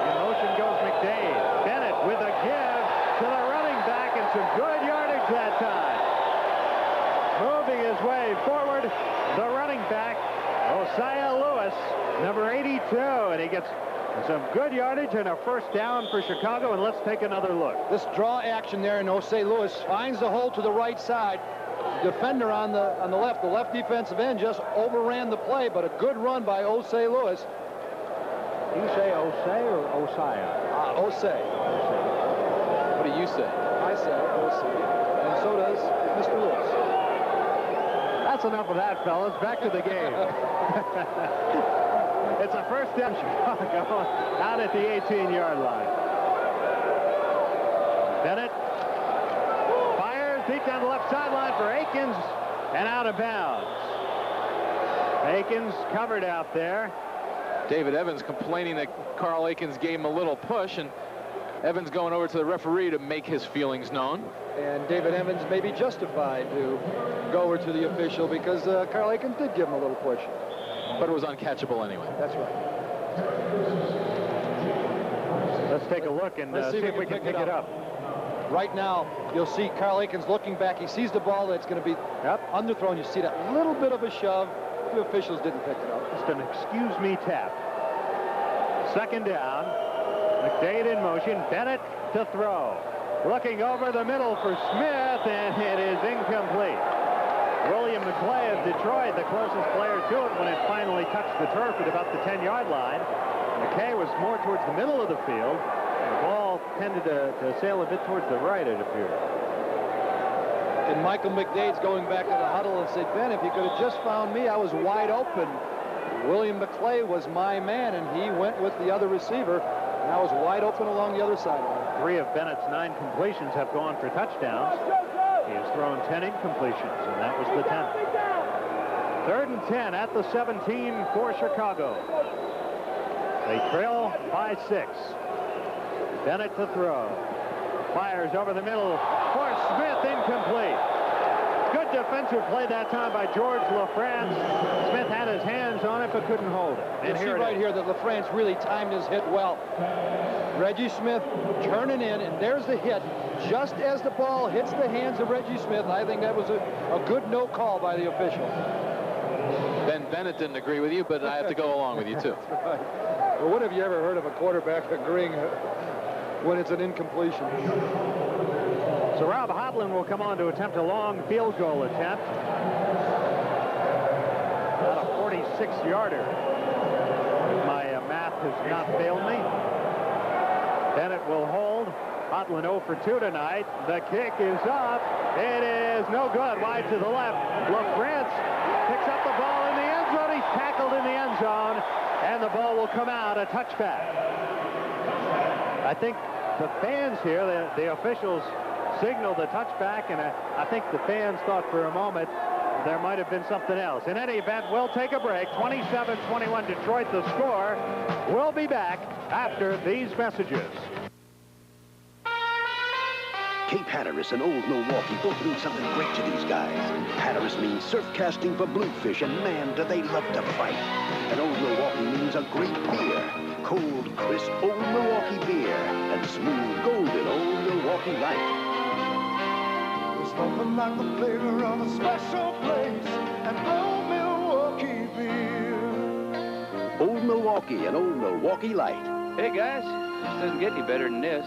In motion goes McDade. Bennett with a give to the running back, and some good yardage that time. Moving his way forward, the running back, Osiah Lewis, number 82, and he gets some good yardage and a first down for Chicago. And let's take another look. This draw action there, and Osiah Lewis finds the hole to the right side. Defender on the left, the left defensive end just overran the play, but a good run by Osiah Lewis. Do you say Osei or Osiah? Osei. What do you say? I say Osei, and so does Mr. Lewis. That's enough of that, fellas. Back to the game. It's a first down, Chicago, out at the 18-yard line. Bennett fires deep down the left sideline for Akins, and out of bounds. Akins covered out there. David Evans complaining that Carl Akins gave him a little push, and Evans going over to the referee to make his feelings known. And David Evans may be justified to go over to the official because Carl Aikens did give him a little push. But it was uncatchable anyway. That's right. Let's take a look and see if we can pick it up. Right now, you'll see Carl Aikens looking back. He sees the ball that's going to be underthrown. You see that little bit of a shove. The officials didn't pick it up. Just an excuse me tap. Second down. McDade in motion. Bennett to throw. Looking over the middle for Smith, and it is incomplete. William McClay of Detroit, the closest player to it when it finally touched the turf at about the 10-yard line. McKay was more towards the middle of the field. The ball tended to sail a bit towards the right, it appeared. And Michael McDade's going back to the huddle and said, Ben, if you could have just found me, I was wide open. William McClay was my man, and he went with the other receiver, and I was wide open along the other sideline. 3 of Bennett's 9 completions have gone for touchdowns. He has thrown 10 incompletions, and that was the 10th. 3rd and 10 at the 17 for Chicago. They trail by 6. Bennett to throw. Fires over the middle for Smith, incomplete. Good defensive play that time by George LaFrance. Smith had his hands on it but couldn't hold it. And see right here that LaFrance really timed his hit well. Reggie Smith turning in, and there's the hit. Just as the ball hits the hands of Reggie Smith, I think that was a good no call by the official. Ben Bennett didn't agree with you, but I have to go along with you, too. That's right. Well, when have you ever heard of a quarterback agreeing when it's an incompletion? So Rob Hodlin will come on to attempt a long field goal attempt. About a 46-yarder. My math has not failed me. Bennett will hold. Hodlin 0 for 2 tonight. The kick is up. It is no good. Wide to the left. LaFrance picks up the ball in the end zone. He's tackled in the end zone. And the ball will come out, a touchback. I think the fans here, the officials signaled the touchback, and I think the fans thought for a moment there might have been something else. In any event, we'll take a break. 27-21 Detroit, the score. We'll be back after these messages. Cape Hatteras and Old Milwaukee both mean something great to these guys. Hatteras means surf casting for bluefish, and man, do they love to fight. And Old Milwaukee means a great beer. Cold, crisp Old Milwaukee beer and smooth, golden Old Milwaukee Light. There's nothing like the flavor of a special place and Old Milwaukee beer. Old Milwaukee and Old Milwaukee Light. Hey, guys, this doesn't get any better than this.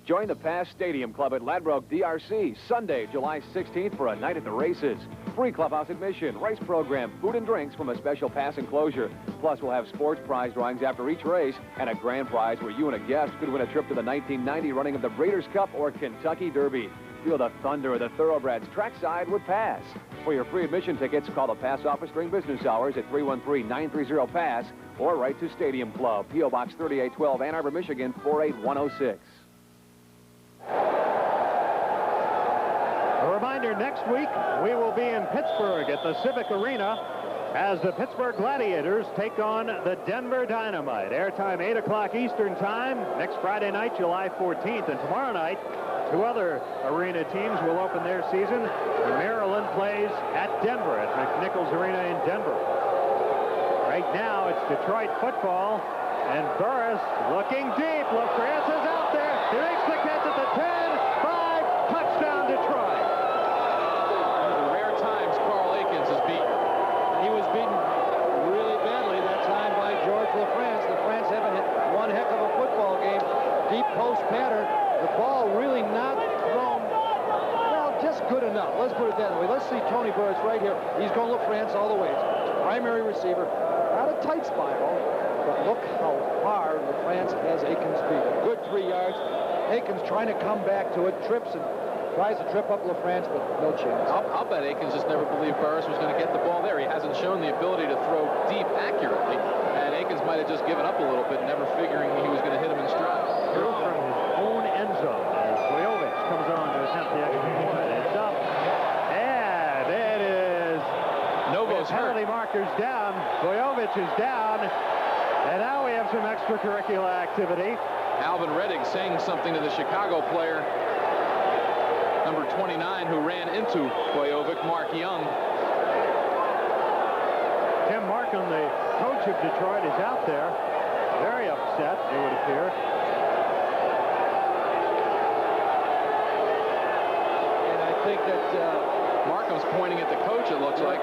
Join the Pass Stadium Club at Ladbroke, DRC, Sunday, July 16th for a night at the races. Free clubhouse admission, race program, food and drinks from a special pass enclosure. Plus, we'll have sports prize drawings after each race and a grand prize where you and a guest could win a trip to the 1990 running of the Breeders' Cup or Kentucky Derby. Feel the thunder of the thoroughbreds trackside with Pass. For your free admission tickets, call the Pass office during business hours at 313-930-PASS or write to Stadium Club, P.O. Box 3812, Ann Arbor, Michigan, 48106. A reminder, next week we will be in Pittsburgh at the Civic Arena as the Pittsburgh Gladiators take on the Denver Dynamite. Airtime 8 o'clock Eastern Time next Friday night, July 14th. And tomorrow night, 2 other arena teams will open their season. Maryland plays at Denver at McNichols Arena in Denver. Right now, it's Detroit football, and Burris looking deep. LaFrance is out there. He makes the catch at the 10, 5, touchdown Detroit. The rare times Carl Aikens is beaten. He was beaten really badly that time by George LaFrance. LaFrance having hit one heck of a football game. Deep post pattern. The ball really not thrown, well, just good enough. Let's put it that way. Let's see Tony Burris right here. He's going LaFrance all the way. Primary receiver. Not a tight spiral, but look how far LaFrance has Aikens beat. A good 3 yards. Aikens trying to come back to it, trips and tries to trip up LaFrance, but no chance. I'll bet Aikens just never believed Burris was going to get the ball there. He hasn't shown the ability to throw deep accurately, and Aikens might have just given up a little bit, never figuring he was going to hit him in stride. Through from his own end zone as Boyovich comes on to attempt the extra point. It's up, and it is Novo's hurt. Penalty markers down. Boyovich is down, and now we have some extracurricular activity. Alvin Redding saying something to the Chicago player, number 29, who ran into Bojovic, Mark Young. Tim Markham, the coach of Detroit, is out there. Very upset, it would appear. And I think that Markham's pointing at the coach, it looks like.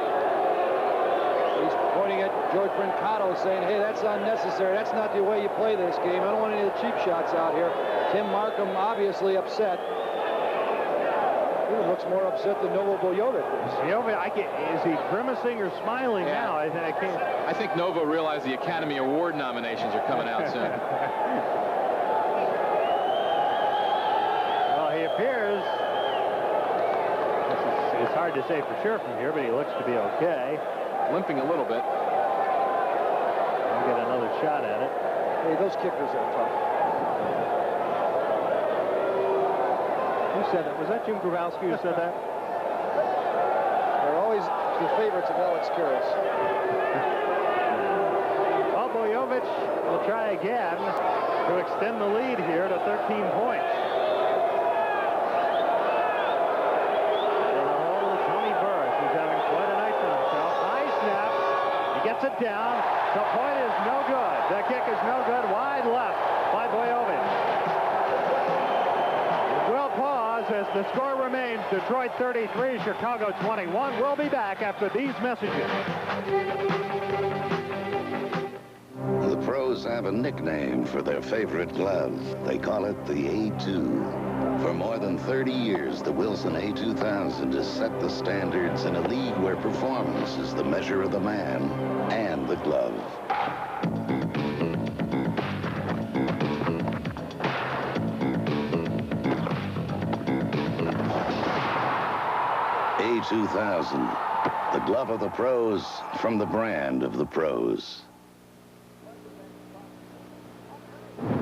He's pointing at George Brancato saying, hey, that's unnecessary. That's not the way you play this game. I don't want any of the cheap shots out here. Tim Markham obviously upset. He looks more upset than Novo Bojovic is. Is he grimacing or smiling now? I can't. I think Novo realized the Academy Award nominations are coming out soon. Well, he appears, it's hard to say for sure from here, but he looks to be okay. Limping a little bit. I'll get another shot at it. Hey, those kickers are tough. Who said that? Was that Jim Grabowski who said that? They're always the favorites of Alex Karras. Well, Bojovic will try again to extend the lead here to 13 points. Gets it down. The point is no good. The kick is no good. Wide left by Bojovic. We'll pause as the score remains Detroit 33, Chicago 21. We'll be back after these messages. The pros have a nickname for their favorite glove. They call it the A2. For more than 30 years, the Wilson A2000 has set the standards in a league where performance is the measure of the man and the glove. A2000, the glove of the pros from the brand of the pros.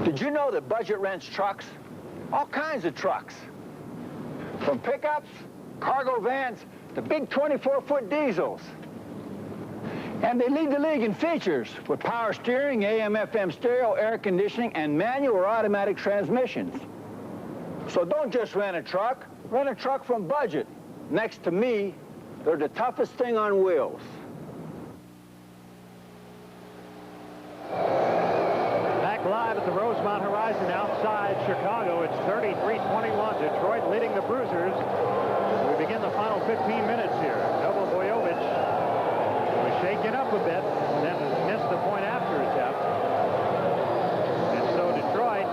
Did you know that Budget rents trucks? All kinds of trucks. From pickups, cargo vans, to big 24-foot diesels. And they lead the league in features with power steering, AM/FM stereo, air conditioning, and manual or automatic transmissions. So don't just rent a truck from Budget. Next to me, they're the toughest thing on wheels. Live at the Rosemont Horizon outside Chicago. It's 33-21. Detroit leading the Bruisers. We begin the final 15 minutes here. Novo Bojovic was shaken up a bit and then missed the point after attempt. And so Detroit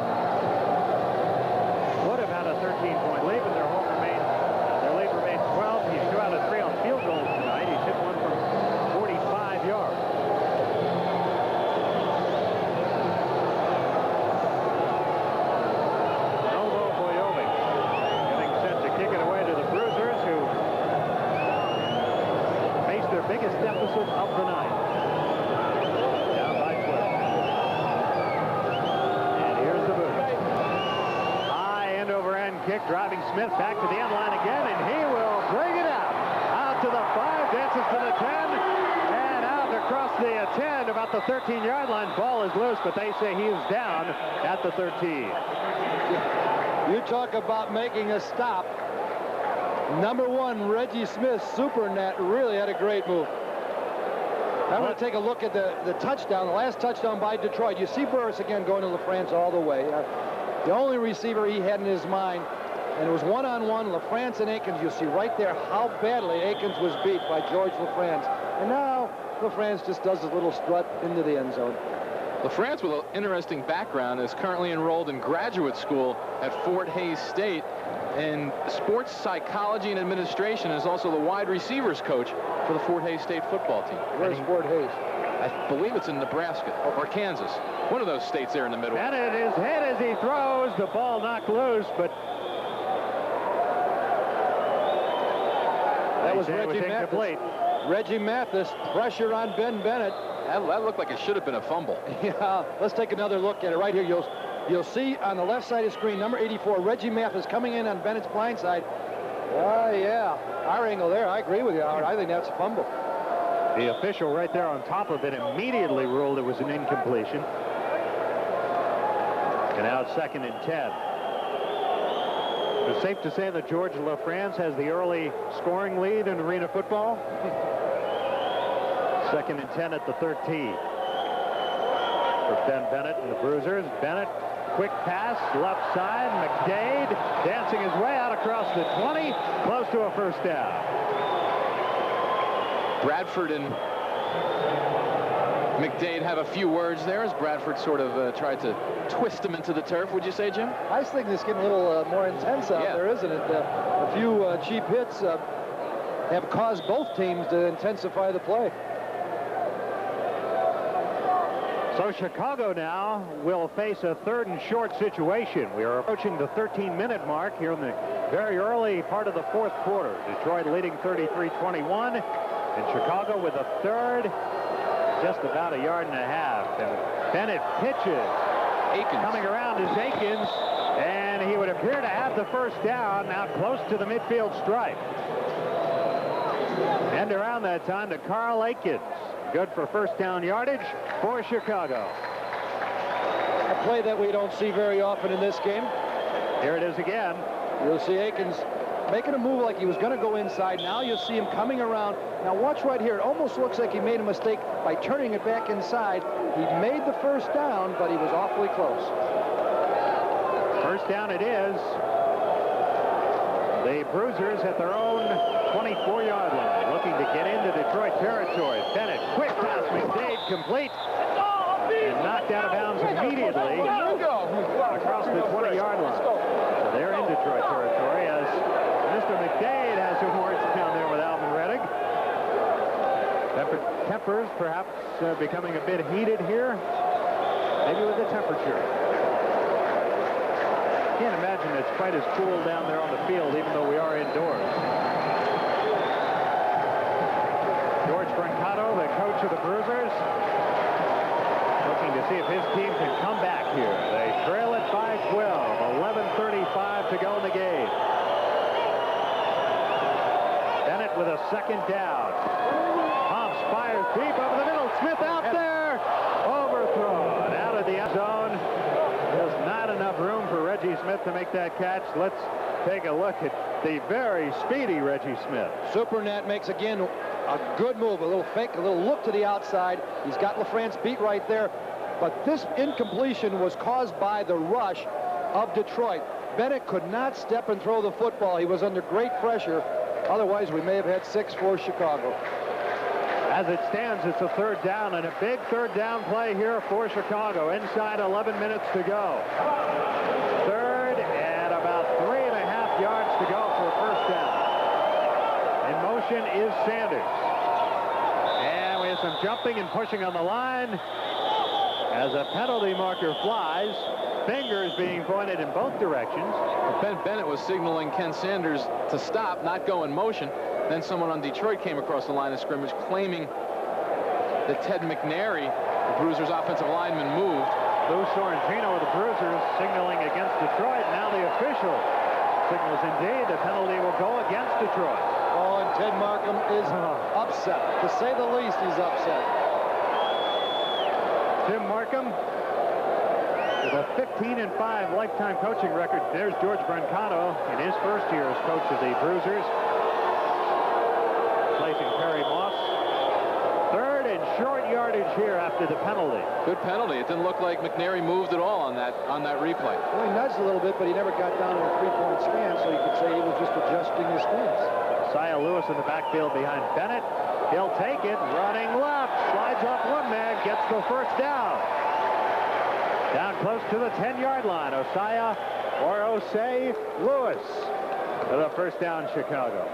would have had a 13-point lead, but their lead remains 12. He's 2 out of 3 on field goals tonight. He's hit one from 45 yards. Biggest deficit of the night. Down by 12. And here's the boot. High end-over-end kick, driving Smith back to the end line again, and he will bring it out. Out to the 5, dances to the 10, and out across the 10, about the 13-yard line. Ball is loose, but they say he is down at the 13. You talk about making a stop. Number 1, Reggie Smith, super net, really had a great move. I want to take a look at the touchdown, the last touchdown by Detroit. You see Burris again going to LaFrance all the way. The only receiver he had in his mind, and it was one-on-one, LaFrance and Akins. You see right there how badly Akins was beat by George LaFrance. And now LaFrance just does his little strut into the end zone. LaFrance, with an interesting background, is currently enrolled in graduate school at Fort Hays State. And sports psychology and administration is also the wide receivers coach for the Fort Hays State football team. Where's Fort Hays? I believe it's in Nebraska or Kansas. One of those states there in the middle. And at his head as he throws, the ball knocked loose, but that was Reggie Mathis. Reggie Mathis, pressure on Ben Bennett. That looked like it should have been a fumble. Yeah, let's take another look at it right here. You'll see on the left side of the screen, number 84, Reggie Mathis coming in on Bennett's blind side. Oh, yeah. Our angle there, I agree with you, Howard. I think that's a fumble. The official right there on top of it immediately ruled it was an incompletion. And now it's 2nd and 10. It's safe to say that George LaFrance has the early scoring lead in arena football. 2nd and 10 at the 13. For Ben Bennett and the Bruisers. Bennett, quick pass, left side. McDade dancing his way out across the 20, close to a first down. Bradford and McDade have a few words there as Bradford sort of tried to twist him into the turf. Would you say, Jim? I think this is getting a little more intense out there, isn't it? A few cheap hits have caused both teams to intensify the play. So Chicago now will face a 3rd and short situation. We are approaching the 13-minute mark here in the very early part of the 4th quarter. Detroit leading 33-21, and Chicago with a 3rd, just about 1.5 yards. And Bennett pitches. Akins. Coming around is Akins, and he would appear to have the first down now close to the midfield stripe. And around that time to Carl Akins. Good for first down yardage for Chicago. A play that we don't see very often in this game. Here it is again. You'll see Akins making a move like he was going to go inside. Now you'll see him coming around. Now watch right here. It almost looks like he made a mistake by turning it back inside. He made the first down, but he was awfully close. First down it is. The Bruisers at their own 24-yard line, looking to get into Detroit territory. Bennett, quick pass, McDade complete, and knocked out of bounds immediately across the 20-yard line. So they're in Detroit territory as Mr. McDade has some words down there with Alvin Reddick. Tempers perhaps becoming a bit heated here, maybe with the temperature. Can't imagine it's quite as cool down there on the field, even though we are indoors. George Brancato, the coach of the Bruisers, looking to see if his team can come back here. They trail it by 12, 11:35 to go in the game. Bennett with a 2nd down. Humps fires deep over the middle. Smith out there. Overthrown out of the end zone. There's not enough room for Reggie Smith to make that catch. Let's take a look at the very speedy Reggie Smith. Supernat makes again a good move, a little fake, a little look to the outside. He's got LaFrance beat right there. But this incompletion was caused by the rush of Detroit. Bennett could not step and throw the football. He was under great pressure. Otherwise, we may have had 6 for Chicago. As it stands, it's a 3rd down, and a big 3rd down play here for Chicago. Inside 11 minutes to go. 3rd and about 3.5 yards to go for a first down. In motion is Sanders. And we have some jumping and pushing on the line as a penalty marker flies. Fingers being pointed in both directions. Ben Bennett was signaling Ken Sanders to stop, not go in motion. Then someone on Detroit came across the line of scrimmage claiming that Ted McNary, the Bruisers offensive lineman, moved. Lou Sorrentino of the Bruisers signaling against Detroit. Now the official signals indeed the penalty will go against Detroit. Oh, and Ted Markham is upset. To say the least, he's upset. Tim Markham with a 15-5 lifetime coaching record. There's George Brancato in his first year as coach of the Bruisers, placing Perry Moss. 3rd and short yardage here after the penalty. Good penalty. It didn't look like McNary moved at all on that replay. Well, he nudged a little bit, but he never got down to a 3-point stance, so you could say he was just adjusting his stance. Sia Lewis in the backfield behind Bennett. He'll take it, running left, slides off one man, gets the first down. Down close to the 10-yard line. Osaya or Osei Lewis for the first down, Chicago.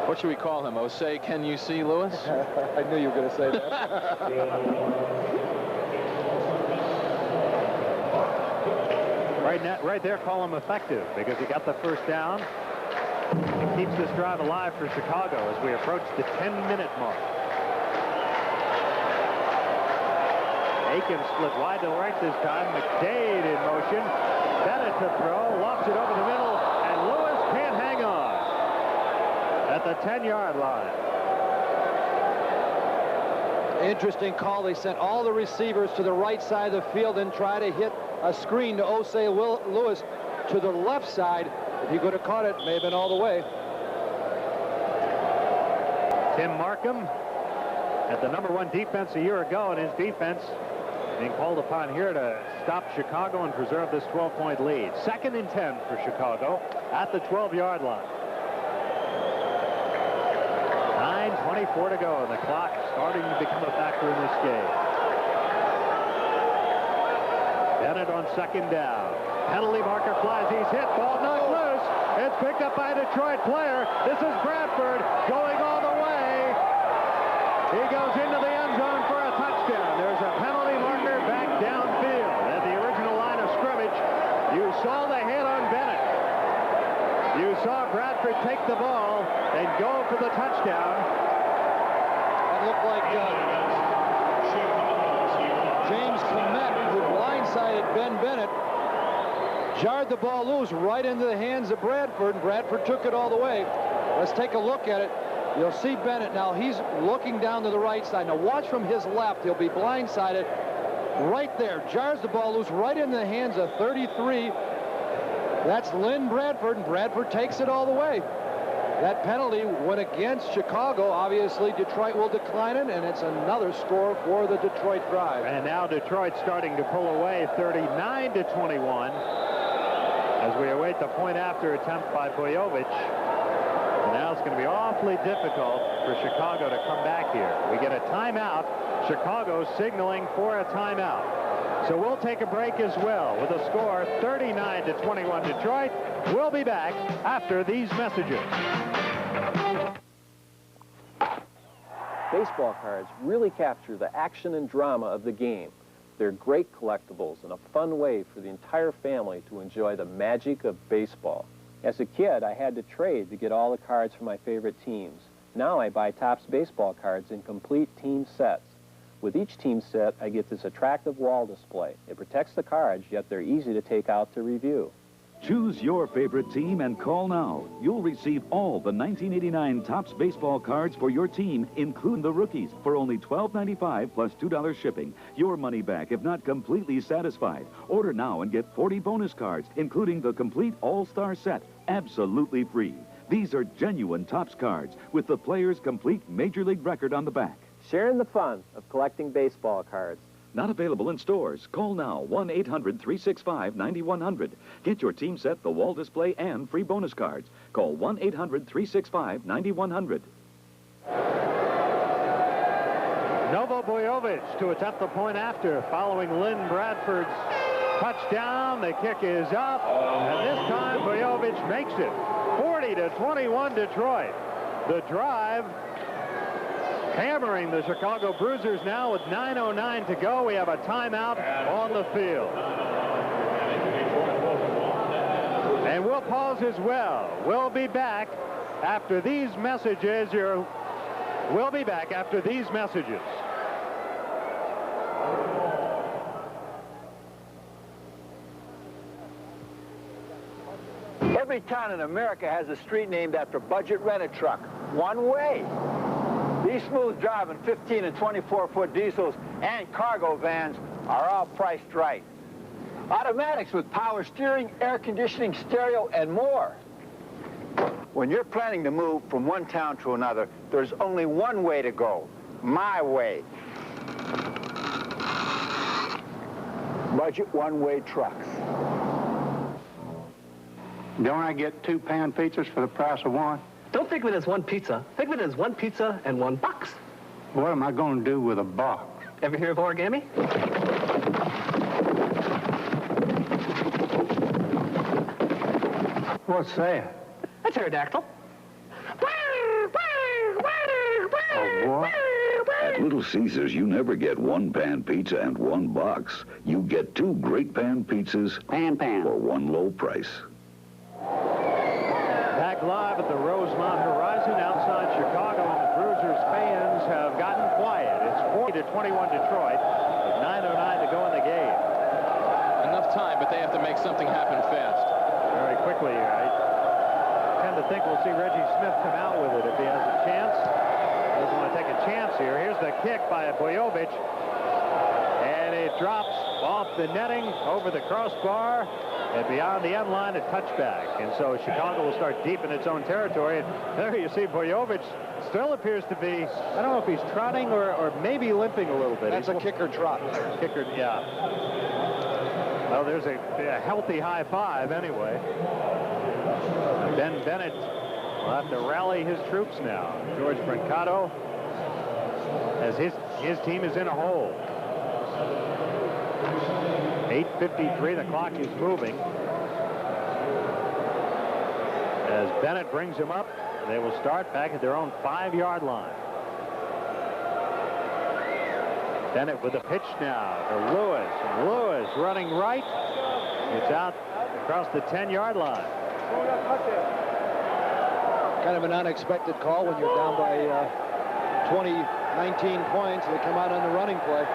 What should we call him? Osei, can you see Lewis? I knew you were going to say that. Right there, call him effective because he got the first down. It keeps this drive alive for Chicago as we approach the 10-minute mark. Akins split wide to the right this time. McDade in motion. Bennett to throw. Lofts it over the middle. And Lewis can't hang on at the 10-yard line. Interesting call. They sent all the receivers to the right side of the field and try to hit a screen to Osei Lewis to the left side. If he could have caught it, may have been all the way. Tim Markham at the #1 defense a year ago, and his defense being called upon here to stop Chicago and preserve this 12-point lead. 2nd and 10 for Chicago at the 12-yard line. 9:24 to go, and the clock starting to become a factor in this game. Bennett on 2nd down. Penalty marker flies. He's hit. Ball knocked loose. It's picked up by a Detroit player. This is Bradford going all the way. He goes into the end zone for a touchdown. There's a penalty marker back downfield. At the original line of scrimmage, you saw the hit on Bennett. You saw Bradford take the ball and go for the touchdown. That looked like James Clement, who blindsided Ben Bennett, jarred the ball loose right into the hands of Bradford, and Bradford took it all the way. Let's take a look at it. You'll see Bennett now. He's looking down to the right side. Now watch from his left. He'll be blindsided right there. Jars the ball loose right into the hands of 33. That's Lynn Bradford, and Bradford takes it all the way. That penalty went against Chicago. Obviously, Detroit will decline it, and it's another score for the Detroit Drive. And now Detroit starting to pull away, 39-21, as we await the point after attempt by Boyovich. And now it's going to be awfully difficult for Chicago to come back here. We get a timeout. Chicago signaling for a timeout. So we'll take a break as well with a score 39-21 Detroit. We'll be back after these messages. Baseball cards really capture the action and drama of the game. They're great collectibles and a fun way for the entire family to enjoy the magic of baseball. As a kid, I had to trade to get all the cards for my favorite teams. Now I buy Topps baseball cards in complete team sets. With each team set, I get this attractive wall display. It protects the cards, yet they're easy to take out to review. Choose your favorite team and call now. You'll receive all the 1989 Topps baseball cards for your team, including the rookies, for only $12.95 plus $2 shipping. Your money back if not completely satisfied. Order now and get 40 bonus cards, including the complete all-star set, absolutely free. These are genuine Topps cards with the player's complete Major League record on the back. Sharing the fun of collecting baseball cards. Not available in stores. Call now, 1-800-365-9100. Get your team set, the wall display, and free bonus cards. Call 1-800-365-9100. Novo Boyovich to attempt the point after, following Lynn Bradford's touchdown. The kick is up, and this time Boyovich makes it. 40-21 Detroit. The Drive hammering the Chicago Brusiers now with 9:09 to go. We have a timeout on the field. And we'll pause as well. We'll be back after these messages. We'll be back after these messages. Every town in America has a street named after a budget rent-a truck. One way. These smooth-driving 15 and 24-foot diesels and cargo vans are all priced right. Automatics with power steering, air conditioning, stereo, and more. When you're planning to move from one town to another, there's only one way to go. My way. Budget one-way trucks. Don't I get 2 pan pizzas for the price of one? Don't think of it as one pizza. Think of it as one pizza and one box. What am I going to do with a box? Ever hear of origami? What's that? A pterodactyl. A what? At Little Caesars, you never get 1 pan pizza and 1 box. You get 2 great pan pizzas for one low price. Back live at the Rosemont Horizon outside Chicago, and the Bruisers fans have gotten quiet. It's 40-21 Detroit with 9:09 to go in the game. Enough time, but they have to make something happen fast. Very quickly here. I tend to think we'll see Reggie Smith come out with it if he has a chance. Doesn't want to take a chance here. Here's the kick by Boyovich. And it drops off the netting over the crossbar and beyond the end line, a touchback. And so Chicago will start deep in its own territory. And there you see Boyovich still appears to be, I don't know if he's trotting or maybe limping a little bit. That's a kicker trot. Kicker, yeah. Well, there's a healthy high five anyway. Ben Bennett will have to rally his troops now. George Brancato, as his team is in a hole. 8:53, the clock is moving. As Bennett brings him up, they will start back at their own 5-yard line. Bennett with a pitch now to Lewis. And Lewis running right. It's out across the 10-yard line. Kind of an unexpected call when you're down by 19 points. They come out on the running play.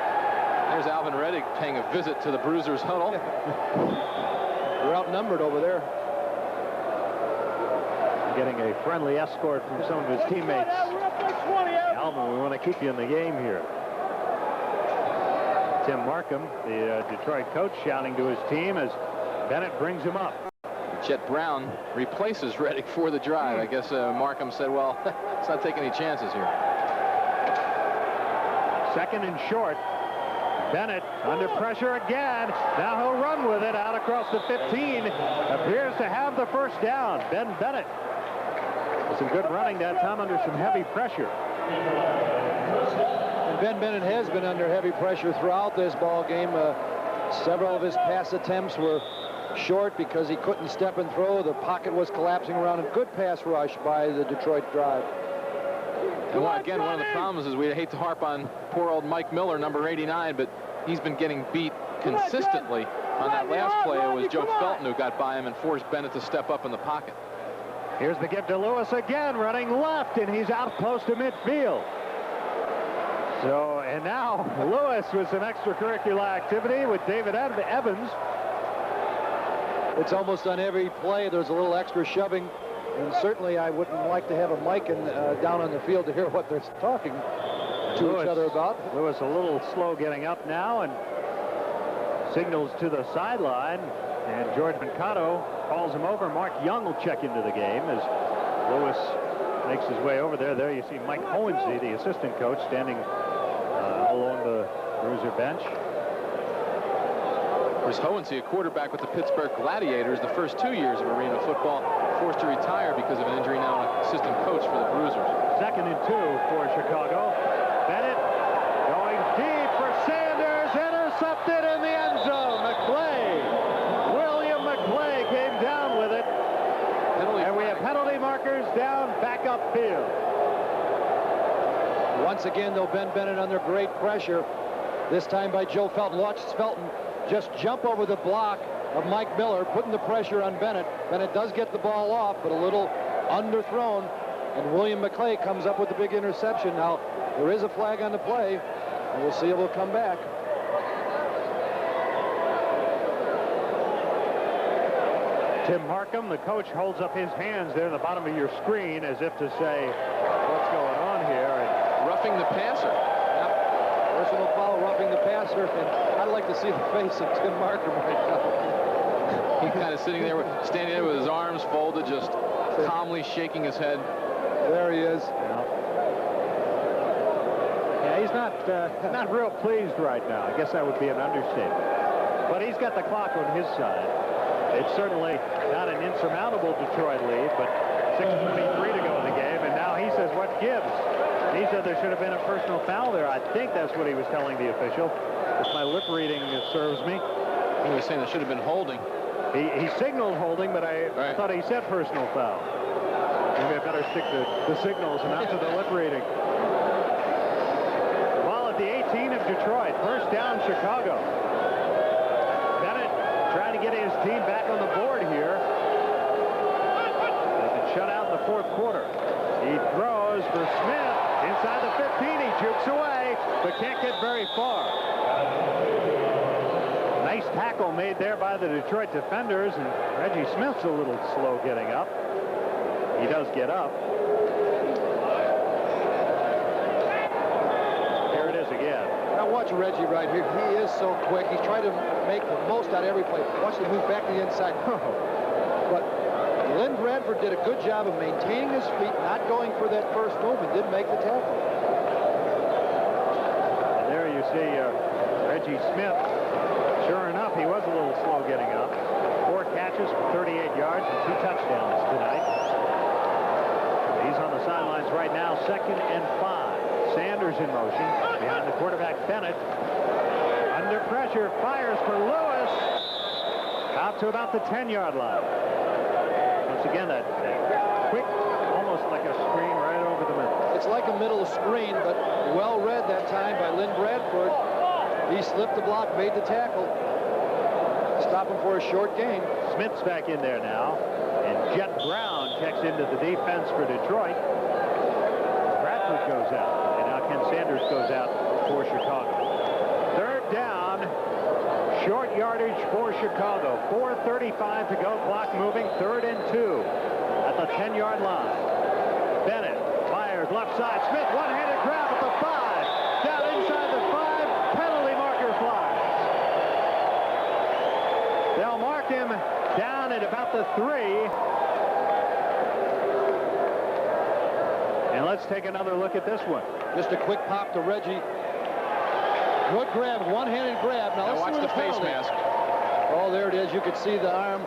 There's Alvin Reddick paying a visit to the Bruisers huddle. They're outnumbered over there. Getting a friendly escort from some of his teammates. Alvin, we want to keep you in the game here. Tim Markham, the Detroit coach, shouting to his team as Bennett brings him up. Chet Brown replaces Reddick for the drive. I guess Markham said, well, let's not take any chances here. Second and short. Bennett under pressure again. Now he'll run with it out across the 15. Appears to have the first down. Ben Bennett. Some good running that time under some heavy pressure. And Ben Bennett has been under heavy pressure throughout this ball game. Several of his pass attempts were short because he couldn't step and throw. The pocket was collapsing around him. Good pass rush by the Detroit drive. And again, one of the problems is we hate to harp on poor old Mike Miller, number 89, but he's been getting beat consistently. On that last play, it was Joe Felton who got by him and forced Bennett to step up in the pocket. Here's the give to Lewis again, running left, and he's out close to midfield. So, and now Lewis with some extracurricular activity with David Evans. It's almost on every play. There's a little extra shoving. And certainly I wouldn't like to have a mic down on the field to hear what they're talking to each other about. Lewis a little slow getting up now and signals to the sideline. And George Brancato calls him over. Mark Young will check into the game as Lewis makes his way over there. There you see Mike Hohensee, the assistant coach, standing along the Bruiser bench. There's Hohensee, a quarterback with the Pittsburgh Gladiators, the first 2 years of arena football, forced to retire because of an injury, now an assistant coach for the Bruisers. 2nd and 2 for Chicago. Bennett going deep for Sanders, intercepted in the end zone. William McClay came down with it. And we have penalty markers down back upfield. Once again, though, Ben Bennett under great pressure, this time by Joe Felton. Watch Felton just jump over the block of Mike Miller, putting the pressure on Bennett. Bennett does get the ball off, but a little underthrown, and William McClay comes up with the big interception. Now, there is a flag on the play, and we'll see if we'll come back. Tim Markham, the coach, holds up his hands there in the bottom of your screen as if to say, what's going on here? And roughing the passer. Personal foul, roughing the passer, and I'd like to see the face of Tim Markham right now. He's kind of sitting there, standing there with his arms folded, just calmly shaking his head. There he is. Yeah, he's not real pleased right now. I guess that would be an understatement. But he's got the clock on his side. It's certainly not an insurmountable Detroit lead, but 6:23 to go in the game, and now he says, what gives? He said there should have been a personal foul there. I think that's what he was telling the official. If my lip reading serves me. He was saying there should have been holding. He signaled holding, but I thought he said personal foul. Maybe I better stick to the signals and not to the lip reading. Ball at the 18 of Detroit. First down, Chicago. Bennett trying to get his team back on the board here. They've been shut out in the 4th quarter. He throws for Smith. Inside the 15, he jukes away, but can't get very far. Nice tackle made there by the Detroit defenders, and Reggie Smith's a little slow getting up. He does get up. Watch Reggie right here. He is so quick. He's trying to make the most out of every play. Watch him move back to the inside. But Lynn Bradford did a good job of maintaining his feet, not going for that first move, and did make the tackle. And there you see Reggie Smith. Sure enough, he was a little slow getting up. 4 catches for 38 yards and 2 touchdowns tonight. He's on the sidelines right now, 2nd and 5. Sanders in motion behind the quarterback Bennett. Under pressure, fires for Lewis. Out to about the 10-yard line. Once again, that quick, almost like a screen right over the middle. It's like a middle screen, but well read that time by Lynn Bradford. He slipped the block, made the tackle. Stop him for a short gain. Smith's back in there now. And Jet Brown checks into the defense for Detroit. Bradford goes out. And now Ken Sanders goes out for Chicago. 3rd down. Short yardage for Chicago. 4:35 to go. Clock moving. 3rd and 2 at the 10-yard line. Bennett fires left side. Smith one-handed grab at the 5. Down inside the 5. Penalty marker flies. They'll mark him down at about the 3. And let's take another look at this one. Just a quick pop to Reggie. Good grab, one-handed grab. Now let's watch the face mask. Oh, there it is. You could see the arm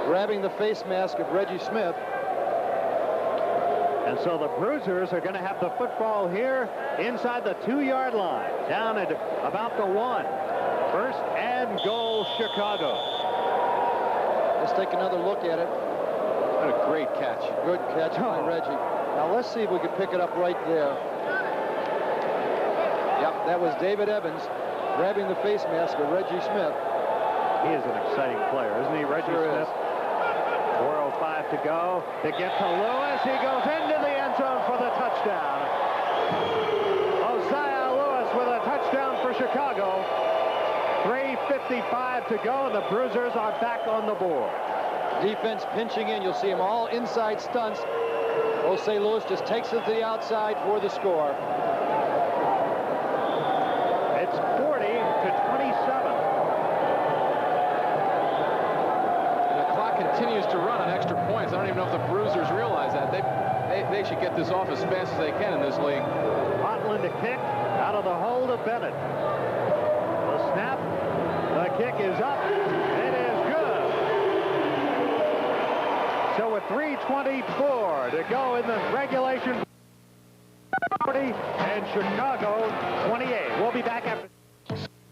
grabbing the face mask of Reggie Smith. And so the Brusiers are going to have the football here inside the 2-yard line. Down at about the 1. 1st and goal, Chicago. Let's take another look at it. What a great catch. Good catch by Reggie. Now let's see if we can pick it up right there. Yep, that was David Evans grabbing the face mask of Reggie Smith. He is an exciting player, isn't he, Reggie Smith? 4:05 to go. To get to Lewis. He goes into the end zone for the touchdown. Hosea Lewis with a touchdown for Chicago. 3:55 to go, and the Bruisers are back on the board. Defense pinching in. You'll see them all inside stunts. Hosea Lewis just takes it to the outside for the score. It's 40-27. And the clock continues to run on extra points. I don't even know if the Bruisers realize that. They should get this off as fast as they can in this league. Hotland to kick out of the hold of Bennett. The snap. The kick is up. It is good. So with 3:24 to go in the regulation, 40 and Chicago 28. We'll be back after.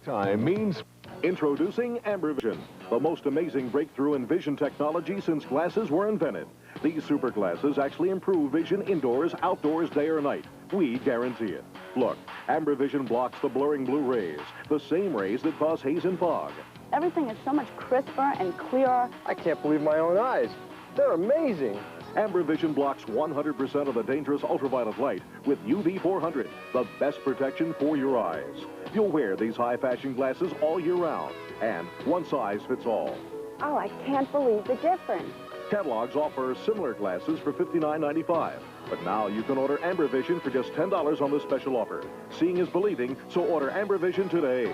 Time means introducing AmberVision, the most amazing breakthrough in vision technology since glasses were invented. These super glasses actually improve vision indoors, outdoors, day or night. We guarantee it. Look, AmberVision blocks the blurring blue rays, the same rays that cause haze and fog. Everything is so much crisper and clearer. I can't believe my own eyes. They're amazing. AmberVision blocks 100% of the dangerous ultraviolet light with UV 400, the best protection for your eyes. You'll wear these high-fashion glasses all year round, and one size fits all. Oh, I can't believe the difference. Catalogs offer similar glasses for $59.95, but now you can order AmberVision for just $10 on this special offer. Seeing is believing, so order AmberVision today.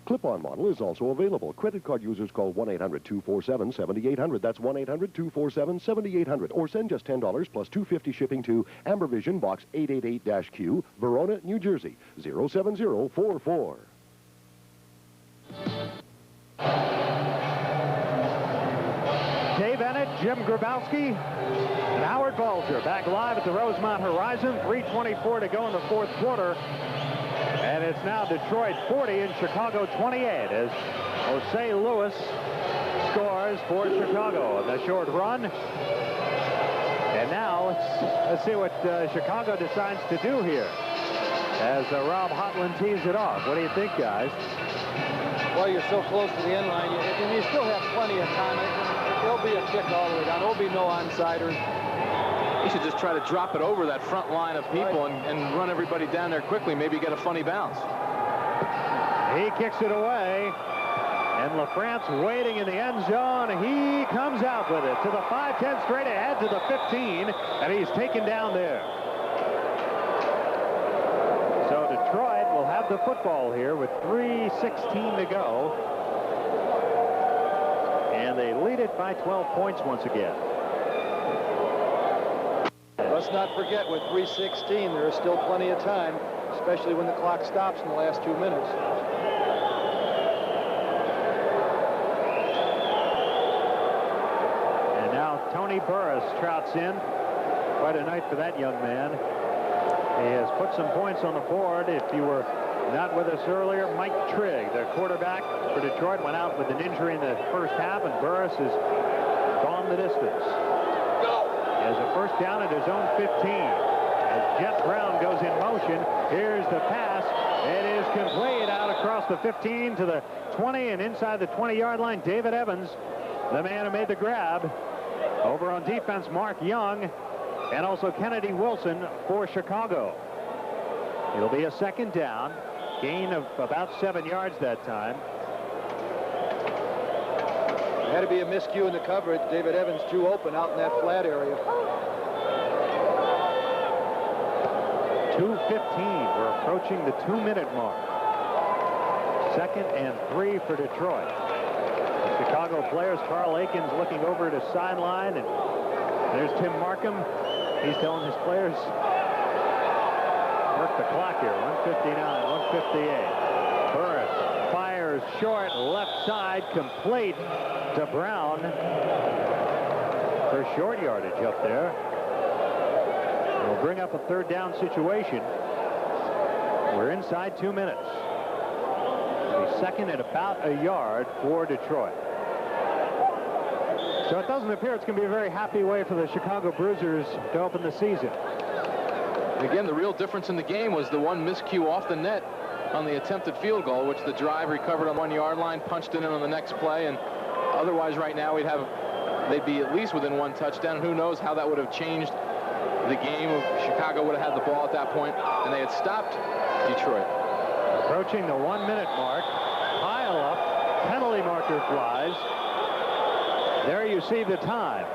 Clip-on model is also available. Credit card users call 1-800-247-7800. That's 1-800-247-7800. Or send just $10 plus $2.50 shipping to AmberVision, Box 888-Q, Verona, New Jersey, 07044. Dave Bennett, Jim Grabowski, and Howard Bulger back live at the Rosemont Horizon. 3:24 to go in the 4th quarter. And it's now Detroit 40 and Chicago 28 as Hosea Lewis scores for Chicago on the short run. And now let's see what Chicago decides to do here as Rob Hotland tees it off. What do you think, guys? Well, you're so close to the end line, and you still have plenty of time. There'll be a kick all the way down. There'll be no onsiders. He should just try to drop it over that front line of people and run everybody down there quickly. Maybe get a funny bounce. He kicks it away. And LaFrance waiting in the end zone. He comes out with it to the 5-10 straight ahead to the 15. And he's taken down there. So Detroit will have have the football here with 3:16 to go. And they lead it by 12 points once again. Let's not forget, with 3:16, there is still plenty of time, especially when the clock stops in the last 2 minutes. And now Tony Burris trouts in. Quite a night for that young man. He has put some points on the board. If you were not with us earlier, Mike Trigg, the quarterback for Detroit, went out with an injury in the first half, and Burris has gone the distance. He has a first down at his own 15. As Jet Brown goes in motion, here's the pass. It is complete out across the 15 to the 20 and inside the 20-yard line. David Evans, the man who made the grab. Over on defense, Mark Young, and also Kennedy Wilson for Chicago. It'll be a second down. Gain of about 7 yards that time. There had to be a miscue in the coverage. David Evans too open out in that flat area. 2:15. We're approaching the 2-minute mark. 2nd and 3 for Detroit. The Chicago players, Carl Aikens looking over at his sideline, and there's Tim Markham. He's telling his players, work the clock here. 1:59, 1:58. Burris fires short, left side, complete to Brown for short yardage up there. We'll bring up a third down situation. We're inside 2 minutes. It'll be second and about a yard for Detroit. So it doesn't appear it's going to be a very happy way for the Chicago Bruisers to open the season. Again, the real difference in the game was the one miscue off the net on the attempted field goal, which the drive recovered on the 1-yard line, punched it in on the next play, and otherwise right now they'd be at least within 1 touchdown. Who knows how that would have changed the game. Chicago would have had the ball at that point, and they had stopped Detroit. Approaching the 1-minute mark. Pile up. Penalty marker flies. There you see the time.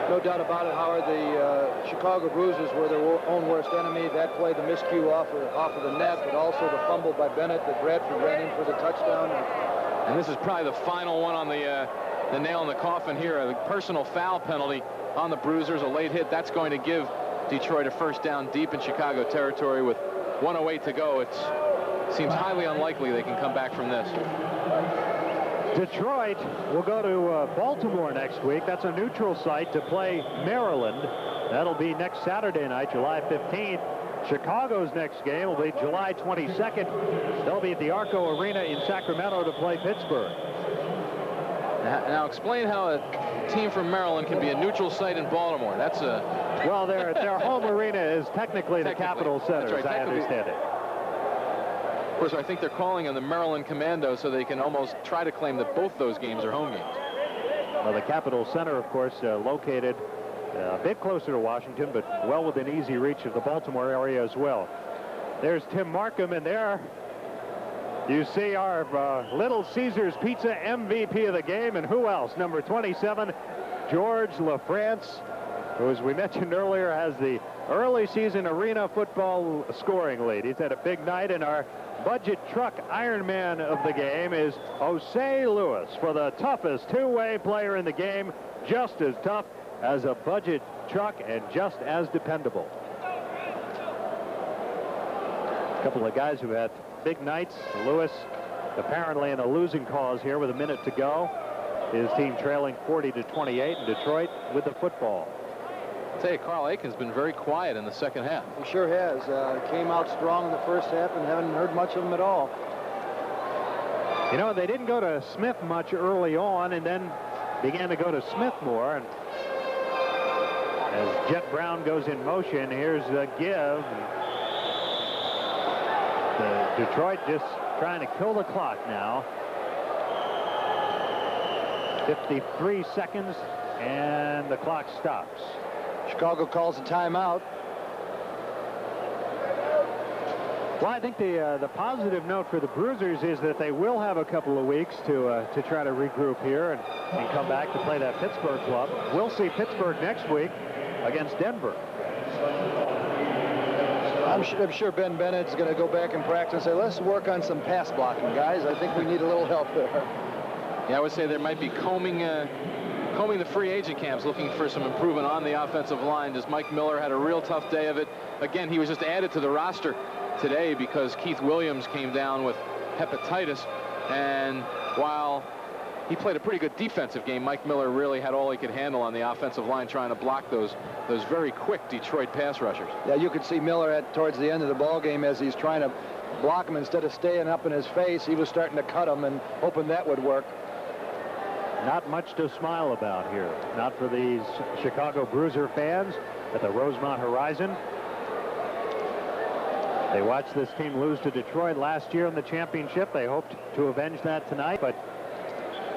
No doubt about it, Howard. The Chicago Bruisers were their own worst enemy. That play, the miscue off of the net, but also the fumble by Bennett that Bradford ran in for the touchdown. And this is probably the final one on the nail in the coffin here. A personal foul penalty on the Bruisers, a late hit. That's going to give Detroit a first down deep in Chicago territory with 1:08 to go. It seems highly unlikely they can come back from this. Detroit will go to Baltimore next week. That's a neutral site to play Maryland. That'll be next Saturday night, July 15th. Chicago's next game will be July 22nd. They'll be at the Arco Arena in Sacramento to play Pittsburgh. Now explain how a team from Maryland can be a neutral site in Baltimore. That's a... Well, their home arena is technically the Capitol Center, right, as I understand it. Of course, I think they're calling them the Maryland Commandos, so they can almost try to claim that both those games are home games. Well, the Capitol Center, of course, located a bit closer to Washington, but well within easy reach of the Baltimore area as well. There's Tim Markham, and there you see our Little Caesars Pizza MVP of the game, and who else? Number 27, George LaFrance, who, as we mentioned earlier, has the early season arena football scoring lead. He's had a big night, and our budget truck Ironman of the game is Jose Lewis for the toughest two-way player in the game, just as tough as a budget truck and just as dependable. A couple of guys who had big nights. Lewis apparently in a losing cause here with a minute to go. His team trailing 40-28 in Detroit with the football. I'll tell you, Carl Aikens has been very quiet in the second half. He sure has. Came out strong in the first half and haven't heard much of him at all. You know, they didn't go to Smith much early on and then began to go to Smith more. And as Jet Brown goes in motion, here's the give. Detroit just trying to kill the clock now. 53 seconds, and the clock stops. Chicago calls a timeout. Well, I think the positive note for the Bruisers is that they will have a couple of weeks to try to regroup here and come back to play that Pittsburgh club. We'll see Pittsburgh next week against Denver. I'm sure Ben Bennett's going to go back and practice and say, let's work on some pass blocking, guys. I think we need a little help there. Yeah, I would say there might be combing the free agent camps, looking for some improvement on the offensive line, as Mike Miller had a real tough day of it. Again, he was just added to the roster today because Keith Williams came down with hepatitis, and while he played a pretty good defensive game, Mike Miller really had all he could handle on the offensive line, trying to block those very quick Detroit pass rushers. Yeah, you could see Miller towards the end of the ball game as he's trying to block him. Instead of staying up in his face, he was starting to cut him and hoping that would work. Not much to smile about here. Not for these Chicago Bruiser fans at the Rosemont Horizon. They watched this team lose to Detroit last year in the championship. They hoped to avenge that tonight, but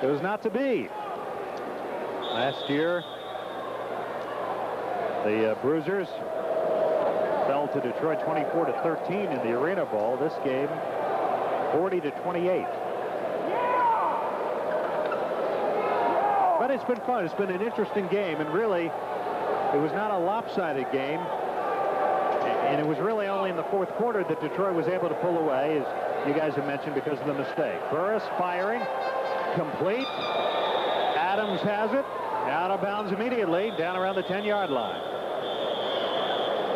it was not to be. Last year, the Bruisers fell to Detroit 24-13 in the Arena Bowl. This game, 40-28. But it's been fun. It's been an interesting game, and really, it was not a lopsided game. And it was really only in the fourth quarter that Detroit was able to pull away, as you guys have mentioned, because of the mistake. Burris firing, complete. Adams has it, out of bounds immediately, down around the 10-yard line.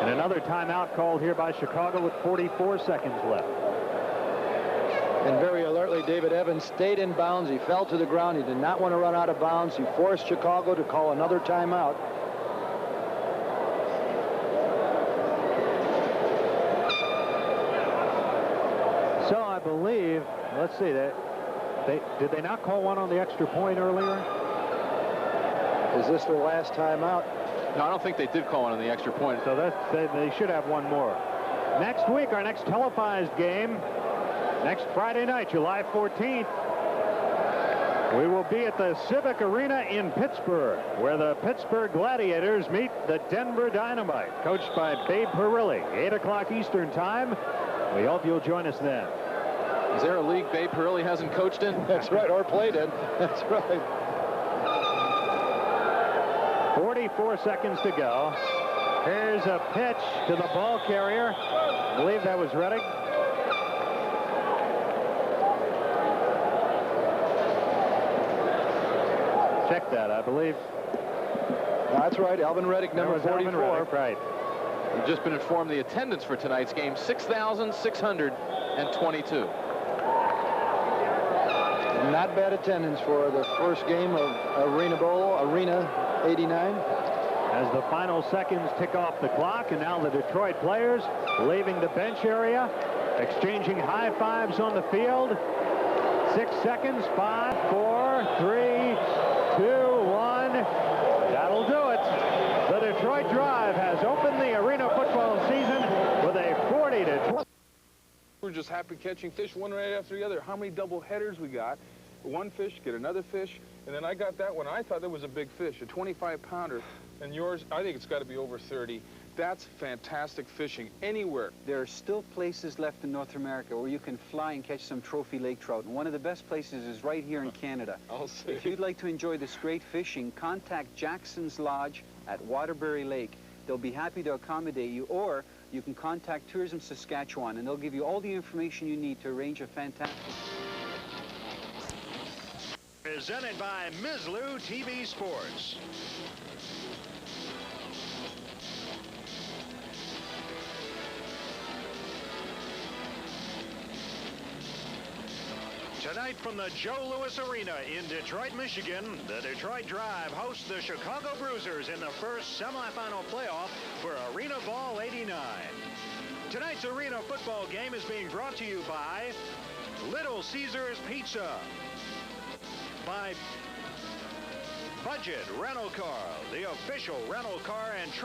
And another timeout called here by Chicago with 44 seconds left. And very alertly, David Evans stayed in bounds. He fell to the ground. He did not want to run out of bounds. He forced Chicago to call another timeout. So I believe, let's see, did they not call one on the extra point earlier? Is this their last timeout? No, I don't think they did call one on the extra point. So they should have one more. Next week, our next televised game, next Friday night, July 14th, we will be at the Civic Arena in Pittsburgh, where the Pittsburgh Gladiators meet the Denver Dynamite, coached by Babe Perilli, 8 o'clock Eastern time. We hope you'll join us then. Is there a league Babe Perilli hasn't coached in? That's right, or played in. That's right. 44 seconds to go. Here's a pitch to the ball carrier. I believe that was Reddick. Check that, I believe. That's right, Alvin Reddick, number 44. Reddick, right. We've just been informed the attendance for tonight's game, 6,622. Not bad attendance for the first game of Arena Bowl, Arena 89. As the final seconds tick off the clock, and now the Detroit players leaving the bench area, exchanging high fives on the field. 6 seconds, 5, 4, 3, 2, 1. That'll do it. The Detroit Drive has opened the Arena football season with a 40-20. We're just happy catching fish one right after the other. How many double headers we got? One fish, get another fish, and then I got that one. I thought that was a big fish, a 25-pounder, and yours, I think it's got to be over 30. That's fantastic fishing anywhere. There are still places left in North America where you can fly and catch some trophy lake trout, and one of the best places is right here in Canada. I'll see. If you'd like to enjoy this great fishing, contact Jackson's Lodge at Waterbury Lake. They'll be happy to accommodate you, or you can contact Tourism Saskatchewan, and they'll give you all the information you need to arrange a fantastic... Presented by Ms. Lou TV Sports. Tonight from the Joe Louis Arena in Detroit, Michigan, the Detroit Drive hosts the Chicago Bruisers in the first semifinal playoff for Arena Ball 89. Tonight's Arena football game is being brought to you by Little Caesars Pizza, by Budget Rental Car, the official rental car and